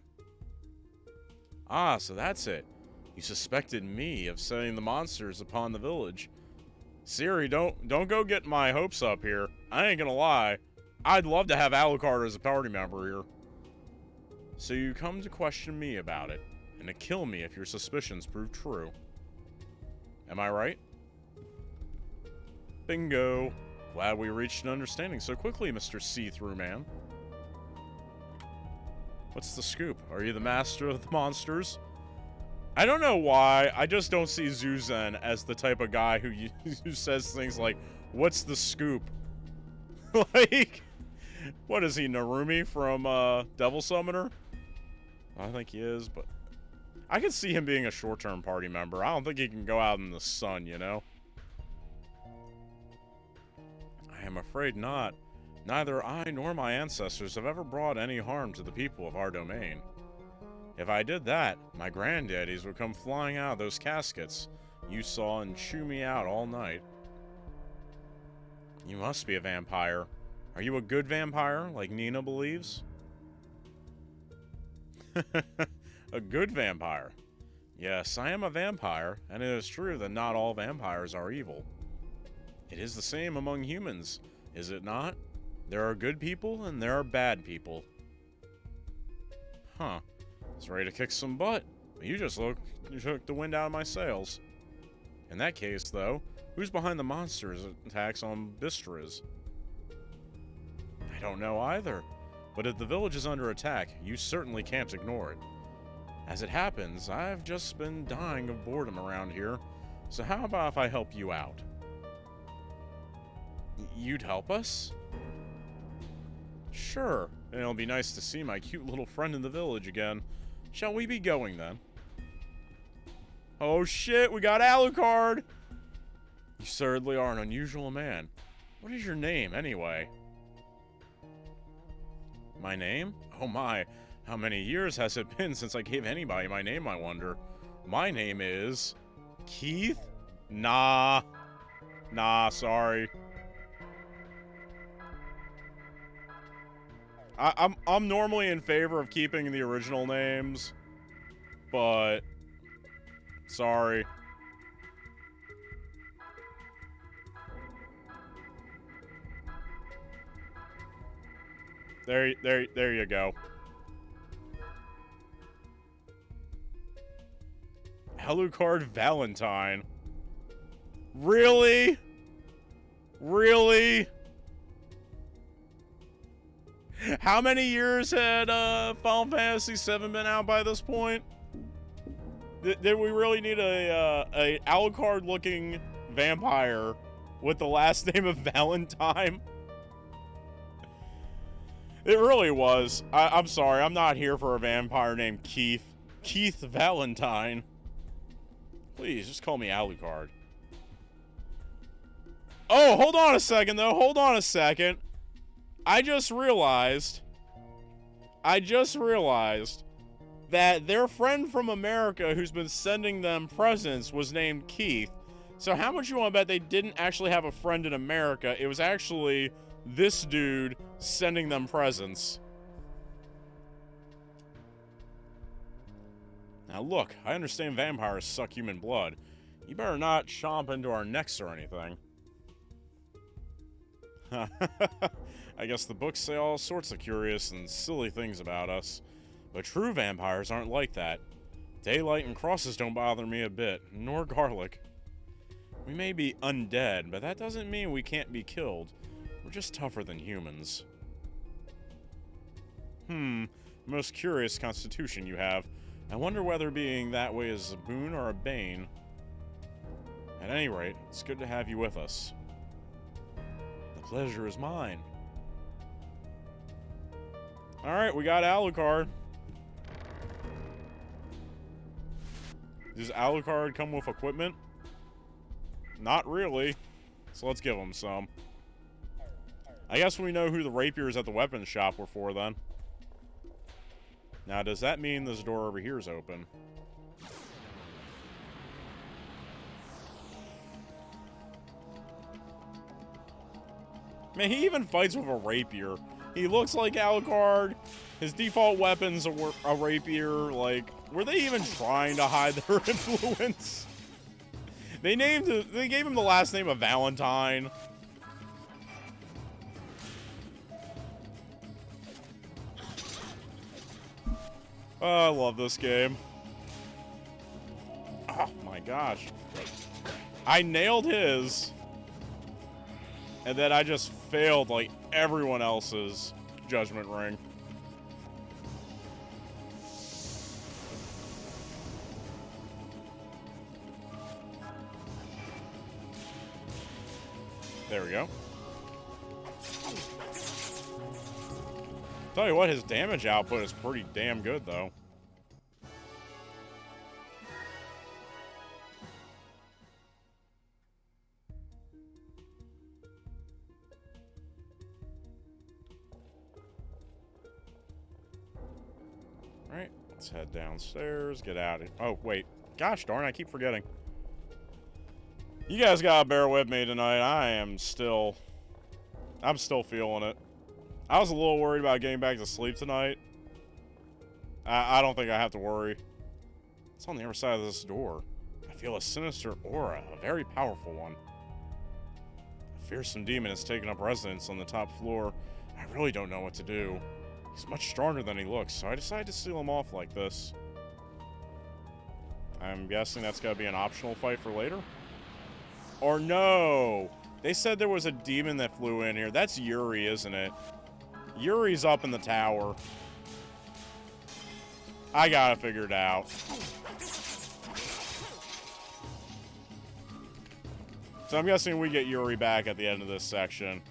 Ah, so that's it. You suspected me of setting the monsters upon the village. Siri, don't go get my hopes up here. I ain't gonna lie. I'd love to have Alucard as a party member here. So you come to question me about it, and to kill me if your suspicions prove true. Am I right? Bingo. Glad we reached an understanding so quickly, Mr. See-Through Man. What's the scoop? Are you the master of the monsters? I don't know why, I just don't see Zuzen as the type of guy who says things like, what's the scoop? Like, what is he, Narumi from Devil Summoner? I think he is, but I can see him being a short-term party member. I don't think he can go out in the sun, you know? I am afraid not. Neither I nor my ancestors have ever brought any harm to the people of our domain. If I did that, my granddaddies would come flying out of those caskets you saw and chew me out all night. You must be a vampire. Are you a good vampire, like Nina believes? A good vampire. Yes, I am a vampire, and it is true that not all vampires are evil. It is the same among humans, is it not? There are good people, and there are bad people. Huh. I was ready to kick some butt, but you took the wind out of my sails. In that case, though, who's behind the monsters' attacks on Bistriz? I don't know either. But if the village is under attack, you certainly can't ignore it. As it happens, I've just been dying of boredom around here, so how about if I help you out? You'd help us? Sure, and it'll be nice to see my cute little friend in the village again. Shall we be going then? Oh shit, we got Alucard! You certainly are an unusual man. What is your name, anyway? My name? Oh my, how many years has it been since I gave anybody my name, I wonder? My name is... Keith? Nah, sorry. I'm normally in favor of keeping the original names, but... Sorry. There you go. Alucard Valentine. Really? Really? How many years had Final Fantasy VII been out by this point? Did we really need a Alucard-looking vampire with the last name of Valentine? It really was. I'm sorry, I'm not here for a vampire named Keith. Keith Valentine. Please, just call me Alucard. Oh, hold on a second, though. Hold on a second. I just realized that their friend from America who's been sending them presents was named Keith. So how much you want to bet they didn't actually have a friend in America? It was actually this dude sending them presents. Now look, I understand vampires suck human blood. You better not chomp into our necks or anything. I guess the books say all sorts of curious and silly things about us. But true vampires aren't like that. Daylight and crosses don't bother me a bit, nor garlic. We may be undead, but that doesn't mean we can't be killed. We're just tougher than humans. Most curious constitution you have. I wonder whether being that way is a boon or a bane. At any rate, it's good to have you with us. The pleasure is mine. Alright, we got Alucard. Does Alucard come with equipment? Not really. So let's give him some. I guess we know who the rapiers at the weapons shop were for then. Now, does that mean this door over here is open? Man, he even fights with a rapier. He looks like Alucard. His default weapon's a rapier. Like, were they even trying to hide their influence? They gave him the last name of Valentine. Oh, I love this game. Oh my gosh. I nailed his. And then I just failed like everyone else's Judgment Ring. There we go. Tell you what, his damage output is pretty damn good, though. Alright, let's head downstairs, get out of here. Oh, wait. Gosh darn, I keep forgetting. You guys gotta bear with me tonight. I'm still feeling it. I was a little worried about getting back to sleep tonight. I don't think I have to worry. It's on the other side of this door. I feel a sinister aura, a very powerful one. A fearsome demon has taken up residence on the top floor. I really don't know what to do. He's much stronger than he looks, so I decided to seal him off like this. I'm guessing that's gotta be an optional fight for later? Or no! They said there was a demon that flew in here. That's Yuri, isn't it? Yuri's up in the tower. I gotta figure it out. So I'm guessing we get Yuri back at the end of this section.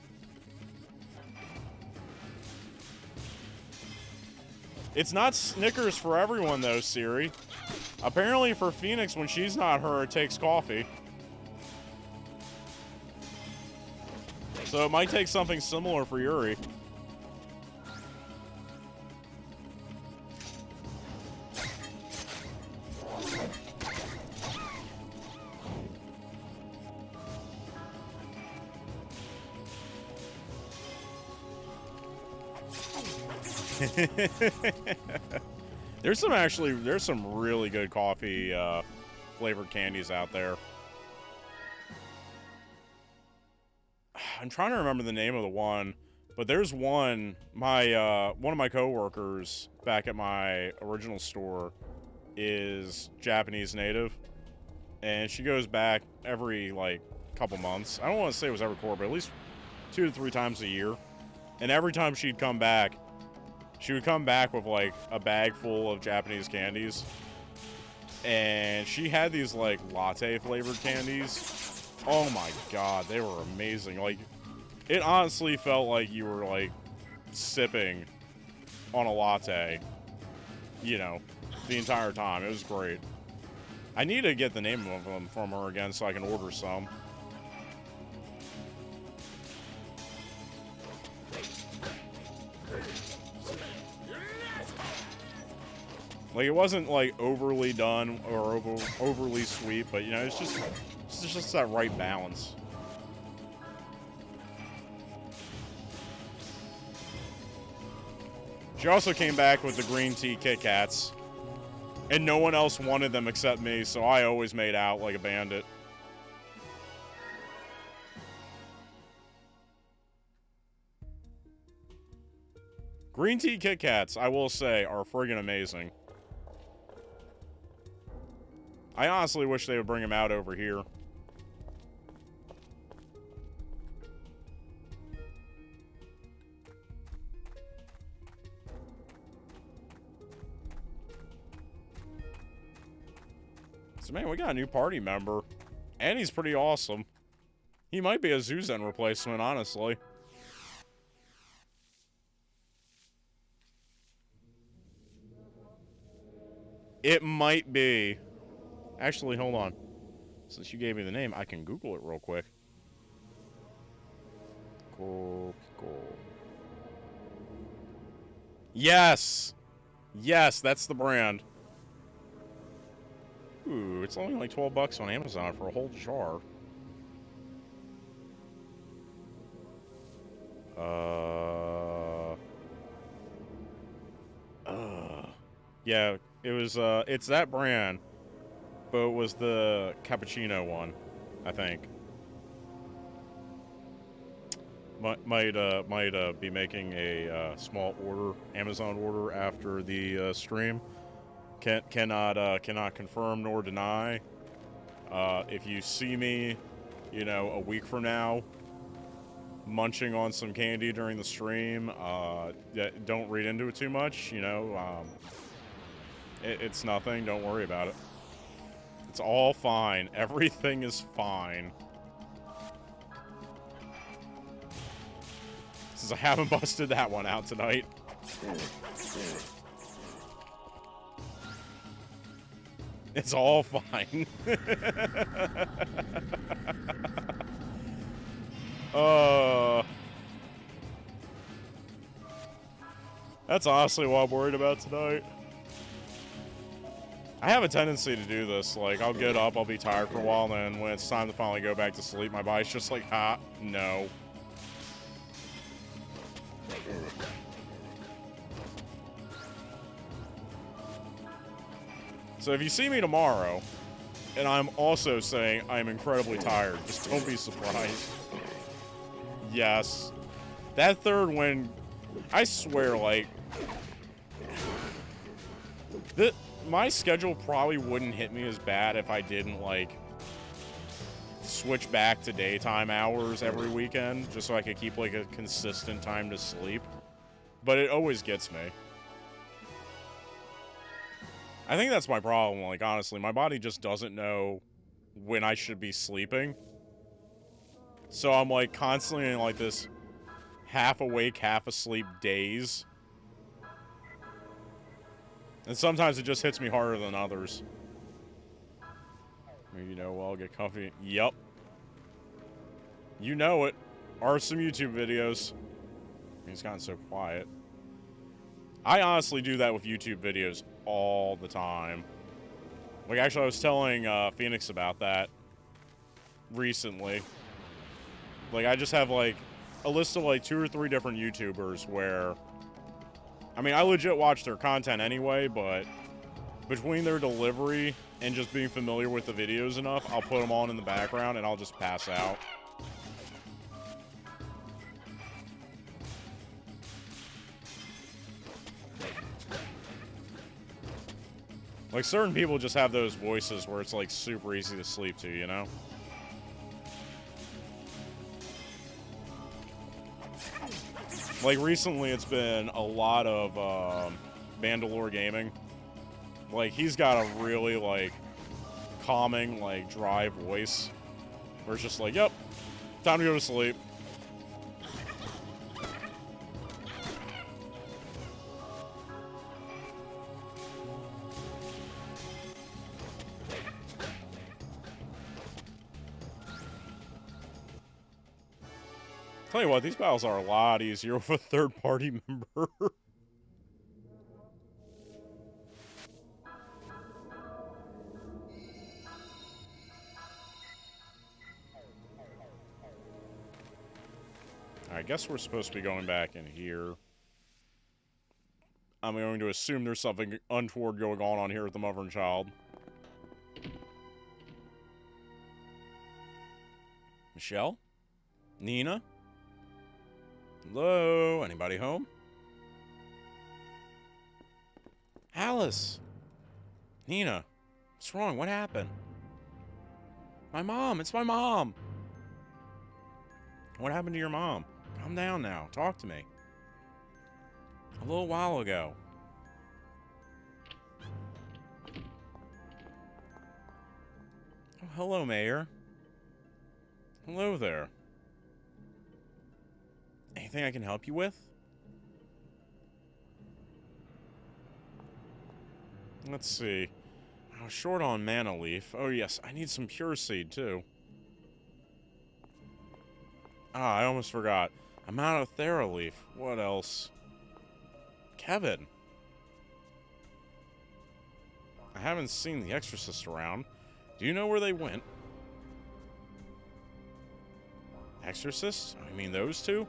It's not Snickers for everyone, though, Siri. Apparently for Phoenix, when she's not her, it takes coffee. So it might take something similar for Yuri. There's some really good coffee flavored candies out there. I'm trying to remember the name of the one, but there's one of my coworkers back at my original store is Japanese native, and she goes back every like couple months. I don't want to say it was every quarter, but at least 2 to 3 times a year. And every time she'd come back, she would come back with like a bag full of Japanese candies. And she had these like latte flavored candies. Oh my god, they were amazing. Like, it honestly felt like you were like sipping on a latte, you know, the entire time. It was great. I need to get the name of them from her again so I can order some. Like, it wasn't like overly done or overly sweet, but you know, it's just that right balance. She also came back with the green tea Kit Kats, and no one else wanted them except me, so I always made out like a bandit. Green tea Kit Kats, I will say, are friggin' amazing. I honestly wish they would bring them out over here. So, man, we got a new party member. And he's pretty awesome. He might be a Zuzen replacement, honestly. It might be. Actually, hold on. Since you gave me the name, I can Google it real quick. Cool. Yes! Yes, that's the brand. Ooh, it's only like 12 bucks on Amazon for a whole jar. Yeah, it was, it's that brand, but it was the cappuccino one, I think. Might be making a small order, Amazon order after the stream. Cannot confirm nor deny. If you see me, you know, a week from now, munching on some candy during the stream, don't read into it too much. You know, it's nothing. Don't worry about it. It's all fine. Everything is fine. Since I haven't busted that one out tonight. It's all fine. That's honestly what I'm worried about tonight. I have a tendency to do this. Like, I'll get up, I'll be tired for a while, and then when it's time to finally go back to sleep, my body's just like, no. So if you see me tomorrow, and I'm also saying I'm incredibly tired, just don't be surprised. Yes. That third win, I swear, like, my schedule probably wouldn't hit me as bad if I didn't, like, switch back to daytime hours every weekend, just so I could keep, like, a consistent time to sleep. But it always gets me. I think that's my problem, like, honestly. My body just doesn't know when I should be sleeping. So I'm, like, constantly in, like, this half awake, half asleep daze. And sometimes it just hits me harder than others. You know, well, I'll get comfy. Yep. You know it. Are some YouTube videos. He's gotten so quiet. I honestly do that with YouTube videos all the time. Like, actually, I was telling Phoenix about that recently. Like, I just have, like, a list of, like, 2 or 3 different YouTubers where... I mean, I legit watch their content anyway, but between their delivery and just being familiar with the videos enough, I'll put them on in the background and I'll just pass out. Like, certain people just have those voices where it's, like, super easy to sleep to, you know? Like, recently it's been a lot of, Mandalore Gaming. Like, he's got a really, like, calming, like, dry voice. Where it's just like, yep, time to go to sleep. Tell you what, these battles are a lot easier with a third-party member. I guess we're supposed to be going back in here. I'm going to assume there's something untoward going on here with the mother and child. Michelle? Nina? Hello? Anybody home? Alice! Nina? What's wrong? What happened? My mom! It's my mom! What happened to your mom? Calm down now. Talk to me. A little while ago. Oh, hello, Mayor. Hello there. Anything I can help you with? Let's see. short on mana leaf. Oh yes, I need some pure seed too. Ah, I almost forgot. I'm out of Thera leaf. What else? Kevin. I haven't seen the Exorcist around. Do you know where they went? Exorcist? I mean those two?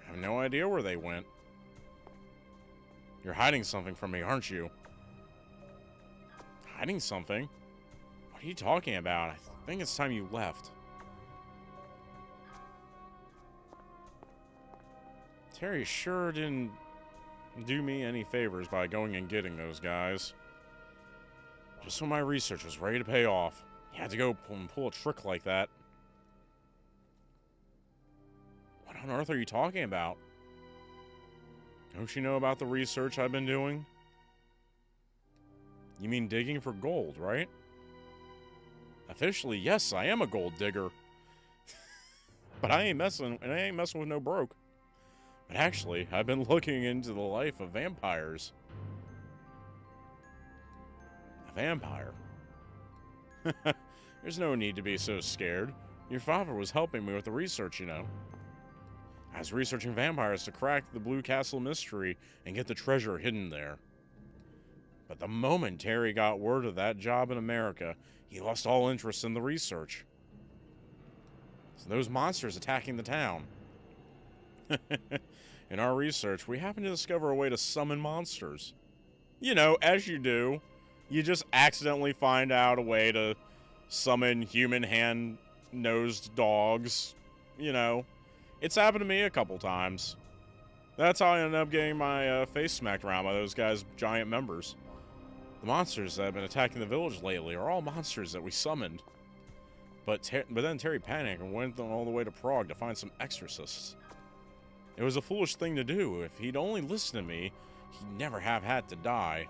I have no idea where they went. You're hiding something from me, aren't you? Hiding something? What are you talking about? I think it's time you left. Terry sure didn't do me any favors by going and getting those guys. Just when my research was ready to pay off, he had to go pull a trick like that. What on earth are you talking about? Don't you know about the research I've been doing? You mean digging for gold, right? Officially, yes, I am a gold digger. But I ain't messing with no broke. But actually, I've been looking into the life of vampires. A vampire? There's no need to be so scared. Your father was helping me with the research, you know. I was researching vampires to crack the Blue Castle mystery and get the treasure hidden there. But the moment Terry got word of that job in America, he lost all interest in the research. So those monsters attacking the town. In our research, we happened to discover a way to summon monsters. You know, as you do, you just accidentally find out a way to summon human hand-nosed dogs. You know, it's happened to me a couple times. That's how I ended up getting my face smacked around by those guys' giant members. The monsters that have been attacking the village lately are all monsters that we summoned. But then Terry panicked and went all the way to Prague to find some exorcists. It was a foolish thing to do. If he'd only listened to me, he'd never have had to die.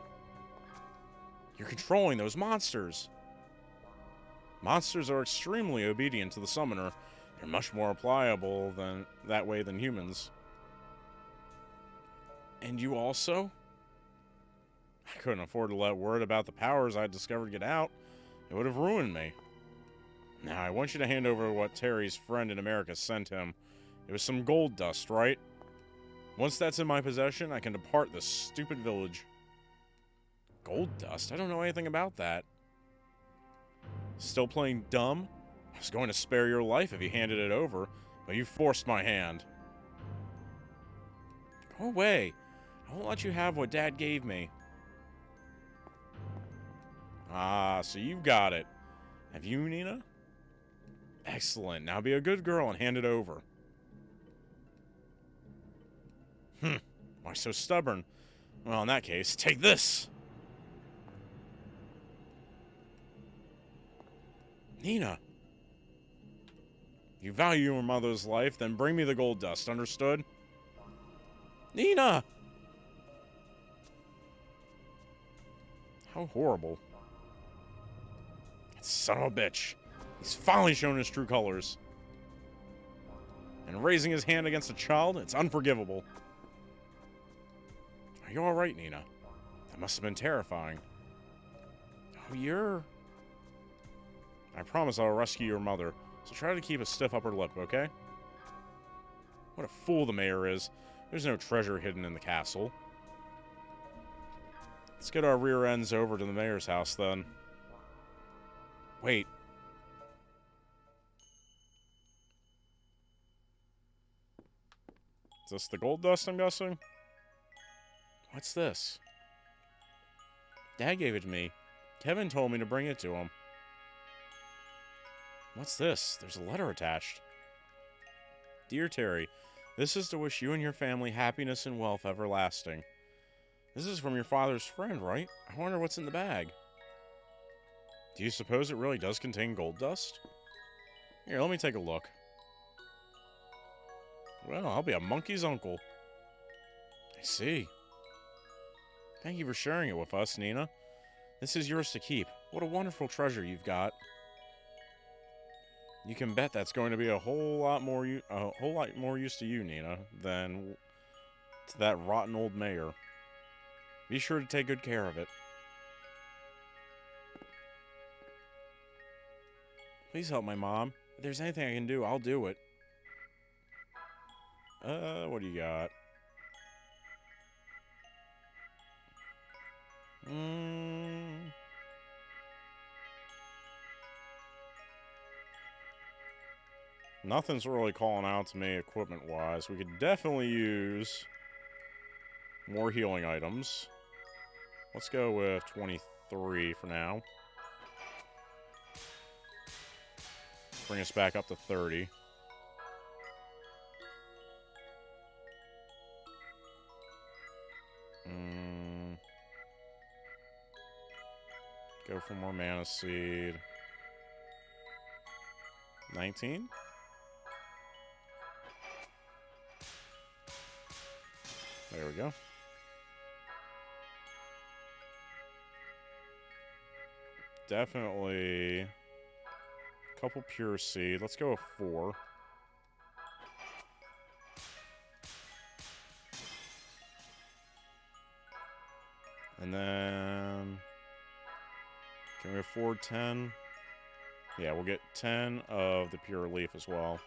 You're controlling those monsters. Monsters are extremely obedient to the summoner. They're much more pliable that way than humans. And you also? I couldn't afford to let word about the powers I'd discovered get out. It would have ruined me. Now, I want you to hand over what Terry's friend in America sent him. It was some gold dust, right? Once that's in my possession, I can depart this stupid village. Gold dust? I don't know anything about that. Still playing dumb? I was going to spare your life if you handed it over, but you forced my hand. Go away. I won't let you have what Dad gave me. Ah, so you've got it. Have you, Nina? Excellent. Now be a good girl and hand it over. Why so stubborn? Well, in that case, take this! Nina! You value your mother's life, then bring me the gold dust, understood? Nina! How horrible. Son of a bitch. He's finally shown his true colors. And raising his hand against a child, it's unforgivable. Are you alright, Nina? That must have been terrifying. Oh, you're... I promise I'll rescue your mother, so try to keep a stiff upper lip, okay? What a fool the mayor is. There's no treasure hidden in the castle. Let's get our rear ends over to the mayor's house, then. Wait. Is this the gold dust, I'm guessing? What's this? Dad gave it to me. Kevin told me to bring it to him. What's this? There's a letter attached. Dear Terry, this is to wish you and your family happiness and wealth everlasting. This is from your father's friend, right? I wonder what's in the bag. Do you suppose it really does contain gold dust? Here, let me take a look. Well, I'll be a monkey's uncle. I see. Thank you for sharing it with us, Nina. This is yours to keep. What a wonderful treasure you've got. You can bet that's going to be a whole lot more use to you, Nina, than to that rotten old mayor. Be sure to take good care of it. Please help my mom. If there's anything I can do, I'll do it. What do you got? Nothing's really calling out to me equipment-wise. We could definitely use more healing items. Let's go with 23 for now. Bring us back up to 30. Go for more mana seed. 19? There we go. Definitely a couple pure seed. Let's go with 4. And then can we afford 10? Yeah, we'll get 10 of the pure leaf as well.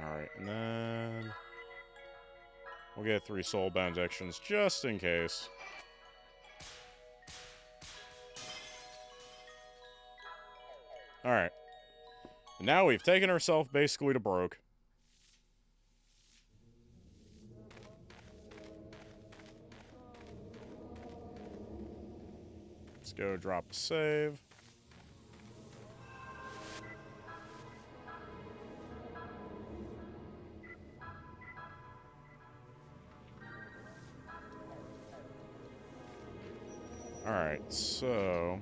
Alright, and then we'll get 3 soul benedictions just in case. Alright. Now we've taken ourselves basically to broke. Let's go drop a save. Alright, so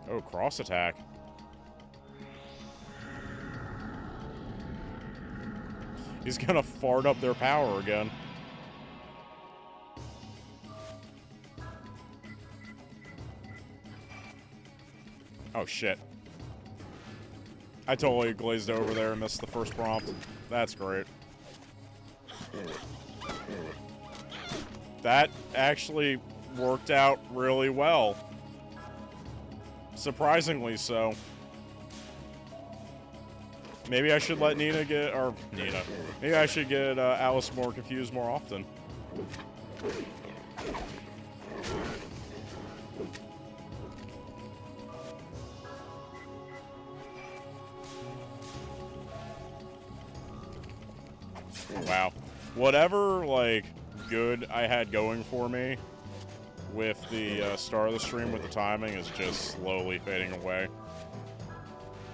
oh, cross attack. He's gonna fart up their power again. Oh shit. I totally glazed over there and missed the first prompt. That's great. That actually worked out really well. Surprisingly so. Maybe I should let Nina get, or Nina. Maybe I should get Alice more confused more often. Wow. Whatever, like, good I had going for me with the start of the stream with the timing is just slowly fading away.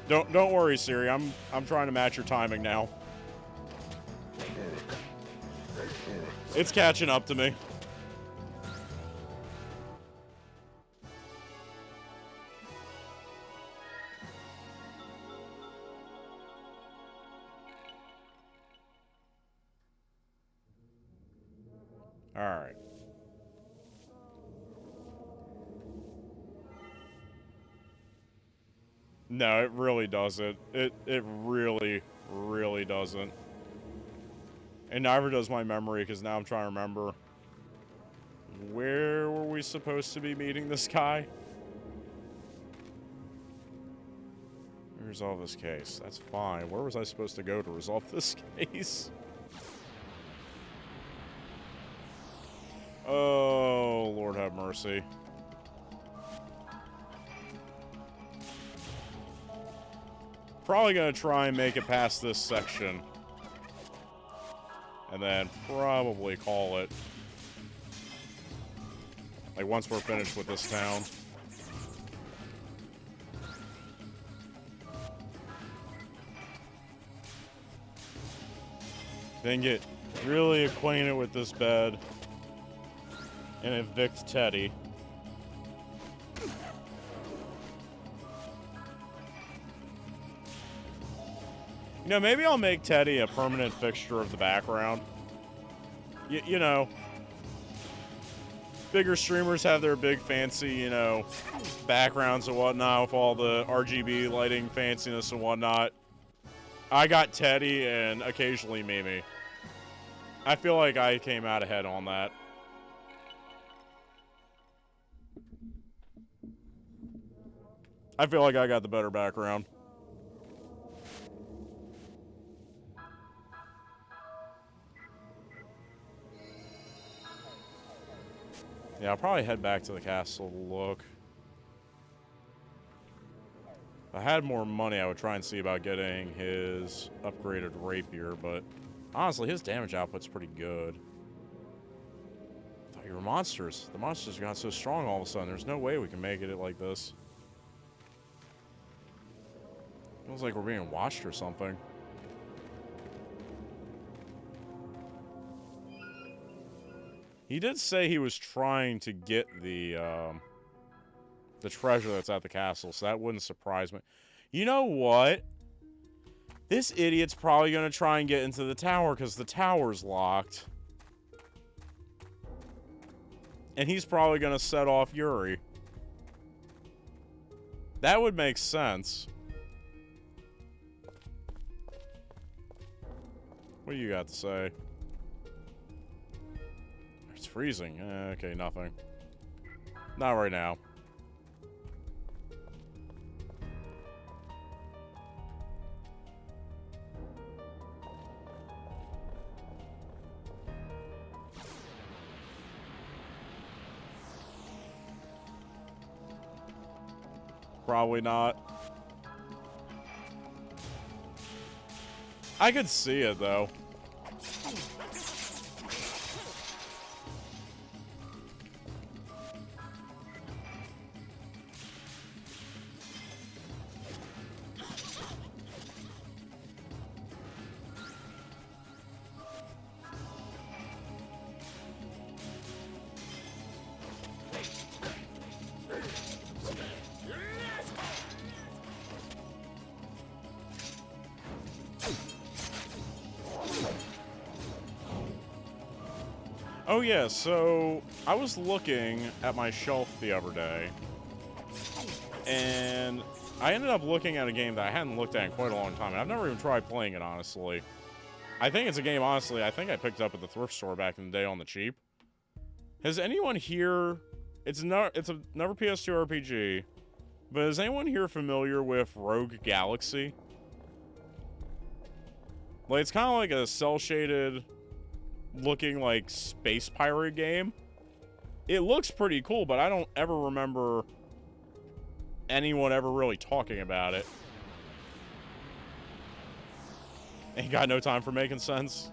Don't worry, Siri. I'm trying to match your timing now. It's catching up to me. All right. No, it really doesn't. It really, really doesn't. And neither does my memory, because now I'm trying to remember. Where were we supposed to be meeting this guy? Resolve this case. That's fine. Where was I supposed to go to resolve this case? Oh, Lord have mercy. Probably gonna try and make it past this section. And then probably call it. Like, once we're finished with this town. Then get really acquainted with this bed. And evict Teddy. You know, maybe I'll make Teddy a permanent fixture of the background. You know. bigger streamers have their big fancy, you know, backgrounds and whatnot with all the RGB lighting fanciness and whatnot. I got Teddy and occasionally Mimi. I feel like I came out ahead on that. I feel like I got the better background. Yeah, I'll probably head back to the castle to look. If I had more money, I would try and see about getting his upgraded rapier, but honestly, his damage output's pretty good. I thought you were monsters. The monsters got so strong all of a sudden. There's no way we can make it like this. Feels like we're being watched or something. He did say he was trying to get the treasure that's at the castle, so that wouldn't surprise me. You know what? This idiot's probably going to try and get into the tower because the tower's locked. And he's probably going to set off Yuri. That would make sense. What do you got to say? It's freezing. Okay, nothing. Not right now. Probably not. I could see it, though. Oh yeah, so I was looking at my shelf the other day, and I ended up looking at a game that I hadn't looked at in quite a long time, and I've never even tried playing it, honestly. I think it's a game, honestly, I think I picked up at the thrift store back in the day on the cheap. Has anyone here... It's another PS2 RPG, but is anyone here familiar with Rogue Galaxy? Like, it's kind of like a cel-shaded... looking like space pirate game. It looks pretty cool, but I don't ever remember anyone ever really talking about it. Ain't got no time for making sense.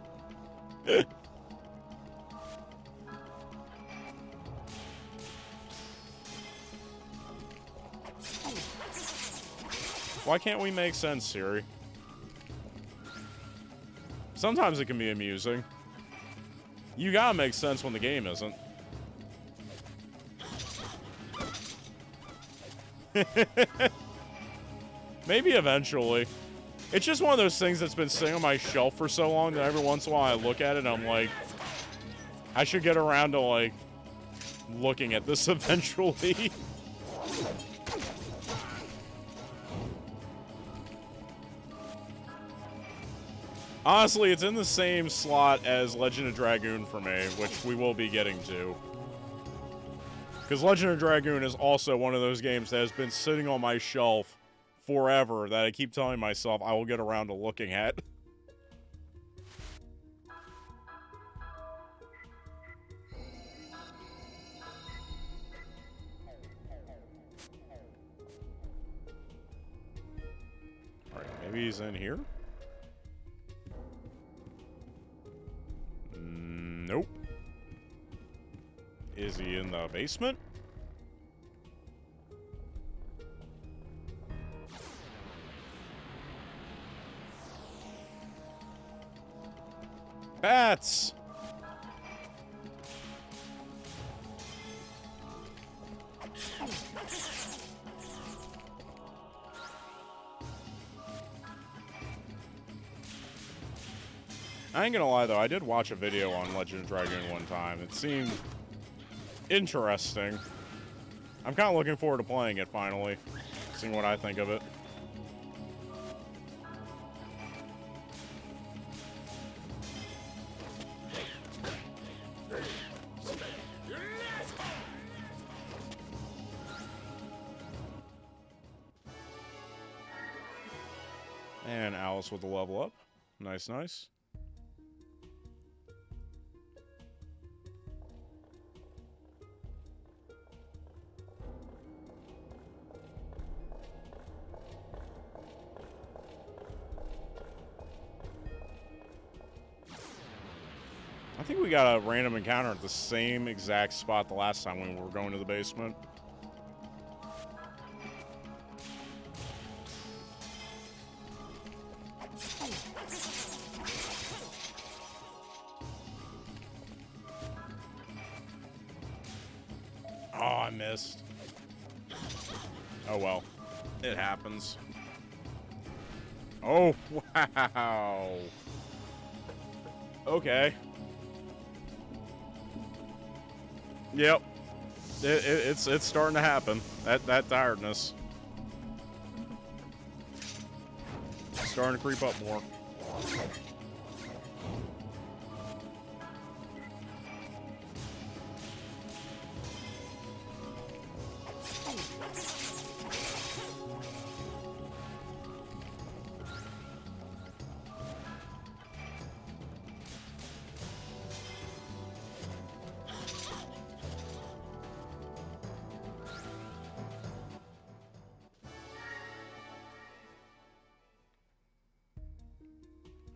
Why can't we make sense, Siri? Sometimes it can be amusing. You gotta make sense when the game isn't. Maybe eventually. It's just one of those things that's been sitting on my shelf for so long that every once in a while I look at it and I'm like, I should get around to, like, looking at this eventually. Honestly, it's in the same slot as Legend of Dragoon for me, which we will be getting to. Because Legend of Dragoon is also one of those games that has been sitting on my shelf forever that I keep telling myself I will get around to looking at. Alright, maybe he's in here? Nope. Is he in the basement? Bats! I ain't gonna lie though, I did watch a video on Legend of Dragoon one time. It seemed interesting. I'm kind of looking forward to playing it finally, seeing what I think of it. And Alice with the level up. Nice, nice. I think we got a random encounter at the same exact spot the last time when we were going to the basement. Oh, I missed. Oh well. It happens. Oh, wow. Okay. Yep. It's starting to happen. That tiredness. It's starting to creep up more.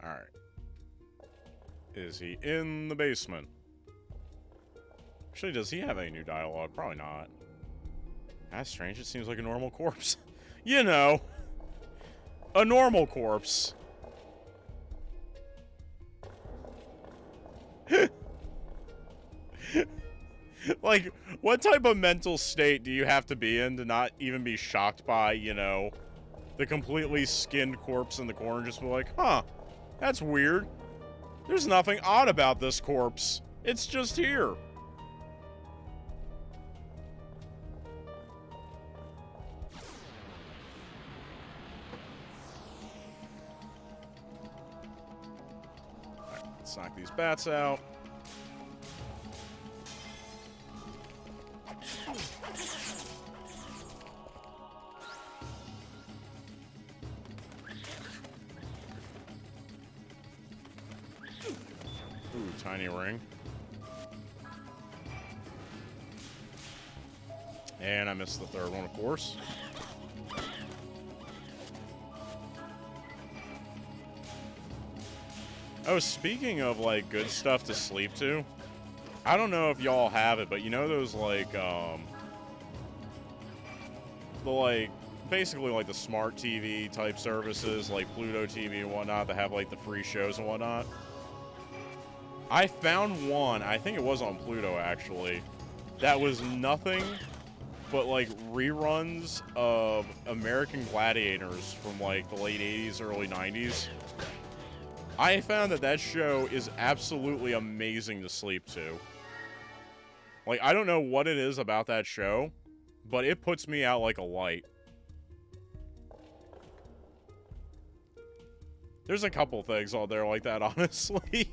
Alright. Is he in the basement? Actually, does he have any new dialogue? Probably not. That's strange. It seems like a normal corpse. You know. A normal corpse. Like, what type of mental state do you have to be in to not even be shocked by, you know, the completely skinned corpse in the corner? Just be like, huh, that's weird. There's nothing odd about this corpse. It's just here. Alright, let's knock these bats out. Ooh, tiny ring. And I missed the third one, of course. Oh, speaking of, like, good stuff to sleep to, I don't know if y'all have it, but you know those, like, basically, like, the smart TV type services, like Pluto TV and whatnot, that have, like, the free shows and whatnot? I found one, I think it was on Pluto, actually, that was nothing but, like, reruns of American Gladiators from, like, the late 80s, early 90s. I found that that show is absolutely amazing to sleep to. Like, I don't know what it is about that show, but it puts me out like a light. There's a couple things out there like that, honestly.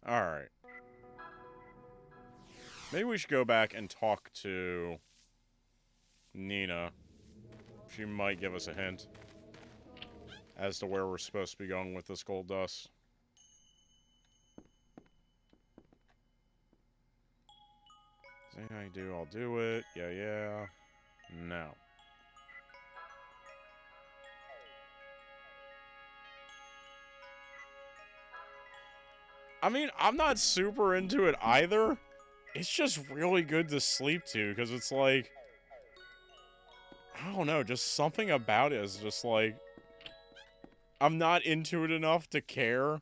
Alright. Maybe we should go back and talk to Nina. She might give us a hint as to where we're supposed to be going with this gold dust. Is anything I do, I'll do it. Yeah. No. I mean, I'm not super into it either. It's just really good to sleep to, because it's like, I don't know, just something about it is just like, I'm not into it enough to care.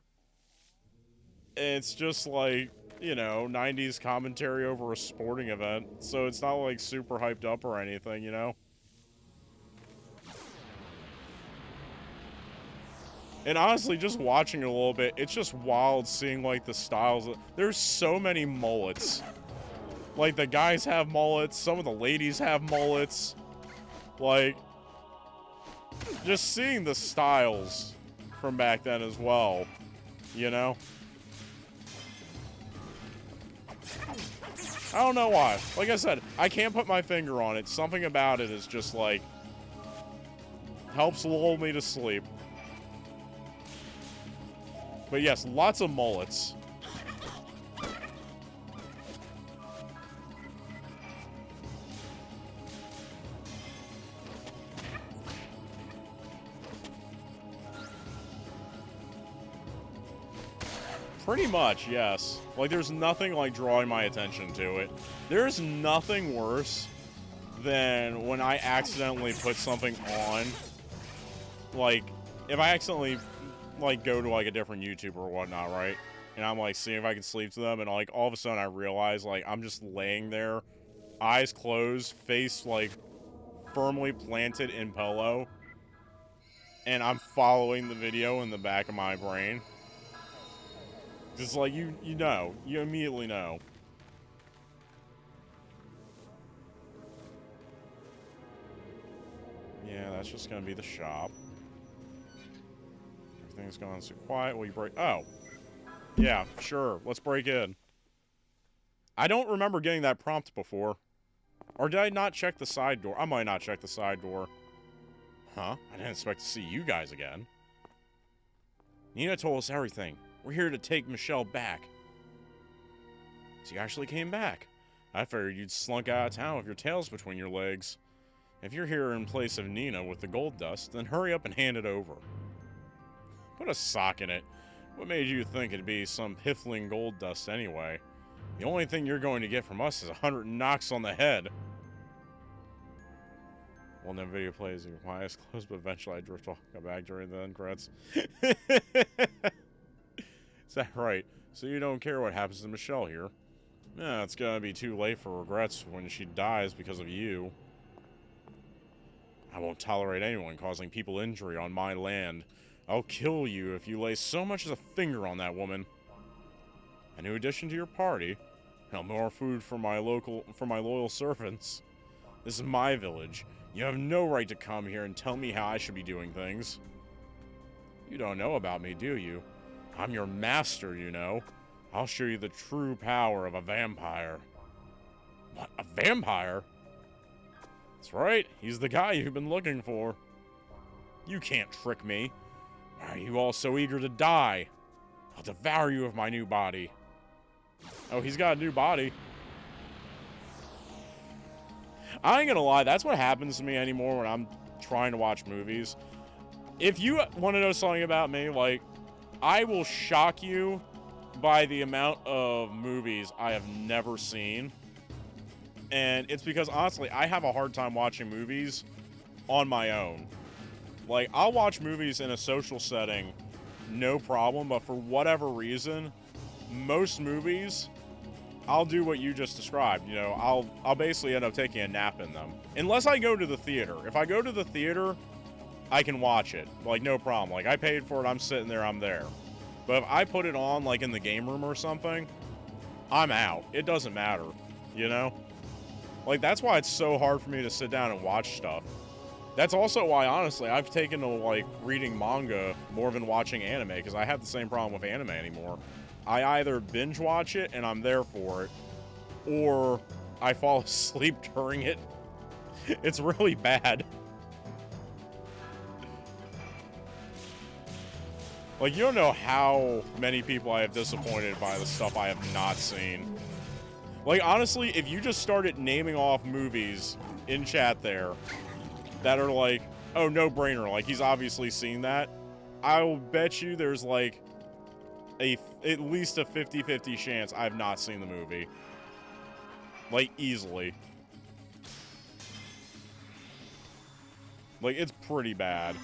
It's just like, you know, 90s commentary over a sporting event, so it's not like super hyped up or anything, you know? And honestly, just watching it a little bit, it's just wild seeing like the styles. There's so many mullets. Like the guys have mullets, some of the ladies have mullets. Like, just seeing the styles from back then as well, you know? I don't know why. Like I said, I can't put my finger on it. Something about it is just like, helps lull me to sleep. But yes, lots of mullets. Pretty much, yes. Like, there's nothing like drawing my attention to it. There's nothing worse than when I accidentally put something on. Like, if I accidentally, like, go to, like, a different YouTuber or whatnot, right? And I'm, like, seeing if I can sleep to them, and, like, all of a sudden I realize, like, I'm just laying there, eyes closed, face, like, firmly planted in pillow, and I'm following the video in the back of my brain. Just like, you know. You immediately know. Yeah, that's just gonna be the shop. Everything's gone so quiet. Will you break? Oh. Yeah, sure. Let's break in. I don't remember getting that prompt before. Or did I not check the side door? I might not check the side door. Huh? I didn't expect to see you guys again. Nina told us everything. We're here to take Michelle back. So you actually came back. I figured you'd slunk out of town with your tails between your legs. If you're here in place of Nina with the gold dust, then hurry up and hand it over. Put a sock in it. What made you think it'd be some piffling gold dust anyway? The only thing you're going to get from us is 100 knocks on the head. Well, then video plays with my eyes closed, but eventually I drift off back during the end credits. Is that right? So you don't care what happens to Michelle here? Yeah, it's gonna be too late for regrets when she dies because of you. I won't tolerate anyone causing people injury on my land. I'll kill you if you lay so much as a finger on that woman. A new addition to your party? Hell, more food for my loyal servants. This is my village. You have no right to come here and tell me how I should be doing things. You don't know about me, do you? I'm your master, you know. I'll show you the true power of a vampire. What? A vampire? That's right. He's the guy you've been looking for. You can't trick me. Why are you all so eager to die? I'll devour you with my new body. Oh, he's got a new body. I ain't gonna lie. That's what happens to me anymore when I'm trying to watch movies. If you want to know something about me, like, I will shock you by the amount of movies I have never seen. And it's because, honestly, I have a hard time watching movies on my own. Like, I'll watch movies in a social setting, no problem, but for whatever reason, most movies, I'll do what you just described. You know, I'll basically end up taking a nap in them. Unless I go to the theater. If I go to the theater, I can watch it. Like, no problem. Like, I paid for it, I'm sitting there, I'm there. But if I put it on, like, in the game room or something, I'm out. It doesn't matter, you know? Like, that's why it's so hard for me to sit down and watch stuff. That's also why, honestly, I've taken to, like, reading manga more than watching anime, because I have the same problem with anime anymore. I either binge watch it and I'm there for it, or I fall asleep during it. It's really bad. Like, you don't know how many people I have disappointed by the stuff I have not seen. Like, honestly, if you just started naming off movies in chat there that are like, oh, no-brainer, like, he's obviously seen that, I'll bet you there's, like, at least a 50-50 chance I've not seen the movie. Like, easily. Like, it's pretty bad.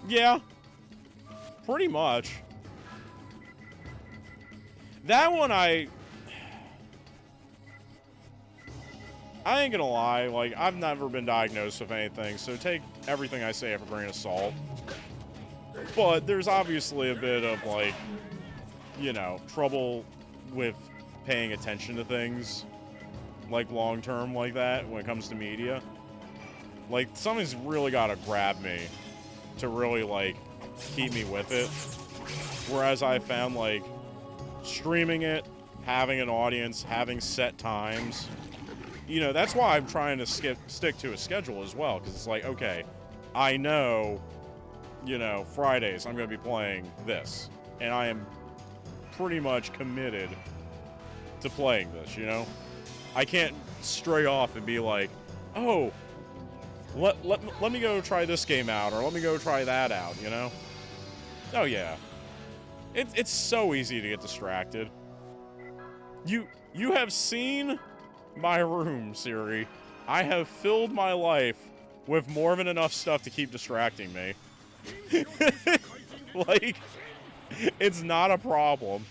Yeah. Pretty much. That one I ain't gonna lie, like, I've never been diagnosed with anything, so take everything I say with a grain of salt. But there's obviously a bit of, like, you know, trouble with paying attention to things, like, long-term like that when it comes to media. Like, something's really gotta grab me to really, like, keep me with it. Whereas I found, like, streaming it, having an audience, having set times, you know, that's why I'm trying to stick to a schedule as well, because it's like, okay, I know, you know, Fridays I'm going to be playing this, and I am pretty much committed to playing this, you know? I can't stray off and be like, oh, let me go try this game out, or let me go try that out, you know? Oh, yeah. It's so easy to get distracted. You have seen my room, Siri. I have filled my life with more than enough stuff to keep distracting me. Like, it's not a problem.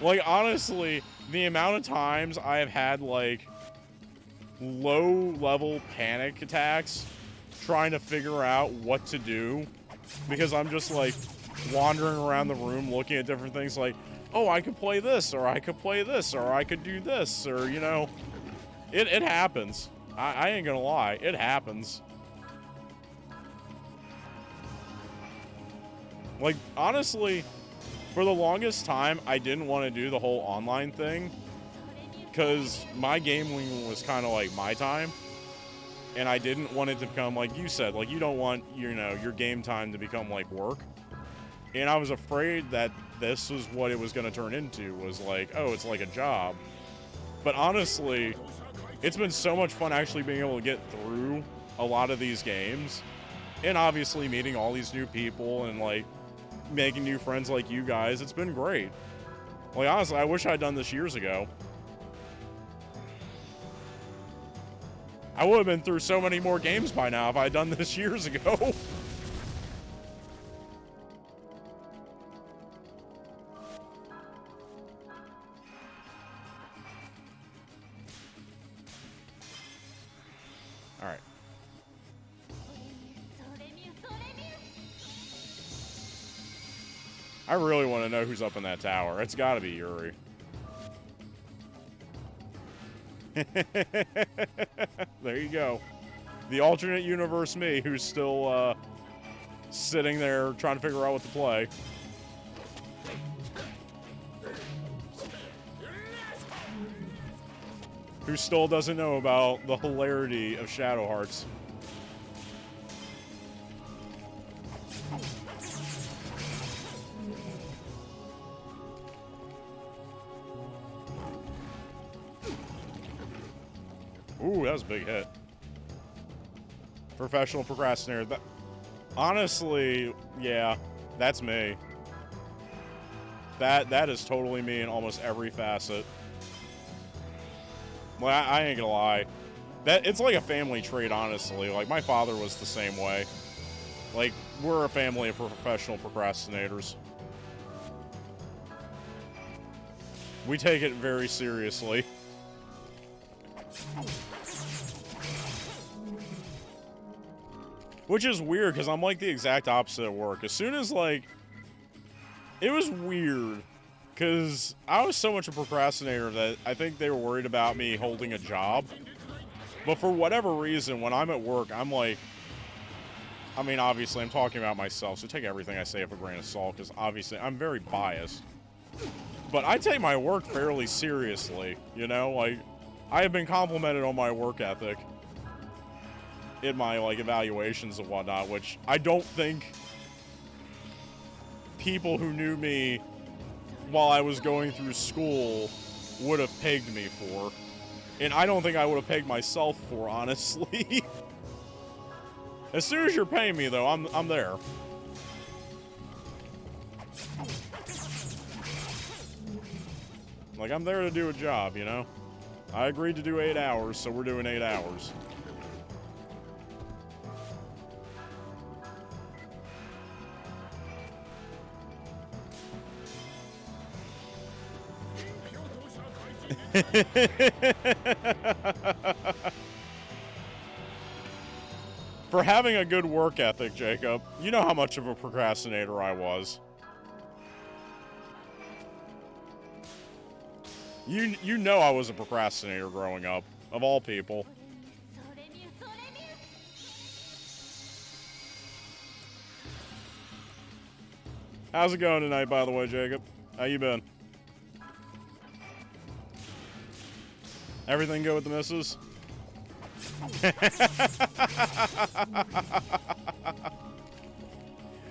Like, honestly, the amount of times I have had, like, low-level panic attacks trying to figure out what to do because I'm just, like, wandering around the room looking at different things like, oh, I could play this, or I could play this, or I could do this, or, you know, it happens. I ain't gonna lie, it happens. Like, honestly, for the longest time, I didn't want to do the whole online thing, because my gaming was kind of like my time, and I didn't want it to become, like you said, like, you don't want, you know, your game time to become like work. And I was afraid that this was what it was going to turn into, was like, oh, it's like a job. But honestly, it's been so much fun actually being able to get through a lot of these games. And obviously meeting all these new people and, like, making new friends like you guys. It's been great. Like, honestly, I wish I'd done this years ago. I would have been through so many more games by now if I'd done this years ago. Alright. I really want to know who's up in that tower. It's gotta be Yuri. There you go. The alternate universe me, who's still sitting there trying to figure out what to play. Who still doesn't know about the hilarity of Shadow Hearts. Ooh, that was a big hit. Professional procrastinator. That, honestly, yeah, that's me. That is totally me in almost every facet. Well, I ain't gonna lie. It's like a family trait, honestly. Like, my father was the same way. Like, we're a family of professional procrastinators. We take it very seriously. Which is weird, because I'm like the exact opposite at work. As soon as, like... It was weird. Because I was so much a procrastinator that I think they were worried about me holding a job. But for whatever reason, when I'm at work, I'm like... I mean, obviously, I'm talking about myself, so take everything I say with a grain of salt, because obviously, I'm very biased. But I take my work fairly seriously, you know? Like, I have been complimented on my work ethic in my, like, evaluations and whatnot, which I don't think people who knew me while I was going through school would have pegged me for. And I don't think I would have pegged myself for, honestly. As soon as you're paying me, though, I'm there. Like, I'm there to do a job, you know? I agreed to do 8 hours, so we're doing 8 hours. For having a good work ethic, Jacob, you know how much of a procrastinator I was. You know I was a procrastinator growing up, of all people. How's it going tonight, by the way, Jacob? How you been? Everything good with the missus?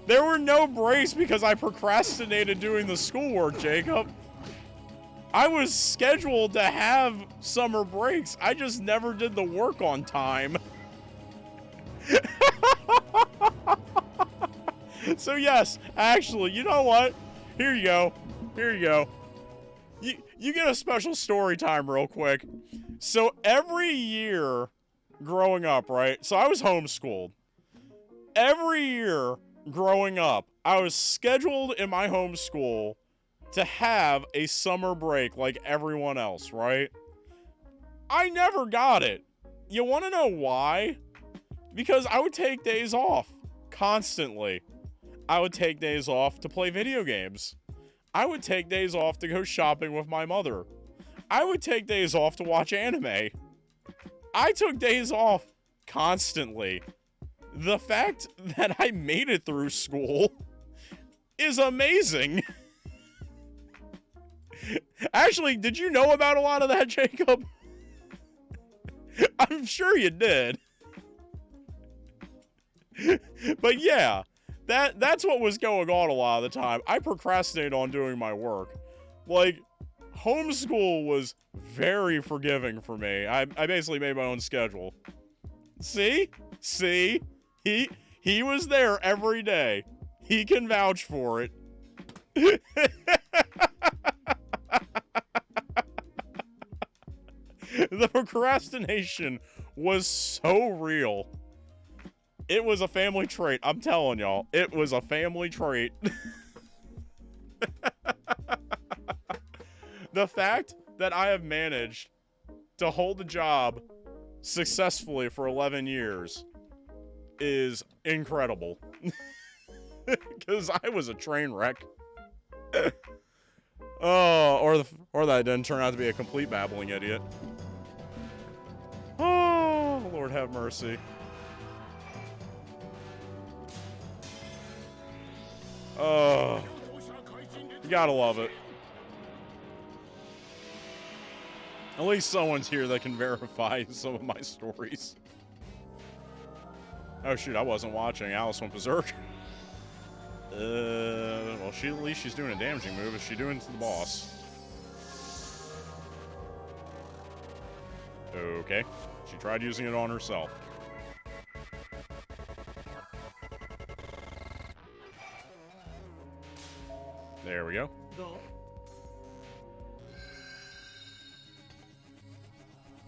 There were no breaks because I procrastinated doing the schoolwork, Jacob. I was scheduled to have summer breaks. I just never did the work on time. So yes, actually, you know what? Here you go. Here you go. You get a special story time real quick. So every year growing up, right? So I was homeschooled. Every year growing up, I was scheduled in my homeschool to have a summer break like everyone else, right? I never got it. You want to know why? Because I would take days off constantly. I would take days off to play video games. I would take days off to go shopping with my mother. I would take days off to watch anime. I took days off constantly. The fact that I made it through school is amazing. Actually, did you know about a lot of that, Jacob? I'm sure you did. But yeah, that's what was going on a lot of the time. I procrastinated on doing my work. Like, homeschool was very forgiving for me. I basically made my own schedule. See? He was there every day. He can vouch for it. The procrastination was so real. It was a family trait. I'm telling y'all, it was a family trait. The fact that I have managed to hold the job successfully for 11 years is incredible. Because I was a train wreck. Oh, or that I didn't turn out to be a complete babbling idiot. Oh, Lord have mercy. Oh, you gotta love it. At least someone's here that can verify some of my stories. Oh shoot, I wasn't watching. Alice went berserk. Well, at least she's doing a damaging move. Is she doing it to the boss? Okay. She tried using it on herself. There we go.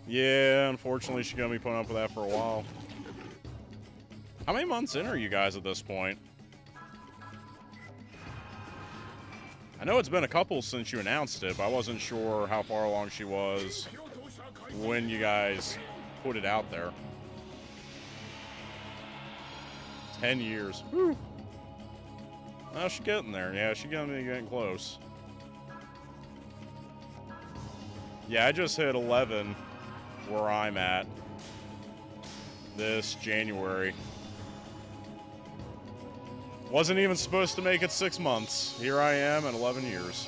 Yeah, unfortunately, she's gonna be putting up with that for a while. How many months in are you guys at this point? I know it's been a couple since you announced it, but I wasn't sure how far along she was when you guys put it out there. 10 years. Whew. Now she's getting there. Yeah, she's gonna be getting close. Yeah, I just hit 11 where I'm at this January. Wasn't even supposed to make it 6 months. Here I am at 11 years.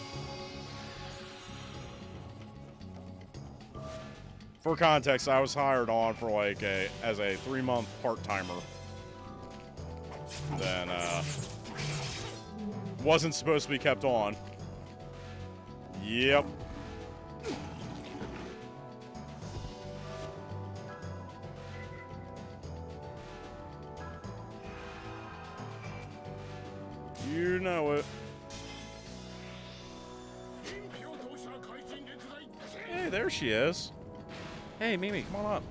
For context, I was hired on for like as a 3-month part-timer. Then wasn't supposed to be kept on. Yep. You know it. Hey, there she is. Hey, Mimi, come on up.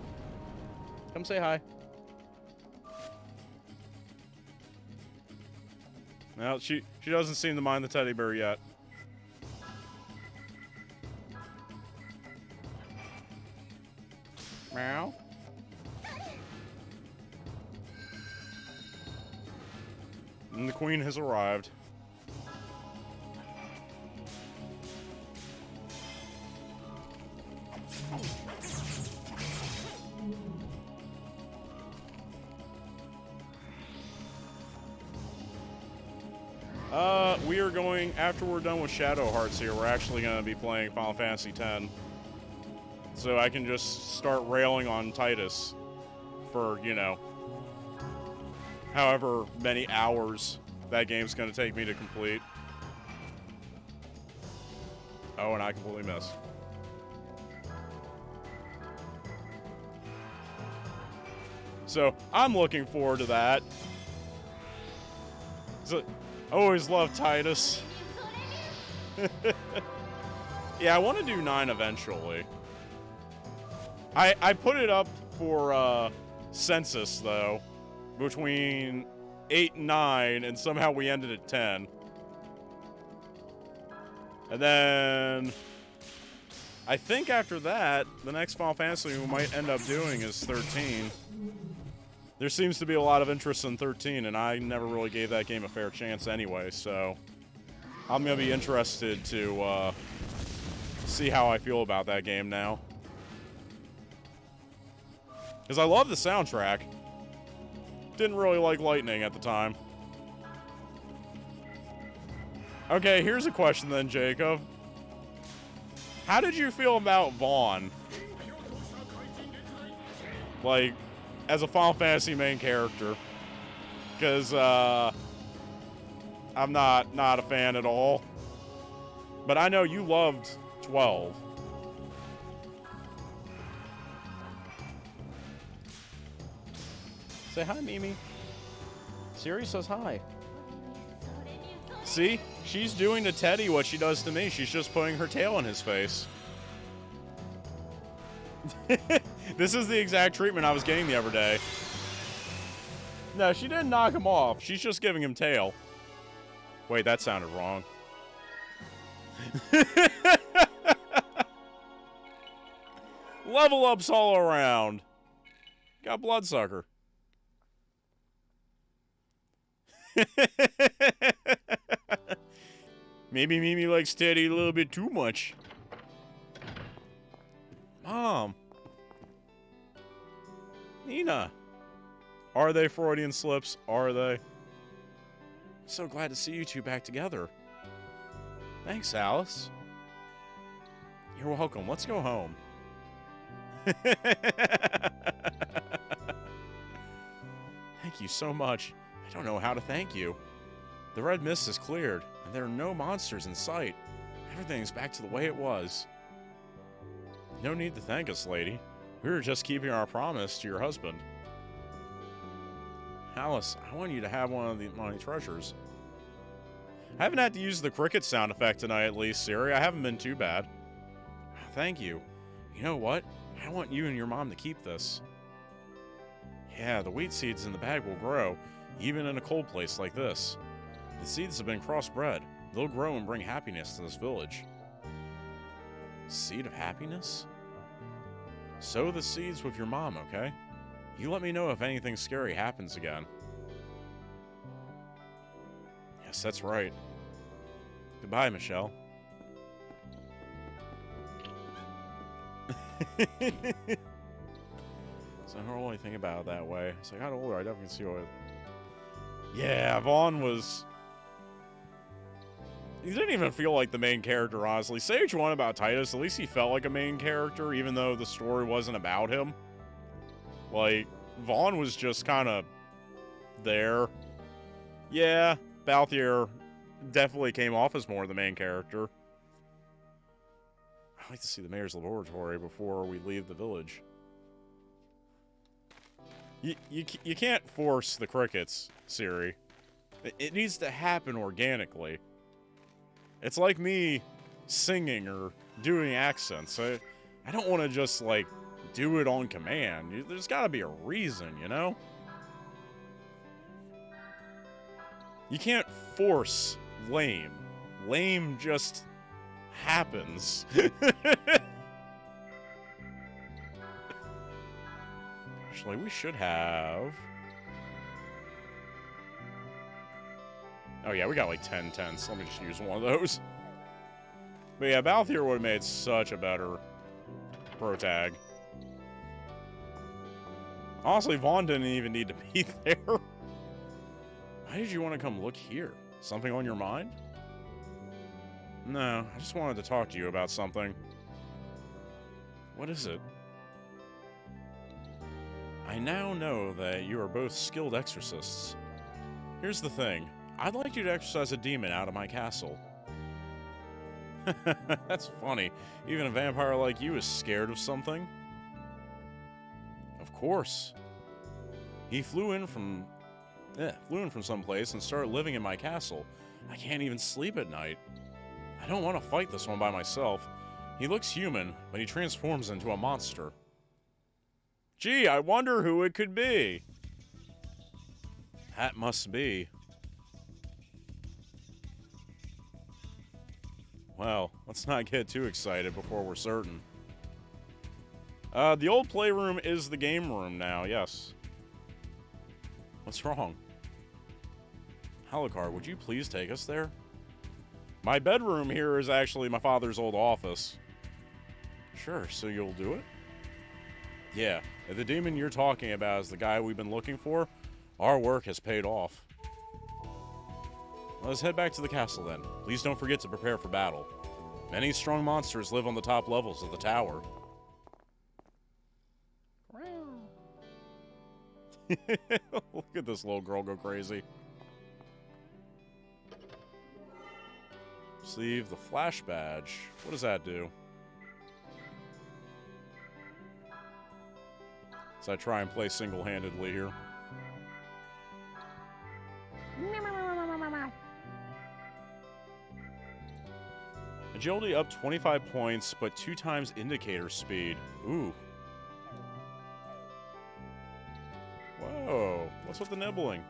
Come say hi. Well, she doesn't seem to mind the teddy bear yet. Meow. And the queen has arrived. We are going, after we're done with Shadow Hearts here, we're actually going to be playing Final Fantasy X. So I can just start railing on Titus for, you know, however many hours that game's going to take me to complete. Oh, and I completely missed. So, I'm looking forward to that. So, always love Titus. Yeah, I want to do 9 eventually. I put it up for census, though, between 8 and 9, and somehow we ended at 10. And then I think after that, the next Final Fantasy we might end up doing is 13. There seems to be a lot of interest in 13, and I never really gave that game a fair chance anyway, so I'm going to be interested to see how I feel about that game now. Because I love the soundtrack. Didn't really like Lightning at the time. Okay, here's a question then, Jacob. How did you feel about Vaughn? Like, as a Final Fantasy main character. Because, I'm not a fan at all. But I know you loved 12. Say hi, Mimi. Siri says hi. See? She's doing to Teddy what she does to me. She's just putting her tail in his face. This is the exact treatment I was getting the other day. No, she didn't knock him off. She's just giving him tail. Wait, that sounded wrong. Level ups all around. Got Bloodsucker. Maybe Mimi likes Teddy a little bit too much. Mom. Nina. Are they Freudian slips? Are they? So glad to see you two back together. Thanks, Alice. You're welcome. Let's go home. Thank you so much. I don't know how to thank you. The red mist has cleared, and there are no monsters in sight. Everything's back to the way it was. No need to thank us, lady. We were just keeping our promise to your husband. Alice, I want you to have one of my treasures. I haven't had to use the cricket sound effect tonight, at least, Siri. I haven't been too bad. Thank you. You know what? I want you and your mom to keep this. Yeah, the wheat seeds in the bag will grow, even in a cold place like this. The seeds have been crossbred. They'll grow and bring happiness to this village. Seed of happiness? Sow the seeds with your mom, okay? You let me know if anything scary happens again. Yes, that's right. Goodbye, Michelle. So I don't really think about it that way. As I got older, I definitely see what... Yeah, Vaughn was... He didn't even feel like the main character, honestly. Say what you want about Titus, at least he felt like a main character, even though the story wasn't about him. Like, Vaughn was just kind of there. Yeah, Balthier definitely came off as more the main character. I'd like to see the mayor's laboratory before we leave the village. You can't force the crickets, Siri. It needs to happen organically. It's like me singing or doing accents. I don't want to just, like, do it on command. There's got to be a reason, you know? You can't force lame. Lame just happens. Actually, we should have... Oh yeah, we got like 10 tents. Let me just use one of those. But yeah, Balthier would have made such a better pro tag. Honestly, Vaughn didn't even need to be there. Why did you want to come look here? Something on your mind? No, I just wanted to talk to you about something. What is it? I now know that you are both skilled exorcists. Here's the thing. I'd like you to exorcise a demon out of my castle. That's funny. Even a vampire like you is scared of something? Of course. He flew in from someplace and started living in my castle. I can't even sleep at night. I don't want to fight this one by myself. He looks human, but he transforms into a monster. Gee, I wonder who it could be. That must be. Well, let's not get too excited before we're certain. The old playroom is the game room now, yes. What's wrong? Alucard, would you please take us there? My bedroom here is actually my father's old office. Sure, so you'll do it? Yeah, if the demon you're talking about is the guy we've been looking for, our work has paid off. Let's head back to the castle then. Please don't forget to prepare for battle. Many strong monsters live on the top levels of the tower. Look at this little girl go crazy. Receive the flash badge. What does that do? As I try and play single-handedly here. Agility up 25 points, but 2 times indicator speed. Ooh. Whoa. What's with the nibbling?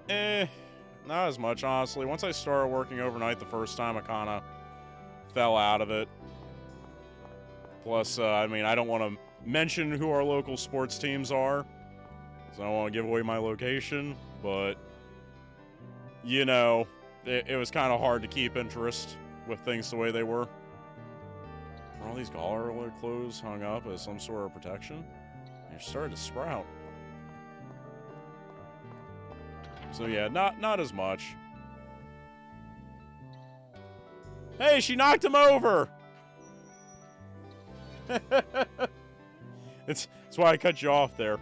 Not as much, honestly. Once I started working overnight the first time, I kind of fell out of it. Plus, I mean, I don't want to mention who our local sports teams are, so I don't want to give away my location, but, you know, it was kind of hard to keep interest with things the way they were. Are all these garlic clothes hung up as some sort of protection? They're starting to sprout. So yeah, not as much. Hey, she knocked him over! It's why I cut you off there.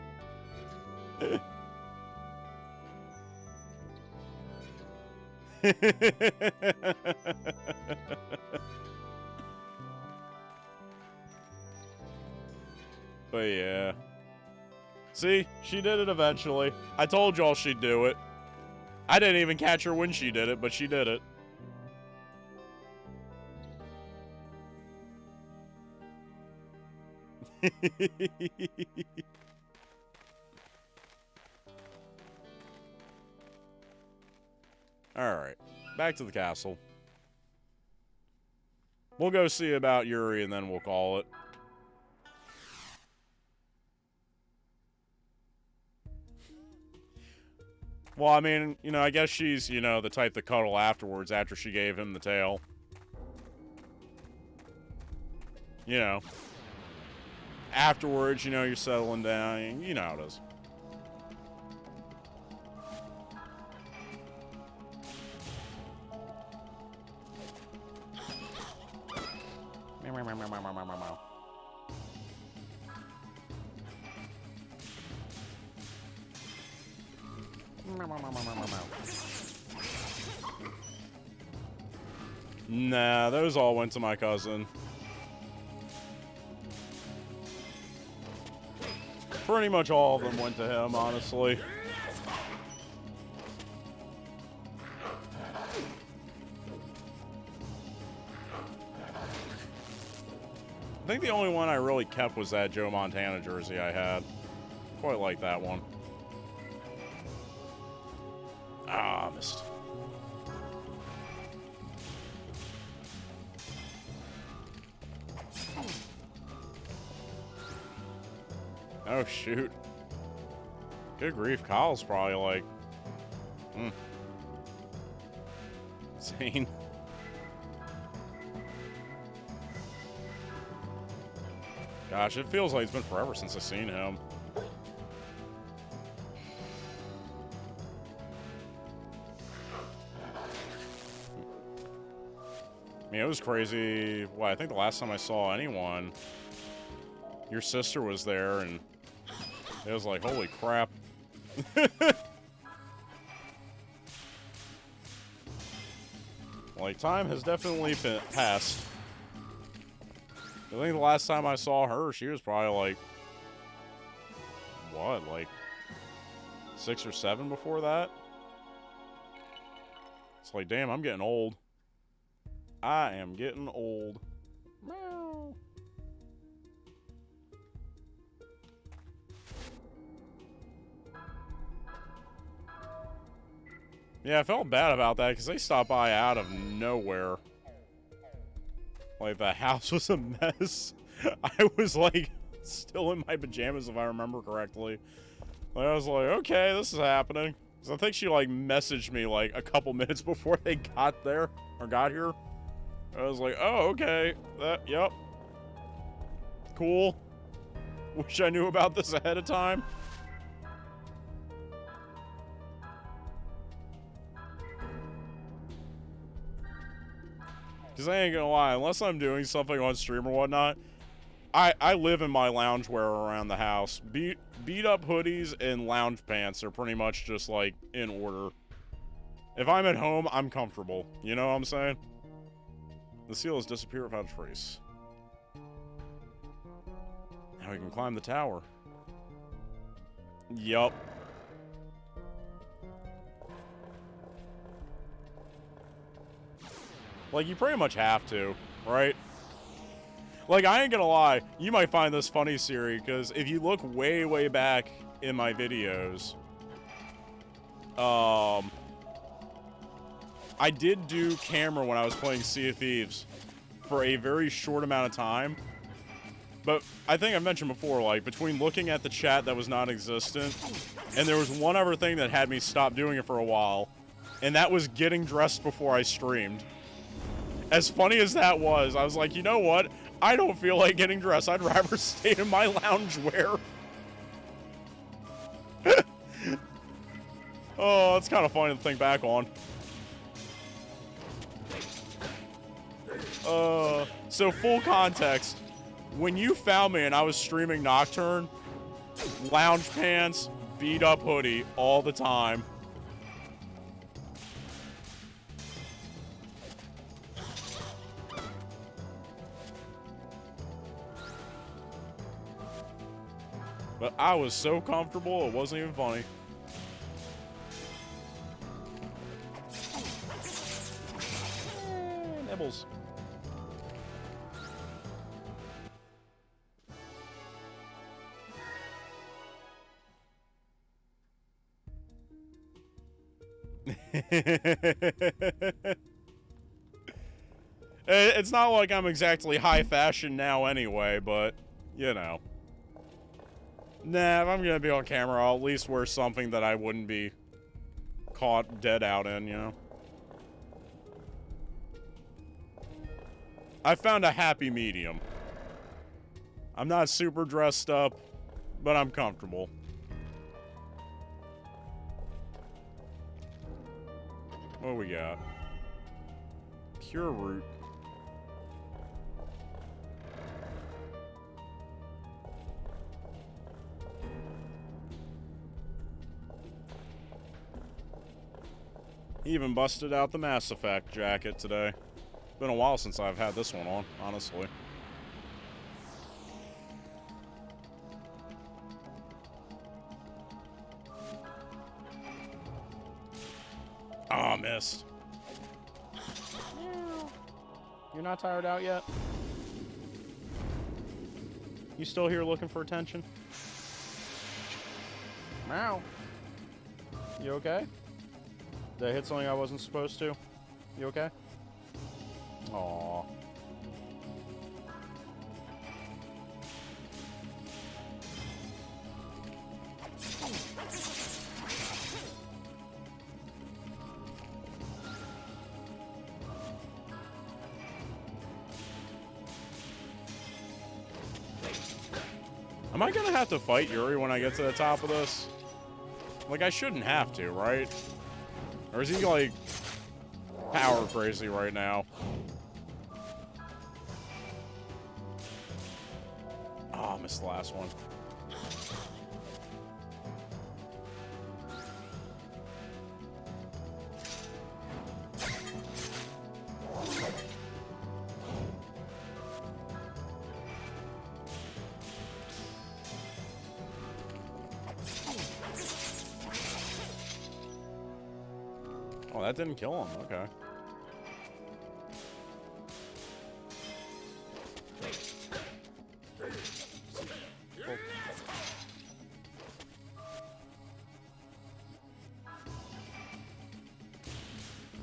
But yeah. See, she did it eventually. I told y'all she'd do it. I didn't even catch her when she did it, but she did it. Alright, back to the castle. We'll go see about Yuri and then we'll call it. Well, I mean, you know, I guess she's, you know, the type to cuddle afterwards after she gave him the tail. You know. Afterwards, you know, you're settling down. You know how it is. Nah, those all went to my cousin. Pretty much all of them went to him, honestly. I think the only one I really kept was that Joe Montana jersey I had. Quite like that one. Ah, missed. Oh, shoot. Good grief, Kyle's probably like... insane. Gosh, it feels like it's been forever since I've seen him. I mean, it was crazy. Well, I think the last time I saw anyone, your sister was there, and it was like, holy crap. Like, time has definitely passed. I think the last time I saw her, she was probably like, what, like 6 or 7 before that? It's like, damn, I'm getting old. I am getting old. Meow. Yeah, I felt bad about that because they stopped by out of nowhere. Like, the house was a mess. I was, like, still in my pajamas, if I remember correctly. Like, I was like, okay, this is happening. So I think she, like, messaged me, like, a couple minutes before they got there, or got here. I was like, oh, okay. Yep. Cool. Wish I knew about this ahead of time. Because I ain't gonna lie, unless I'm doing something on stream or whatnot, I live in my loungewear around the house. Beat up hoodies and lounge pants are pretty much just, like, in order. If I'm at home, I'm comfortable. You know what I'm saying? The seal has disappeared without a trace. Now we can climb the tower. Yup. Like, you pretty much have to, right? Like, I ain't gonna lie, you might find this funny, Siri, because if you look way, way back in my videos, I did do camera when I was playing Sea of Thieves for a very short amount of time. But I think I mentioned before, like, between looking at the chat that was non-existent, and there was one other thing that had me stop doing it for a while, and that was getting dressed before I streamed. As funny as that was, I was like, you know what? I don't feel like getting dressed. I'd rather stay in my loungewear. Oh, it's kind of funny to think back on. So full context. When you found me and I was streaming Nocturne, lounge pants, beat up hoodie all the time. But I was so comfortable, it wasn't even funny. Nibbles. It's not like I'm exactly high fashion now anyway, but, you know. Nah, if I'm gonna be on camera, I'll at least wear something that I wouldn't be caught dead out in, you know? I found a happy medium. I'm not super dressed up, but I'm comfortable. What we got? Pure root. He even busted out the Mass Effect jacket today. Been a while since I've had this one on, honestly. Oh, missed. You're not tired out yet? You still here looking for attention? Meow. You okay? Did I hit something I wasn't supposed to? You okay? Aww. Am I gonna have to fight Yuri when I get to the top of this? Like, I shouldn't have to, right? Or is he, like, power crazy right now? Oh, I missed the last one. Oh, that didn't kill him. Okay.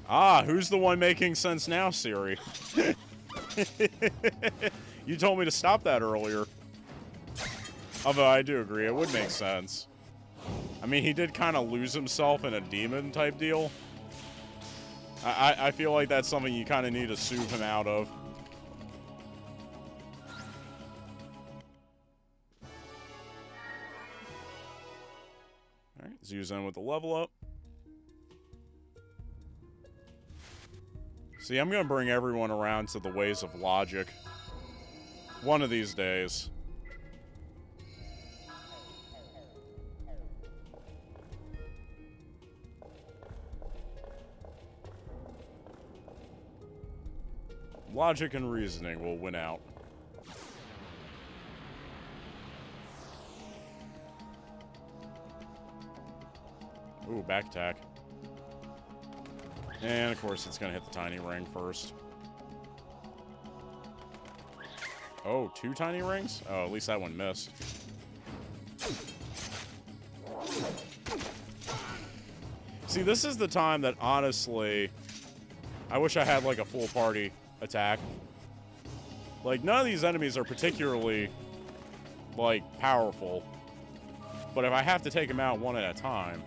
Ah, who's the one making sense now, Siri? You told me to stop that earlier. Although I do agree, it would make sense. I mean, he did kind of lose himself in a demon type deal. I feel like that's something you kind of need to soothe him out of. Alright, Zoo's in with the level up. See, I'm going to bring everyone around to the ways of logic. One of these days. Logic and reasoning will win out. Ooh, back attack. And, of course, it's going to hit the tiny ring first. Oh, 2 tiny rings? Oh, at least that one missed. See, this is the time that, honestly, I wish I had, like, a full party attack. Like, none of these enemies are particularly, like, powerful. But if I have to take them out one at a time...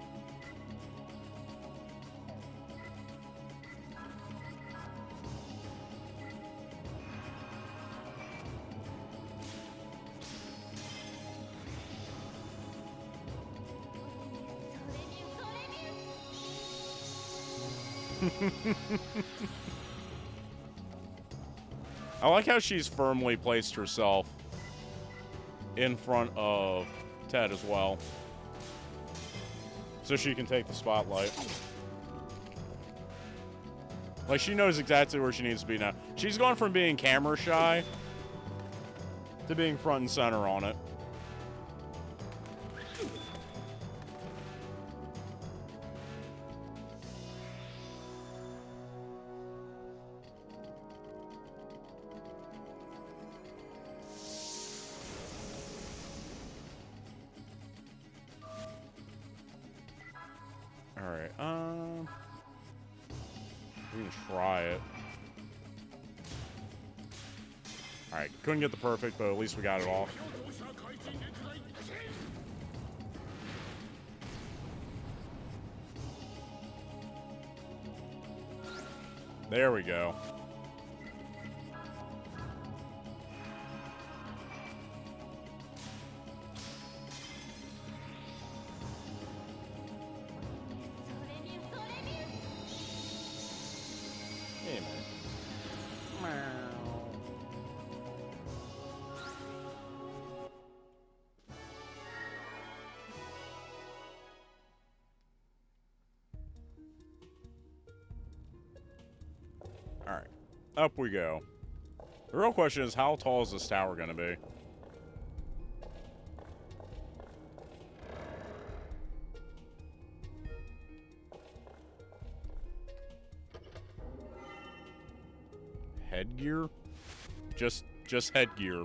I like how she's firmly placed herself in front of Ted as well. So she can take the spotlight. Like, she knows exactly where she needs to be now. She's gone from being camera shy to being front and center on it. Alright, we can try it. Alright, couldn't get the perfect, but at least we got it off. There we go. Hey, man. Alright. Up we go. The real question is, how tall is this tower gonna be? Headgear? Just headgear.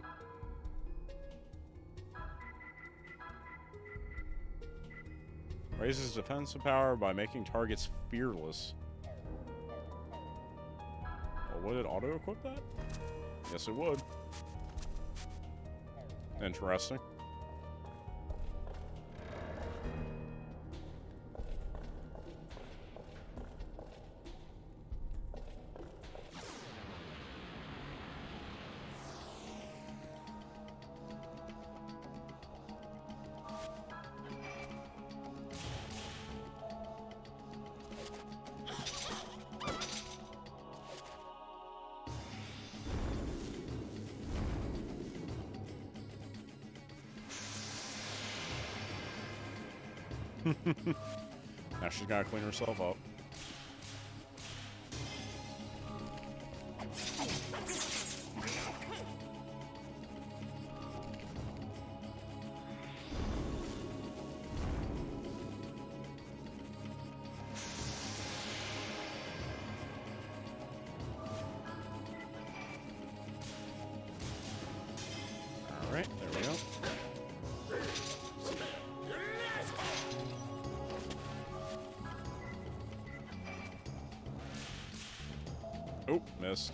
Raises defensive power by making targets fearless. Well, would it auto-equip that? Yes, it would. Interesting. Now she's gotta clean herself up. Alright, there we go. Oh, missed.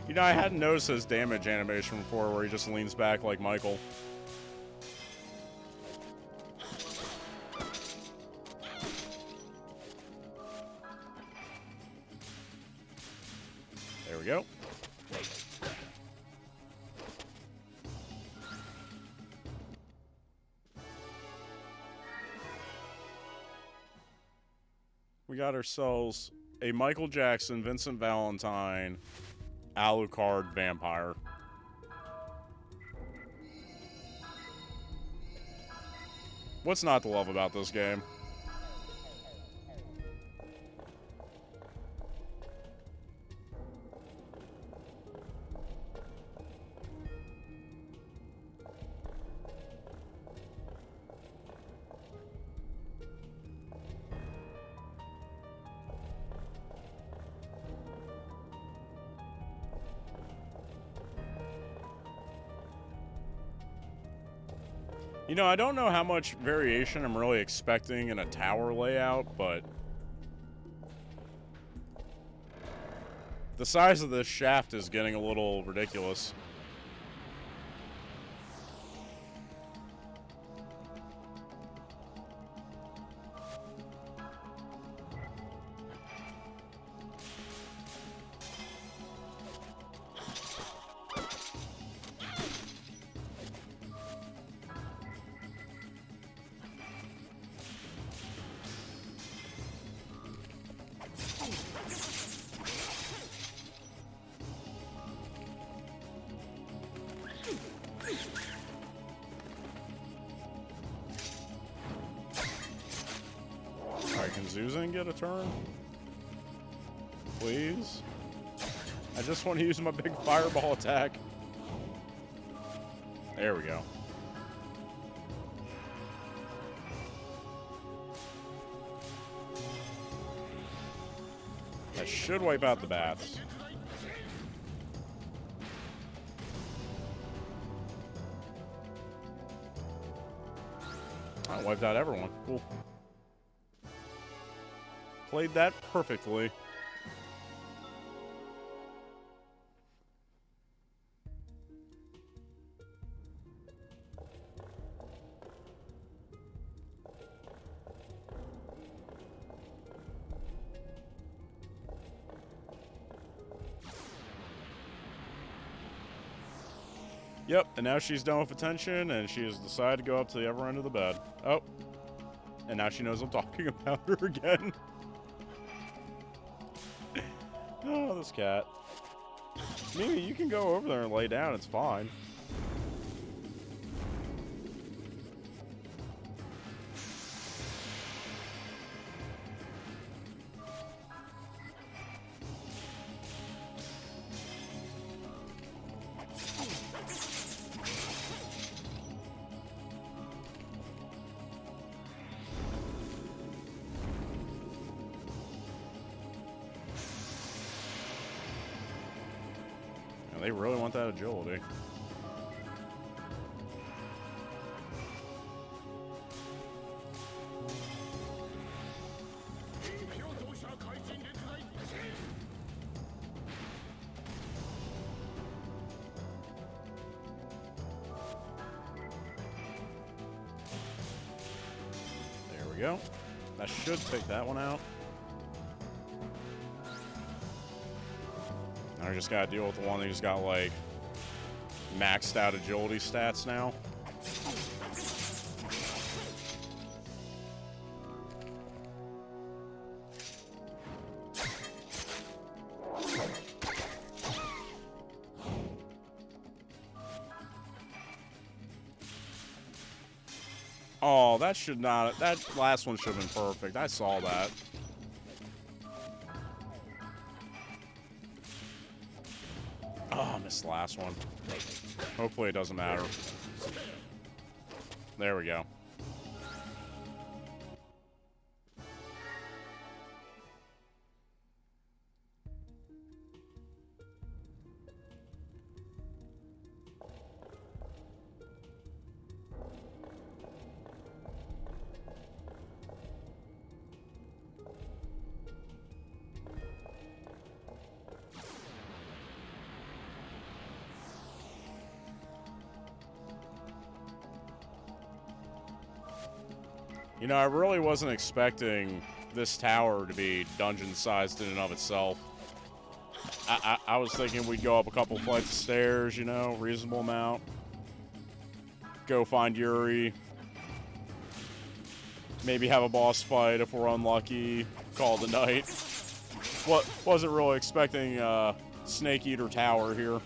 You know, I hadn't noticed his damage animation before where he just leans back like Michael. There we go. We got ourselves a Michael Jackson, Vincent Valentine, Alucard vampire. What's not to love about this game? You know, I don't know how much variation I'm really expecting in a tower layout, but the size of this shaft is getting a little ridiculous. Alright, can Zuzan get a turn? Please? I just want to use my big fireball attack. There we go. That should wipe out the bats. I wiped out everyone. Cool. Played that perfectly. Yep, and now she's done with attention, and she has decided to go up to the other end of the bed. Oh. And now she knows I'm talking about her again. Oh, this cat. Mimi, you can go over there and lay down, it's fine. They really want that agility. There we go. That should take that one out. I just gotta deal with the one who's got, like, maxed out agility stats now. Oh, that should not... That last one should have been perfect. I saw that. Oh, I missed the last one. Hopefully it doesn't matter. There we go. You know, I really wasn't expecting this tower to be dungeon-sized in and of itself. I was thinking we'd go up a couple flights of stairs, you know, reasonable amount. Go find Yuri. Maybe have a boss fight if we're unlucky. Call it a night. Wasn't really expecting Snake Eater Tower here.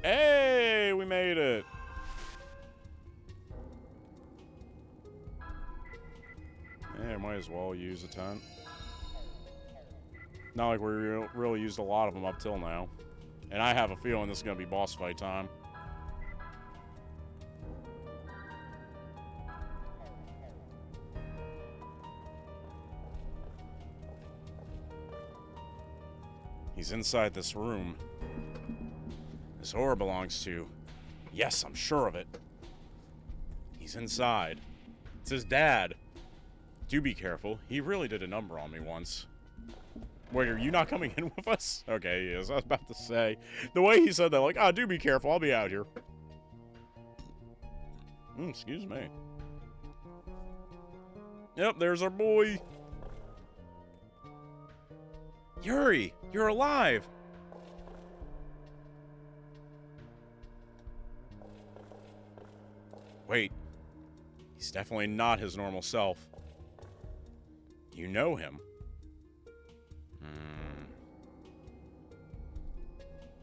Hey, we made it. Yeah, might as well use a tent. Not like we really used a lot of them up till now. And I have a feeling this is going to be boss fight time. He's inside this room. This ore belongs to... Yes, I'm sure of it. He's inside. It's his dad. Do be careful. He really did a number on me once. Wait, are you not coming in with us? Okay, he is. I was about to say. The way he said that, like, do be careful. I'll be out here. Excuse me. Yep, there's our boy. Yuri, you're alive. Wait, he's definitely not his normal self. You know him.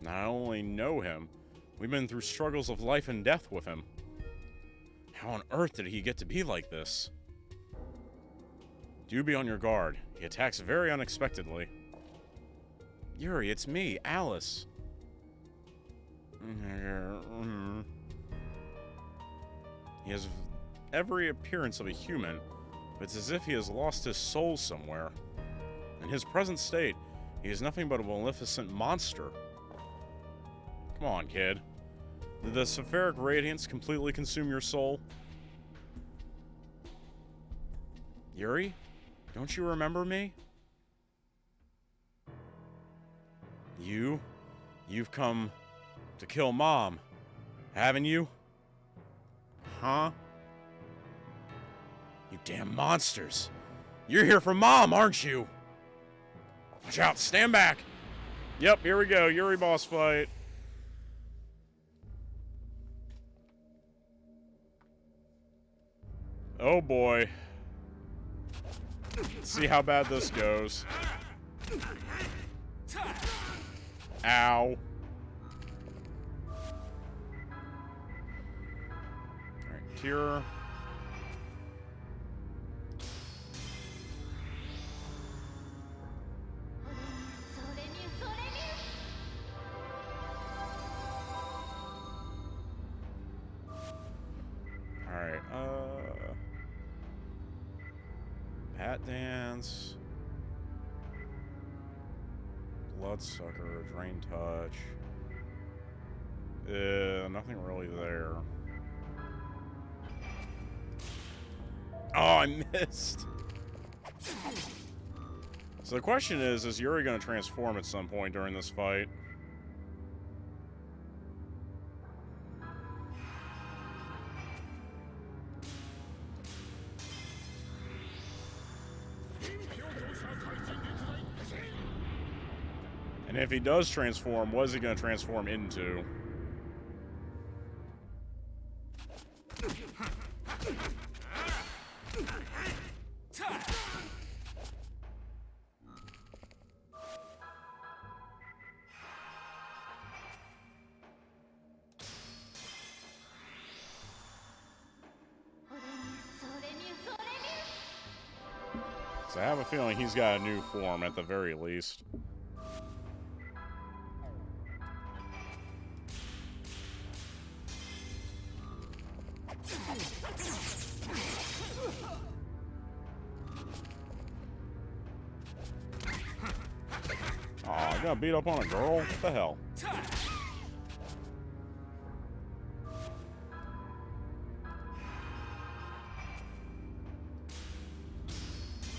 Not only know him, we've been through struggles of life and death with him. How on earth did he get to be like this? Do be on your guard. He attacks very unexpectedly. Yuri, it's me, Alice. He has every appearance of a human, but it's as if he has lost his soul somewhere. In his present state, he is nothing but a maleficent monster. Come on, kid. Did the Sephiric Radiance completely consume your soul? Yuri? Don't you remember me? You've come to kill Mom, haven't you? Huh? You damn monsters. You're here for Mom, aren't you? Watch out, stand back. Yep, here we go, Yuri boss fight. Oh boy. Let's see how bad this goes. Ow. Alright, cure. Alright, Pat dance. Bloodsucker, Drain Touch. Nothing really there. Oh, I missed! So the question is Yuri going to transform at some point during this fight? And if he does transform, what is he going to transform into? So I have a feeling he's got a new form at the very least. Aw, I got beat up on a girl? What the hell?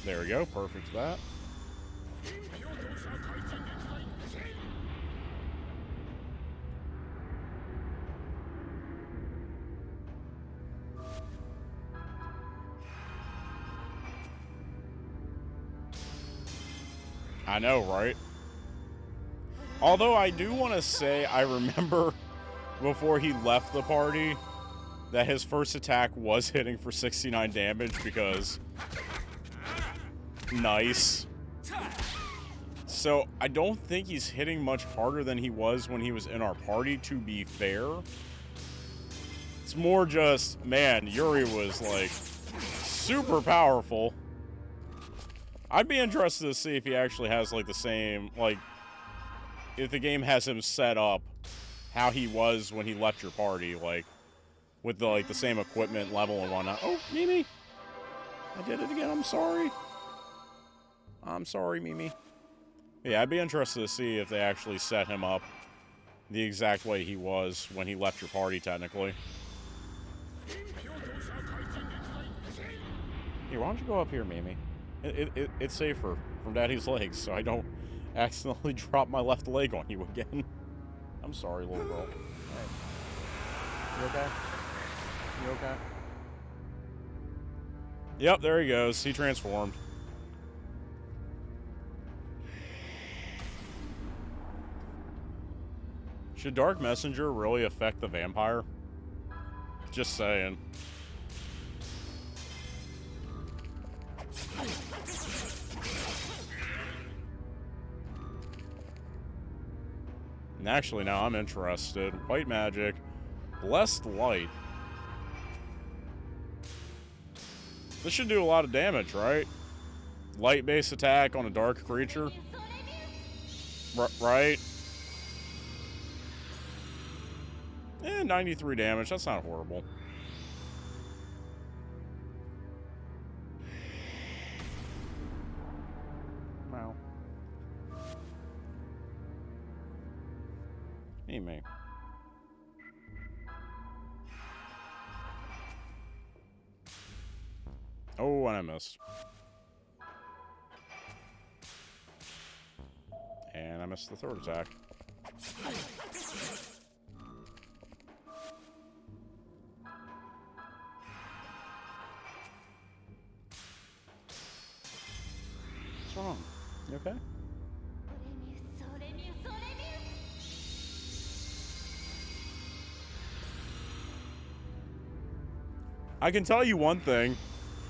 There we go, perfect that. I know, right? Although I do want to say, I remember before he left the party that his first attack was hitting for 69 damage because... Nice. So, I don't think he's hitting much harder than he was when he was in our party, to be fair. It's more just, man, Yuri was, like, super powerful. I'd be interested to see if he actually has, like, the same, like, if the game has him set up how he was when he left your party, like, with, the, like, the same equipment level and whatnot. Oh, Mimi! I did it again, I'm sorry. I'm sorry, Mimi. Yeah, I'd be interested to see if they actually set him up the exact way he was when he left your party, technically. Here, why don't you go up here, Mimi? It's safer from Daddy's legs, so I don't accidentally drop my left leg on you again. I'm sorry, little girl. Hey. You okay? You okay? Yep, there he goes. He transformed. Should Dark Messenger really affect the vampire? Just saying. And actually, now I'm interested. White magic. Blessed light. This should do a lot of damage, right? Light-based attack on a dark creature. Right? 93 damage. That's not horrible. Wow. Me. Oh, and I missed. And I missed the third attack. What's wrong? You okay? I can tell you one thing.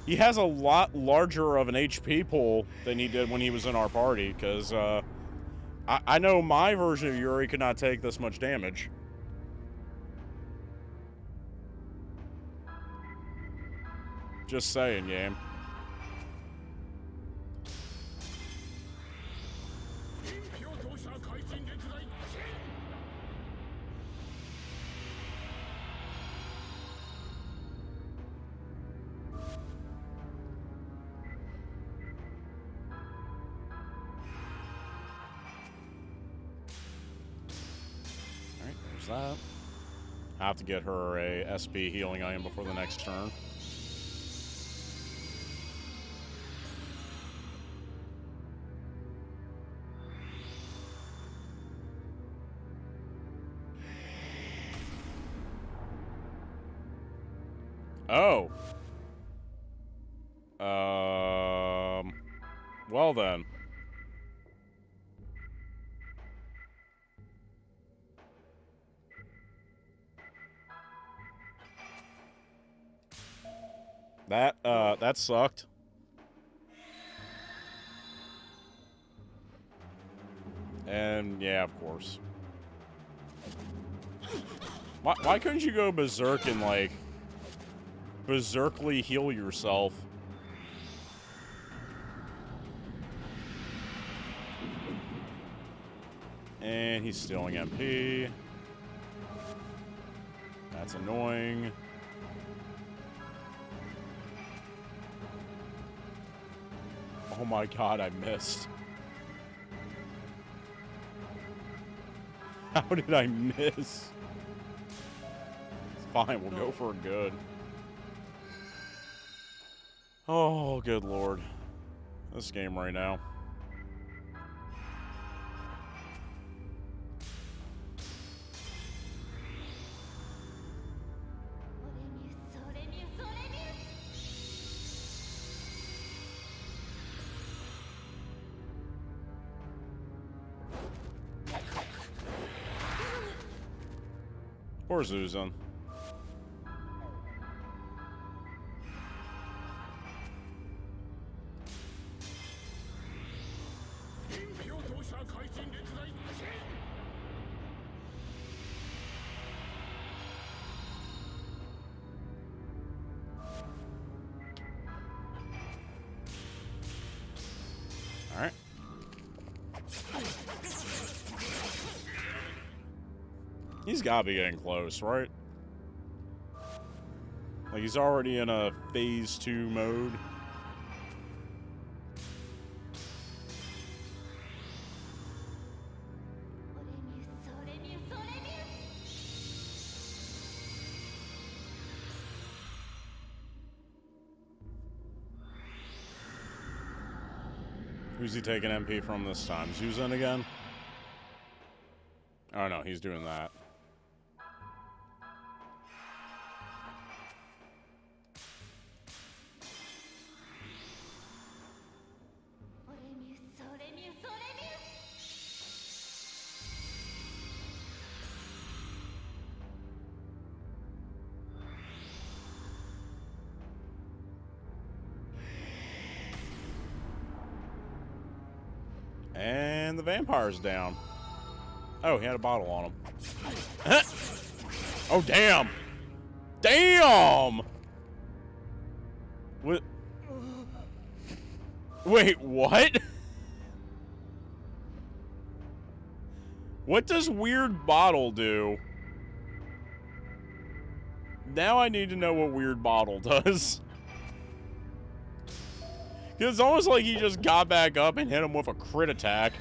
He has a lot larger of an HP pool than he did when he was in our party, because I know my version of Yuri could not take this much damage. Just saying, game. There's that. I have to get her a SP healing item before the next turn. Oh. Well then. That sucked. And, yeah, of course. Why couldn't you go berserk and, like, berserkly heal yourself? And he's stealing MP. That's annoying. Oh my god, I missed. How did I miss? It's fine, we'll go for a good. Oh, good lord. This game right now. Or Zuzan. Alright. He's gotta be getting close, right? Like, he's already in a phase 2 mode. Who's he taking MP from this time? Zuzan again? Oh no, he's doing that. And the vampire's down. Oh, he had a bottle on him. Oh, damn! Damn! What? Wait, what? What does Weird Bottle do? Now I need to know what Weird Bottle does. Because it's almost like he just got back up and hit him with a crit attack.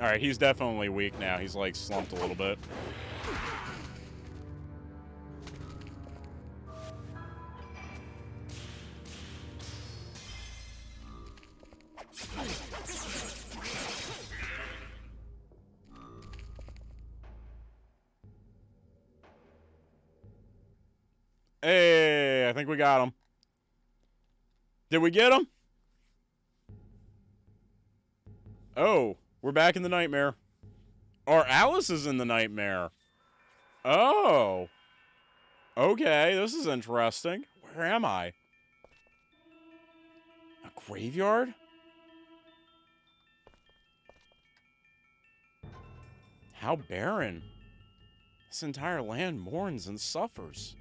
Alright, he's definitely weak now. He's like slumped a little bit. Hey, I think we got him. Did we get him? Oh, we're back in the nightmare. Or Alice is in the nightmare. Oh. Okay, this is interesting. Where am I? A graveyard? How barren. This entire land mourns and suffers.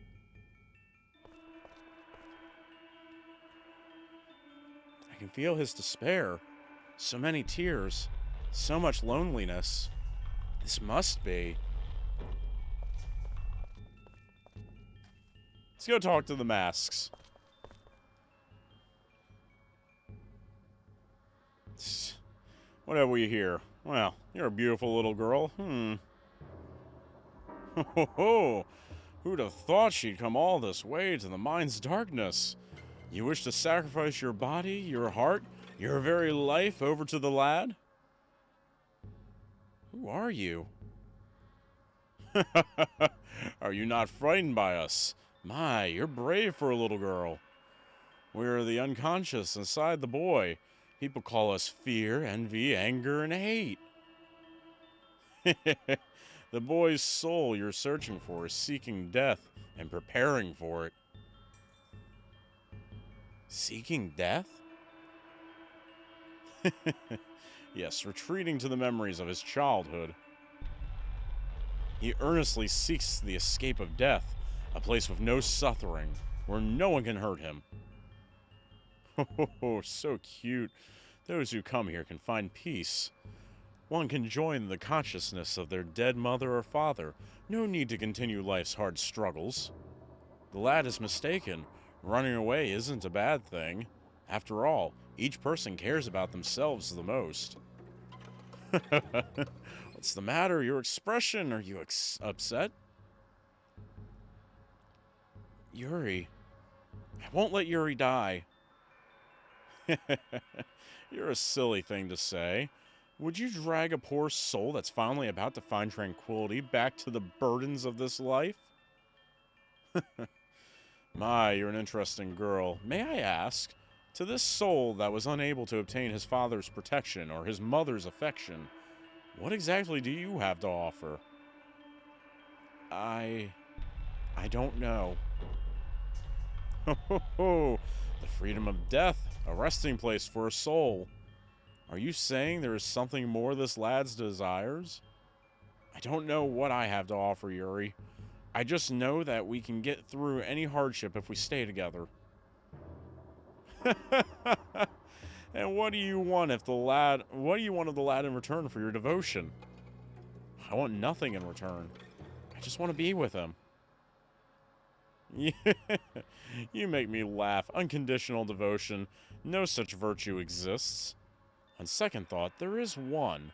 I can feel his despair. So many tears. So much loneliness. This must be. Let's go talk to the masks. What have we here? Well, you're a beautiful little girl. Ho ho ho! Who'd have thought she'd come all this way to the mine's darkness? You wish to sacrifice your body, your heart, your very life over to the lad? Who are you? Are you not frightened by us? My, you're brave for a little girl. We're the unconscious inside the boy. People call us fear, envy, anger, and hate. The boy's soul you're searching for is seeking death and preparing for it. Seeking death? Yes, retreating to the memories of his childhood. He earnestly seeks the escape of death, a place with no suffering, where no one can hurt him. Oh, so cute. Those who come here can find peace. One can join the consciousness of their dead mother or father. No need to continue life's hard struggles. The lad is mistaken. Running away isn't a bad thing. After all, each person cares about themselves the most. What's the matter? Your expression? Are you upset? Yuri. I won't let Yuri die. You're a silly thing to say. Would you drag a poor soul that's finally about to find tranquility back to the burdens of this life? My, you're an interesting girl. May I ask, to this soul that was unable to obtain his father's protection or his mother's affection, what exactly do you have to offer? I don't know. The freedom of death, a resting place for a soul. Are you saying there is something more this lad's desires? I don't know what I have to offer, Yuri. I just know that we can get through any hardship if we stay together. And what do you want of the lad in return for your devotion? I want nothing in return. I just want to be with him. You make me laugh. Unconditional devotion. No such virtue exists. On second thought, there is one.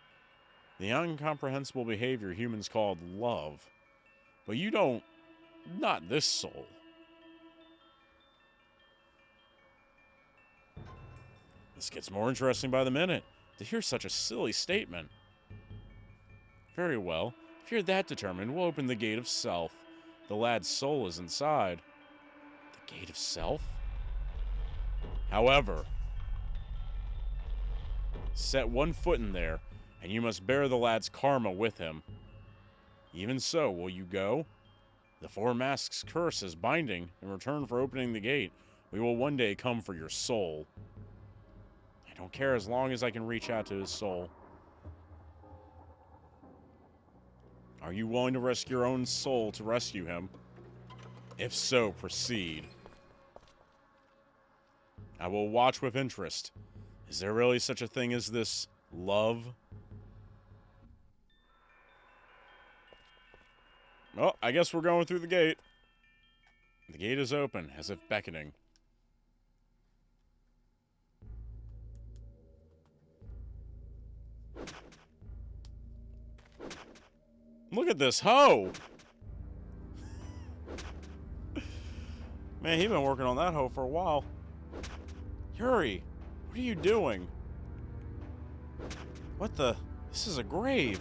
The incomprehensible behavior humans call love. But you don't... Not this soul. This gets more interesting by the minute. To hear such a silly statement. Very well. If you're that determined, we'll open the gate of self. The lad's soul is inside. The gate of self? However, set one foot in there, and you must bear the lad's karma with him. Even so, will you go? The Four Masks' curse is binding. In return for opening the gate, we will one day come for your soul. I don't care as long as I can reach out to his soul. Are you willing to risk your own soul to rescue him? If so, proceed. I will watch with interest. Is there really such a thing as this love? Well, I guess we're going through the gate. The gate is open, as if beckoning. Look at this hoe! Man, he's been working on that hoe for a while. Yuri, what are you doing? What the? This is a grave.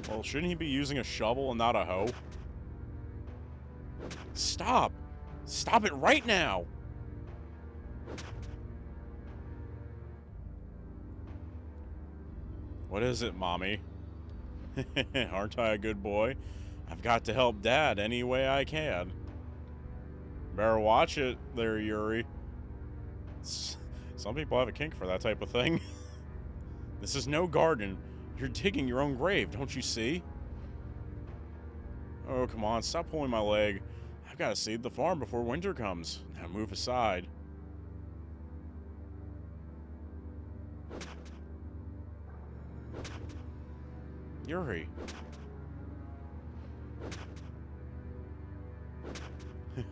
Well, shouldn't he be using a shovel and not a hoe? Stop! Stop it right now! What is it, Mommy? Aren't I a good boy? I've got to help Dad any way I can. Better watch it there, Yuri. Some people have a kink for that type of thing. This is no garden. You're digging your own grave, don't you see? Oh, come on, stop pulling my leg. I've got to seed the farm before winter comes. Now move aside. Yuri.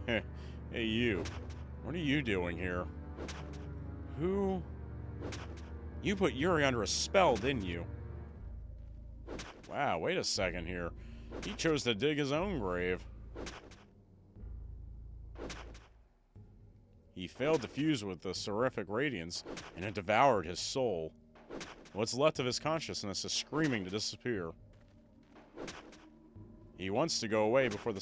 Hey, you. What are you doing here? Who? You put Yuri under a spell, didn't you? Wow, wait a second here. He chose to dig his own grave. He failed to fuse with the seraphic radiance, and it devoured his soul. What's left of his consciousness is screaming to disappear. He wants to go away before the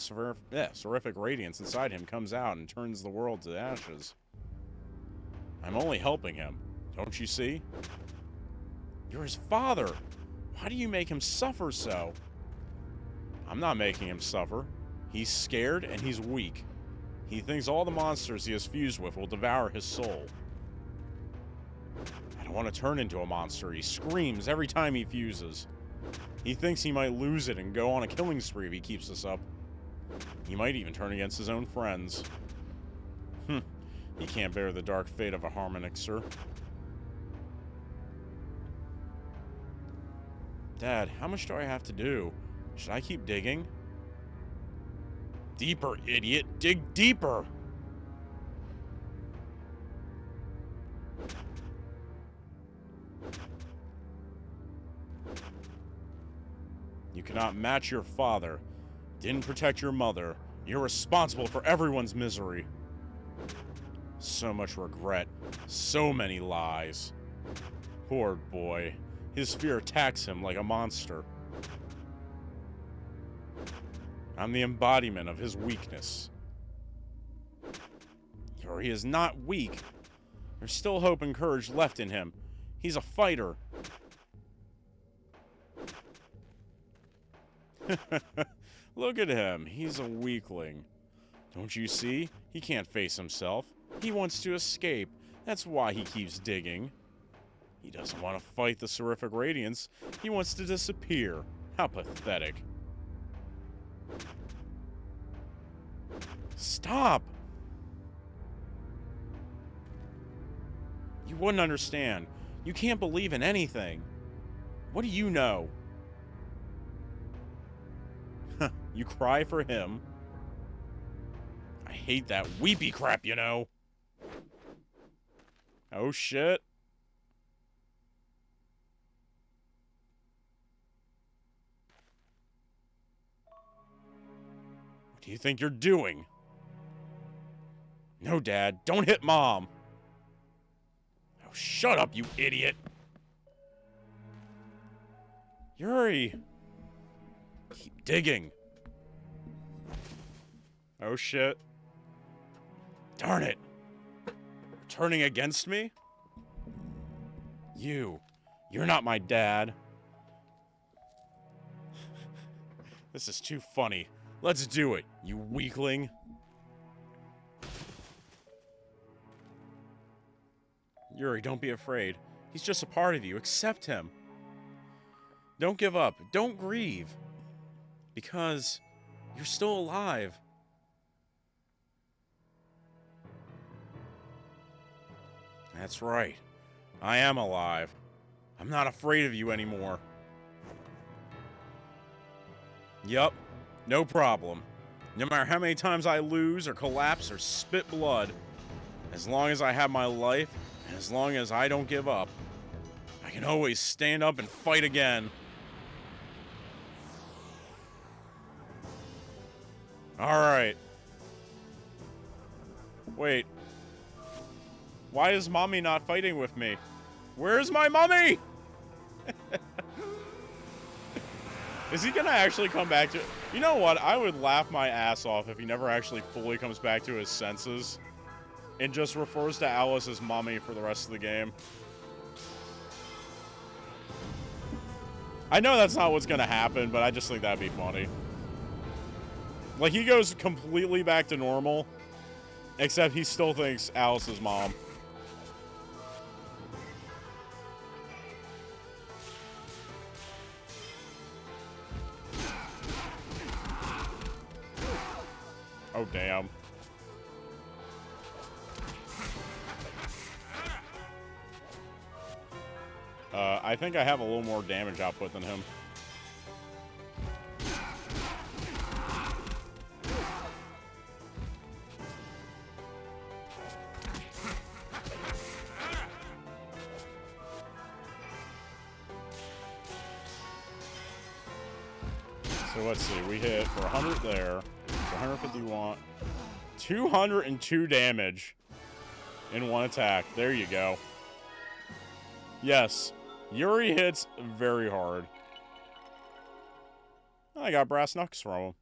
seraphic radiance inside him comes out and turns the world to ashes. I'm only helping him. Don't you see? You're his father. Why do you make him suffer so? I'm not making him suffer. He's scared and he's weak. He thinks all the monsters he has fused with will devour his soul. I don't want to turn into a monster. He screams every time he fuses. He thinks he might lose it and go on a killing spree if he keeps this up. He might even turn against his own friends. He can't bear the dark fate of a Harmonixer. Dad, how much do I have to do? Should I keep digging? Deeper, idiot! Dig deeper! You cannot match your father. Didn't protect your mother. You're responsible for everyone's misery. So much regret. So many lies. Poor boy. His fear attacks him like a monster. I'm the embodiment of his weakness. Yuri is not weak. There's still hope and courage left in him. He's a fighter. Look at him. He's a weakling. Don't you see? He can't face himself. He wants to escape. That's why he keeps digging. He doesn't want to fight the seraphic radiance. He wants to disappear. How pathetic. Stop! You wouldn't understand. You can't believe in anything. What do you know? You cry for him. I hate that weepy crap, you know. Oh, shit. What do you think you're doing? No, Dad, don't hit Mom. Oh, shut up, you idiot. Yuri. Keep digging. Oh, shit. Darn it. Turning against me? You're not my dad. This is too funny. Let's do it, you weakling. Yuri, don't be afraid. He's just a part of you. Accept him. Don't give up. Don't grieve. Because you're still alive. That's right. I am alive. I'm not afraid of you anymore. Yup. No problem. No matter how many times I lose or collapse or spit blood, as long as I have my life, and as long as I don't give up, I can always stand up and fight again. Alright. Wait. Why is Mommy not fighting with me? Where's my mommy? Is he gonna actually come back to... You know what? I would laugh my ass off if he never actually fully comes back to his senses and just refers to Alice as mommy for the rest of the game. I know that's not what's gonna happen, but I just think that'd be funny. Like, he goes completely back to normal, except he still thinks Alice is mom. Oh, damn. I think I have a little more damage output than him. So let's see. We hit for 100 there. 151. 202 damage in one attack. There you go. Yes. Yuri hits very hard. I got brass knucks from him.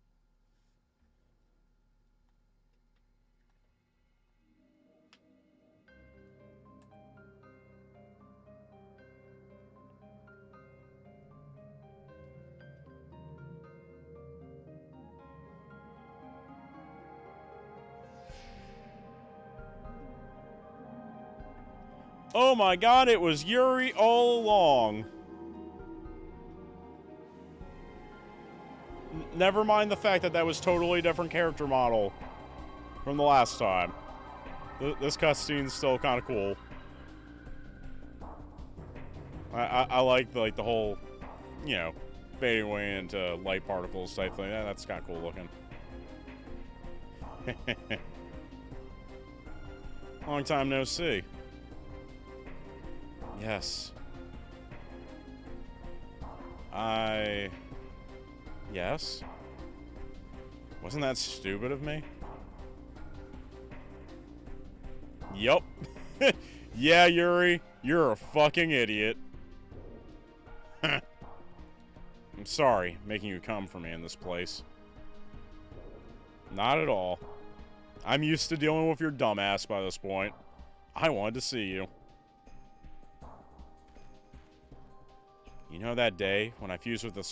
Oh my god, it was Yuri all along. Never mind the fact that that was totally different character model from the last time. This cutscene's still kind of cool. I like the whole, you know, fading away into light particles type thing. That's kind of cool looking. Long time no see. Yes. Yes? Wasn't that stupid of me? Yup. Yeah, Yuri, you're a fucking idiot. I'm sorry, making you come for me in this place. Not at all. I'm used to dealing with your dumbass by this point. I wanted to see you. You know that day when I fused with the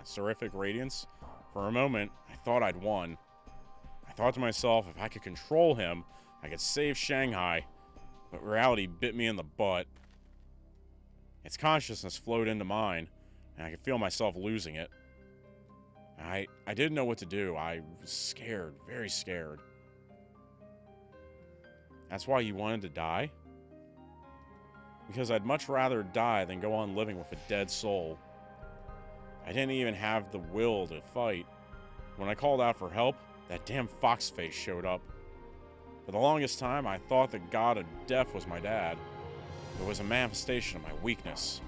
Seraphic Radiance? For a moment, I thought I'd won. I thought to myself, if I could control him, I could save Shanghai. But reality bit me in the butt. Its consciousness flowed into mine, and I could feel myself losing it. I didn't know what to do. I was scared, very scared. That's why you wanted to die? Because I'd much rather die than go on living with a dead soul. I didn't even have the will to fight. When I called out for help, that damn fox face showed up. For the longest time, I thought the god of death was my dad. It was a manifestation of my weakness.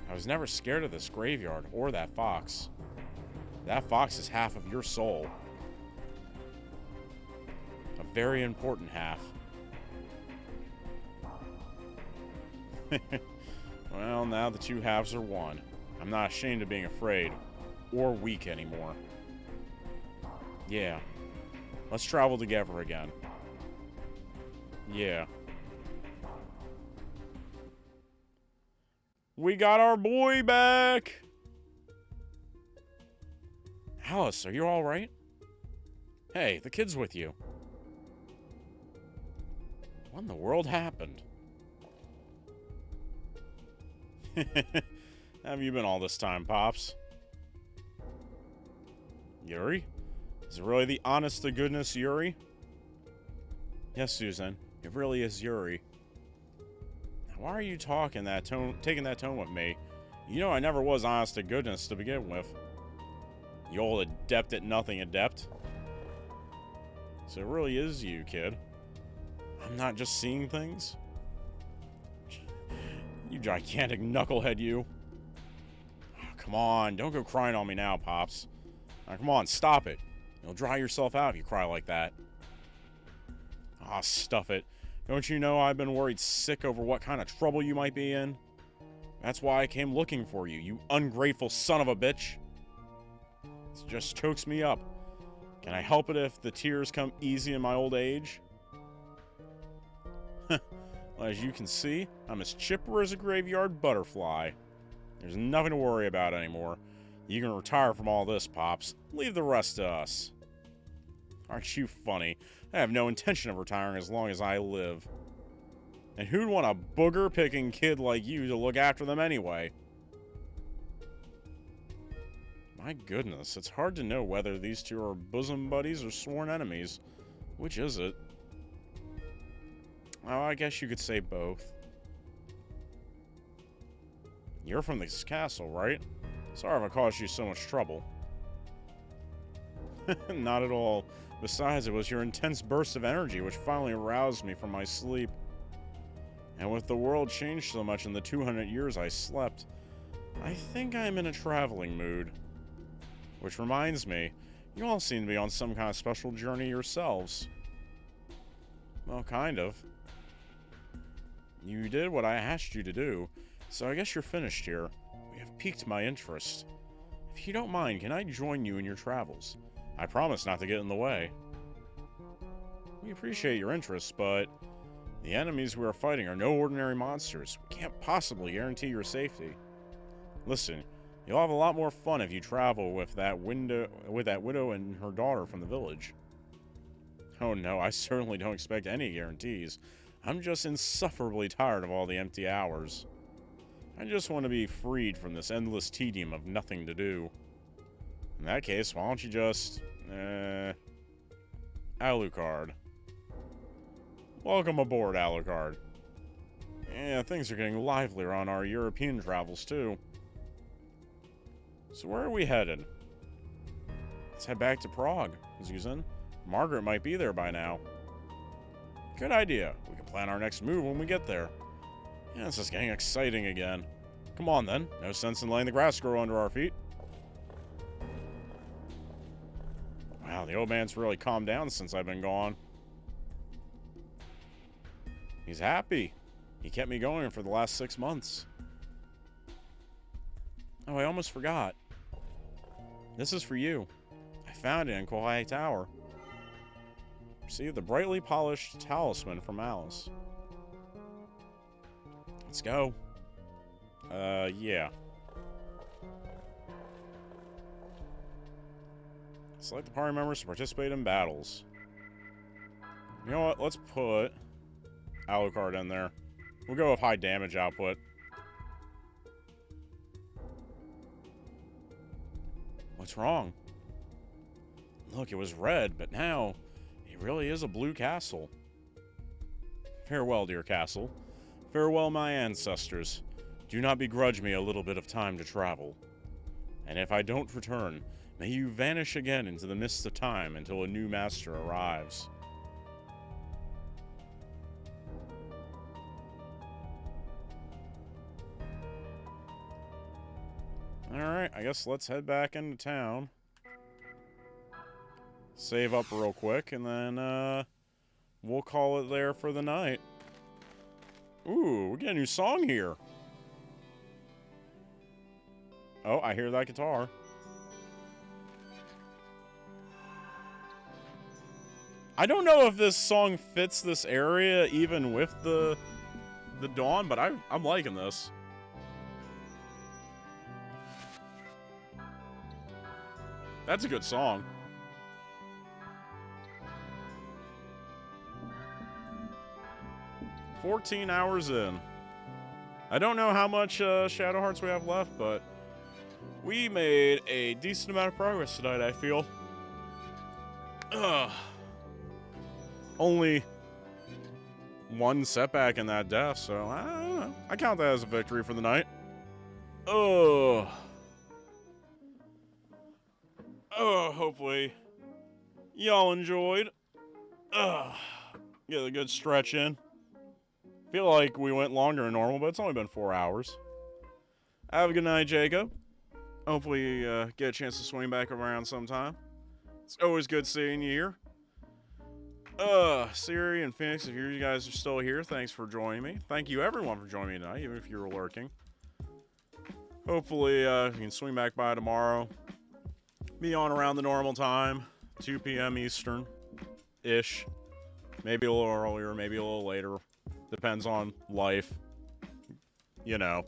I was never scared of this graveyard or that fox. That fox is half of your soul. A very important half. Well, now the two halves are one. I'm not ashamed of being afraid or weak anymore. Yeah. Let's travel together again. Yeah. We got our boy back! Alice, are you alright? Hey, the kid's with you. What in the world happened? Have you been all this time, Pops? Yuri? Is it really the honest-to-goodness Yuri? Yes, Susan. It really is Yuri. Why are you taking that tone with me? You know I never was honest-to-goodness to begin with. You old adept at nothing adept. So it really is you, kid. I'm not just seeing things? You gigantic knucklehead, you. Oh, come on, don't go crying on me now, Pops. Now, come on, stop it. You'll dry yourself out if you cry like that. Ah, stuff it. Don't you know I've been worried sick over what kind of trouble you might be in? That's why I came looking for you, you ungrateful son of a bitch. It just chokes me up. Can I help it if the tears come easy in my old age? Well, as you can see, I'm as chipper as a graveyard butterfly. There's nothing to worry about anymore. You can retire from all this, Pops. Leave the rest to us. Aren't you funny? I have no intention of retiring as long as I live. And who'd want a booger-picking kid like you to look after them anyway? My goodness, it's hard to know whether these two are bosom buddies or sworn enemies. Which is it? Oh, I guess you could say both. You're from this castle, right? Sorry if I caused you so much trouble. Not at all. Besides, it was your intense burst of energy which finally aroused me from my sleep. And with the world changed so much in the 200 years I slept, I think I'm in a traveling mood. Which reminds me, you all seem to be on some kind of special journey yourselves. Well, kind of. You did what I asked you to do, so I guess you're finished here. You have piqued my interest. If you don't mind, can I join you in your travels? I promise not to get in the way. We appreciate your interest, but the enemies we are fighting are no ordinary monsters. We can't possibly guarantee your safety. Listen, you'll have a lot more fun if you travel with that widow and her daughter from the village. Oh no, I certainly don't expect any guarantees. I'm just insufferably tired of all the empty hours. I just want to be freed from this endless tedium of nothing to do. In that case, why don't you just... Alucard. Welcome aboard, Alucard. Yeah, things are getting livelier on our European travels, too. So where are we headed? Let's head back to Prague, Zuzan. Margaret might be there by now. Good idea. We can plan our next move when we get there. Yeah, this is getting exciting again. Come on, then. No sense in letting the grass grow under our feet. Wow, the old man's really calmed down since I've been gone. He's happy. He kept me going for the last 6 months. Oh, I almost forgot. This is for you. I found it in Kohai Tower. See, the brightly polished talisman from Alice. Let's go. Yeah. Select the party members to participate in battles. You know what? Let's put Alucard in there. We'll go with high damage output. What's wrong? Look, it was red, but now it really is a blue castle. Farewell, dear castle. Farewell, my ancestors. Do not begrudge me a little bit of time to travel. And if I don't return, may you vanish again into the mists of time until a new master arrives. Alright, I guess let's head back into town. Save up real quick, and then, we'll call it there for the night. Ooh, we get a new song here. Oh, I hear that guitar. I don't know if this song fits this area even with the dawn, but I'm liking this. That's a good song. "14 hours in. I don't know how much Shadow Hearts we have left, but we made a decent amount of progress tonight, I feel. Only one setback in that death, so I don't know. I count that as a victory for the night. Hopefully y'all enjoyed. Get a good stretch in. Feel like we went longer than normal, but it's only been 4 hours. Have a good night, Jacob. Hopefully get a chance to swing back around sometime. It's always good seeing you here. Siri and Phoenix, if you guys are still here, thanks for joining me. Thank you everyone for joining me tonight, even if you were lurking. Hopefully you can swing back by tomorrow. Be on around the normal time, 2 p.m. Eastern-ish. Maybe a little earlier, maybe a little later. Depends on life. You know.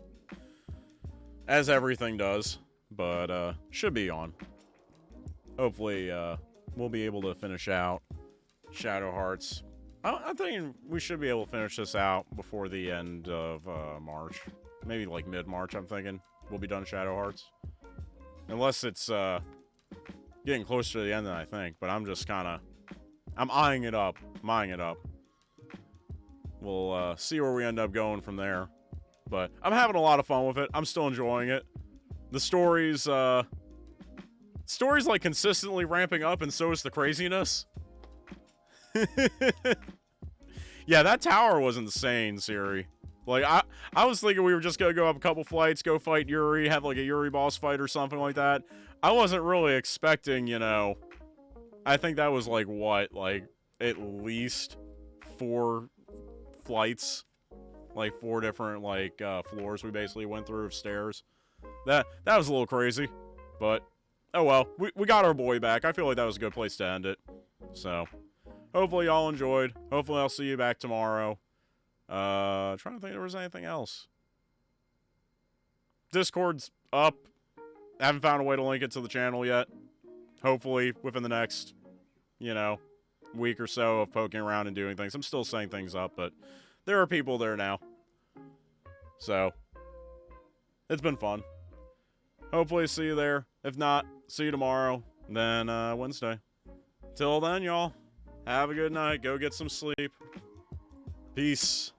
As everything does. But, should be on. Hopefully, we'll be able to finish out Shadow Hearts. I think we should be able to finish this out before the end of, March. Maybe, like, mid-March, I'm thinking. We'll be done Shadow Hearts. Unless it's, getting closer to the end than I think. But I'm just kind of... I'm eyeing it up. We'll see where we end up going from there. But I'm having a lot of fun with it. I'm still enjoying it. The story's like consistently ramping up, and so is the craziness. Yeah, that tower was insane, Siri. Like, I was thinking we were just gonna go up a couple flights, go fight Yuri, have like a Yuri boss fight or something like that. I wasn't really expecting, you know, I think that was like, what, like, at least 4 flights, like 4 different, like, floors we basically went through of stairs. That was a little crazy, but, oh well, we got our boy back. I feel like that was a good place to end it. So, hopefully y'all enjoyed. Hopefully I'll see you back tomorrow. Trying to think if there was anything else. Discord's up. Haven't found a way to link it to the channel yet. Hopefully within the next, you know, week or so of poking around and doing things. I'm still setting things up, but there are people there now. So, it's been fun. Hopefully see you there. If not, see you tomorrow. Then, Wednesday. Till then, y'all. Have a good night. Go get some sleep. Peace.